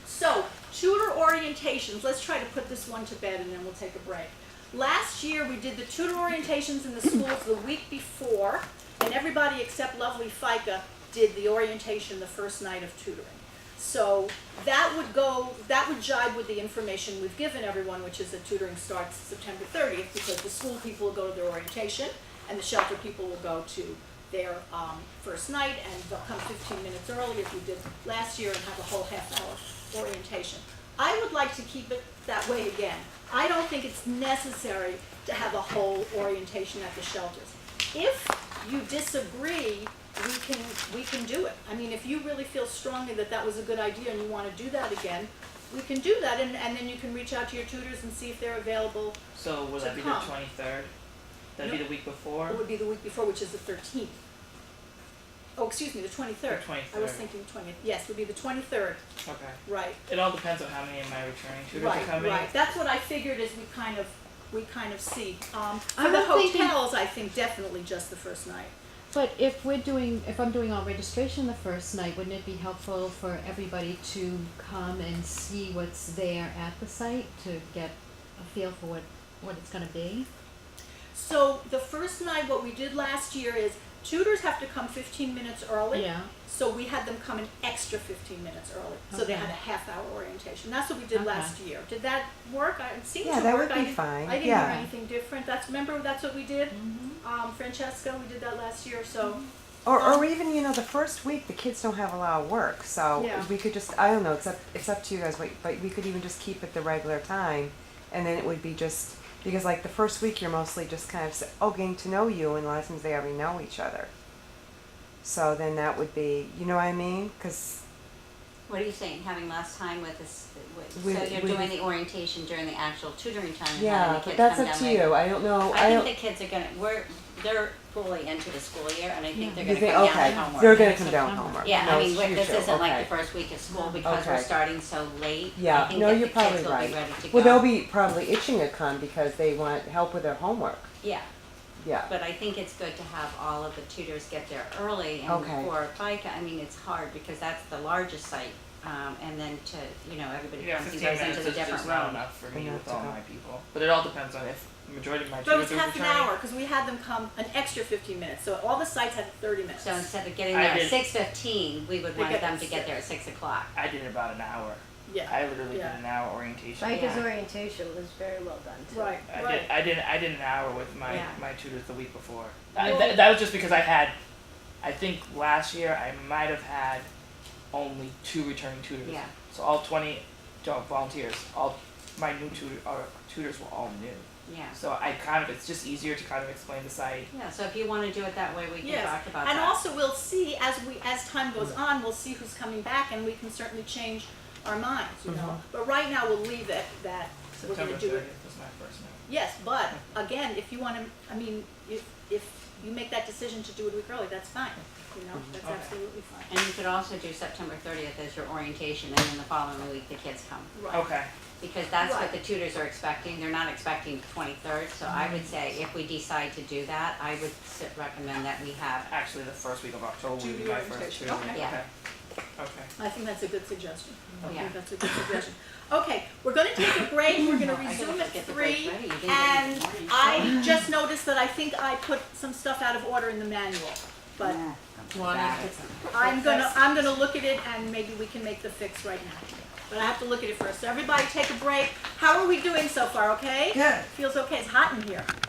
So, tutor orientations, let's try to put this one to bed and then we'll take a break. Last year, we did the tutor orientations in the schools the week before, and everybody except lovely FICA did the orientation the first night of tutoring. So that would jibe with the information we've given everyone, which is that tutoring starts September 30th, because the school people will go to their orientation, and the shelter people will go to their first night, and they'll come 15 minutes early as we did last year and have a whole half-hour orientation. I would like to keep it that way again. I don't think it's necessary to have a whole orientation at the shelters. If you disagree, we can do it. I mean, if you really feel strongly that that was a good idea and you want to do that again, we can do that, and then you can reach out to your tutors and see if they're available. So will To that be the come. 23rd? That'd No. be the week before? It would be the week before, which is the 13th. Oh, excuse me, the 23rd. The 23rd. I was thinking 20th. Yes, it would be the 23rd. Okay. Right. It all depends on how many of my returning tutors are Right, coming. right. That's what I figured as we kind of we kind of see. For I'm the not thinking- hotels, I think definitely just the first night. But if I'm doing all registration the first night, wouldn't it be helpful for everybody to come and see what's there at the site to get a feel for what it's gonna be? So the first night, what we did last year is tutors have to come 15 minutes early. Yeah. So we had them come an extra 15 minutes early. So they Okay. had a half-hour orientation. That's what we did Okay. last year. Did that work? It seemed Yeah, to that work. would be fine. I didn't Yeah. hear anything different. Remember that's what we did? Mm-hmm. Francesca, we did that last year. So Or even, you know, the first week, the kids don't have a lot of work, so Yeah. we could just, I don't know, it's up to you guys, but we could even just keep it the regular time, and then it would be just, because like the first week, you're mostly just kind of, getting to know you, and a lot of times they already know each other. So then that would be, you know what I mean? Because What are you saying, having less time with this, so With- you're with- doing the orientation during the actual tutoring time and having yeah, the but kids that's come up down to later? you. I don't know. I don't. think the kids are they're fully into the school year, and I think they're You gonna think, come down okay, with homework. they're gonna come down with homework. Yeah, No, I mean, it's this future, isn't like okay. the first week of school because we're Okay. starting so late. Yeah, I think no, that you're the probably kids will right. be ready to go. Well, they'll be probably itching to come because they want help with their homework. Yeah, Yeah. but I think it's good to have all of the tutors get there early and Okay. for FICA, I mean, it's hard because that's the largest site. And then to, everybody Yeah, comes and 15 goes minutes into the is different just not room. enough for me Enough with to all go. my people. But it all depends on if the majority of my but it was tutors are half an returning. hour because we had them come an extra 15 minutes. So all the sites had 30 minutes. So instead of getting I there at did- 6:15, we would They want get them there to get there at 6:00. I did about an hour. Yeah. I literally Yeah. did an hour orientation. FICA's orientation was very well done too. Right. I right. did an hour with my Yeah. my tutors the week before. Well- That was just because I think last year I might have had only 2 returning tutors. Yeah. So all 20 volunteers, all my new tutors were all new. Yeah. So it's just easier to kind of explain the site. Yeah, so if you wanna do it that way, we can Yes, talk about and that. also we'll see as time goes on, we'll see who's coming back, and we can certainly change our minds, But right now we'll leave it that we're September gonna do 30th it. was my first note. Yes, but again, if you want to, if you make that decision to do it a week early, that's fine. That's Okay. absolutely fine. And you could also do September 30th as your orientation, and then the following week the kids come. Right. Okay. Because that's what Right. the tutors are expecting, they're not expecting the 23rd, so I would say if we decide to do that, I would recommend that we have, Actually, the first week of October Do would be the my first orientation. tutor. Okay. Yeah. Okay. I think that's a good suggestion. I Yeah. think that's a good suggestion. Okay, we're gonna take a break, we're gonna I gotta resume at get the break 3, ready. You didn't get and it this morning. I just noticed that I think I put some stuff out of order in the manual, but I'm gonna look at it and maybe we can make the fix right now. But I have to look at it first. So everybody take a break. How are we doing so far, okay? Good. Feels okay, it's hot in here.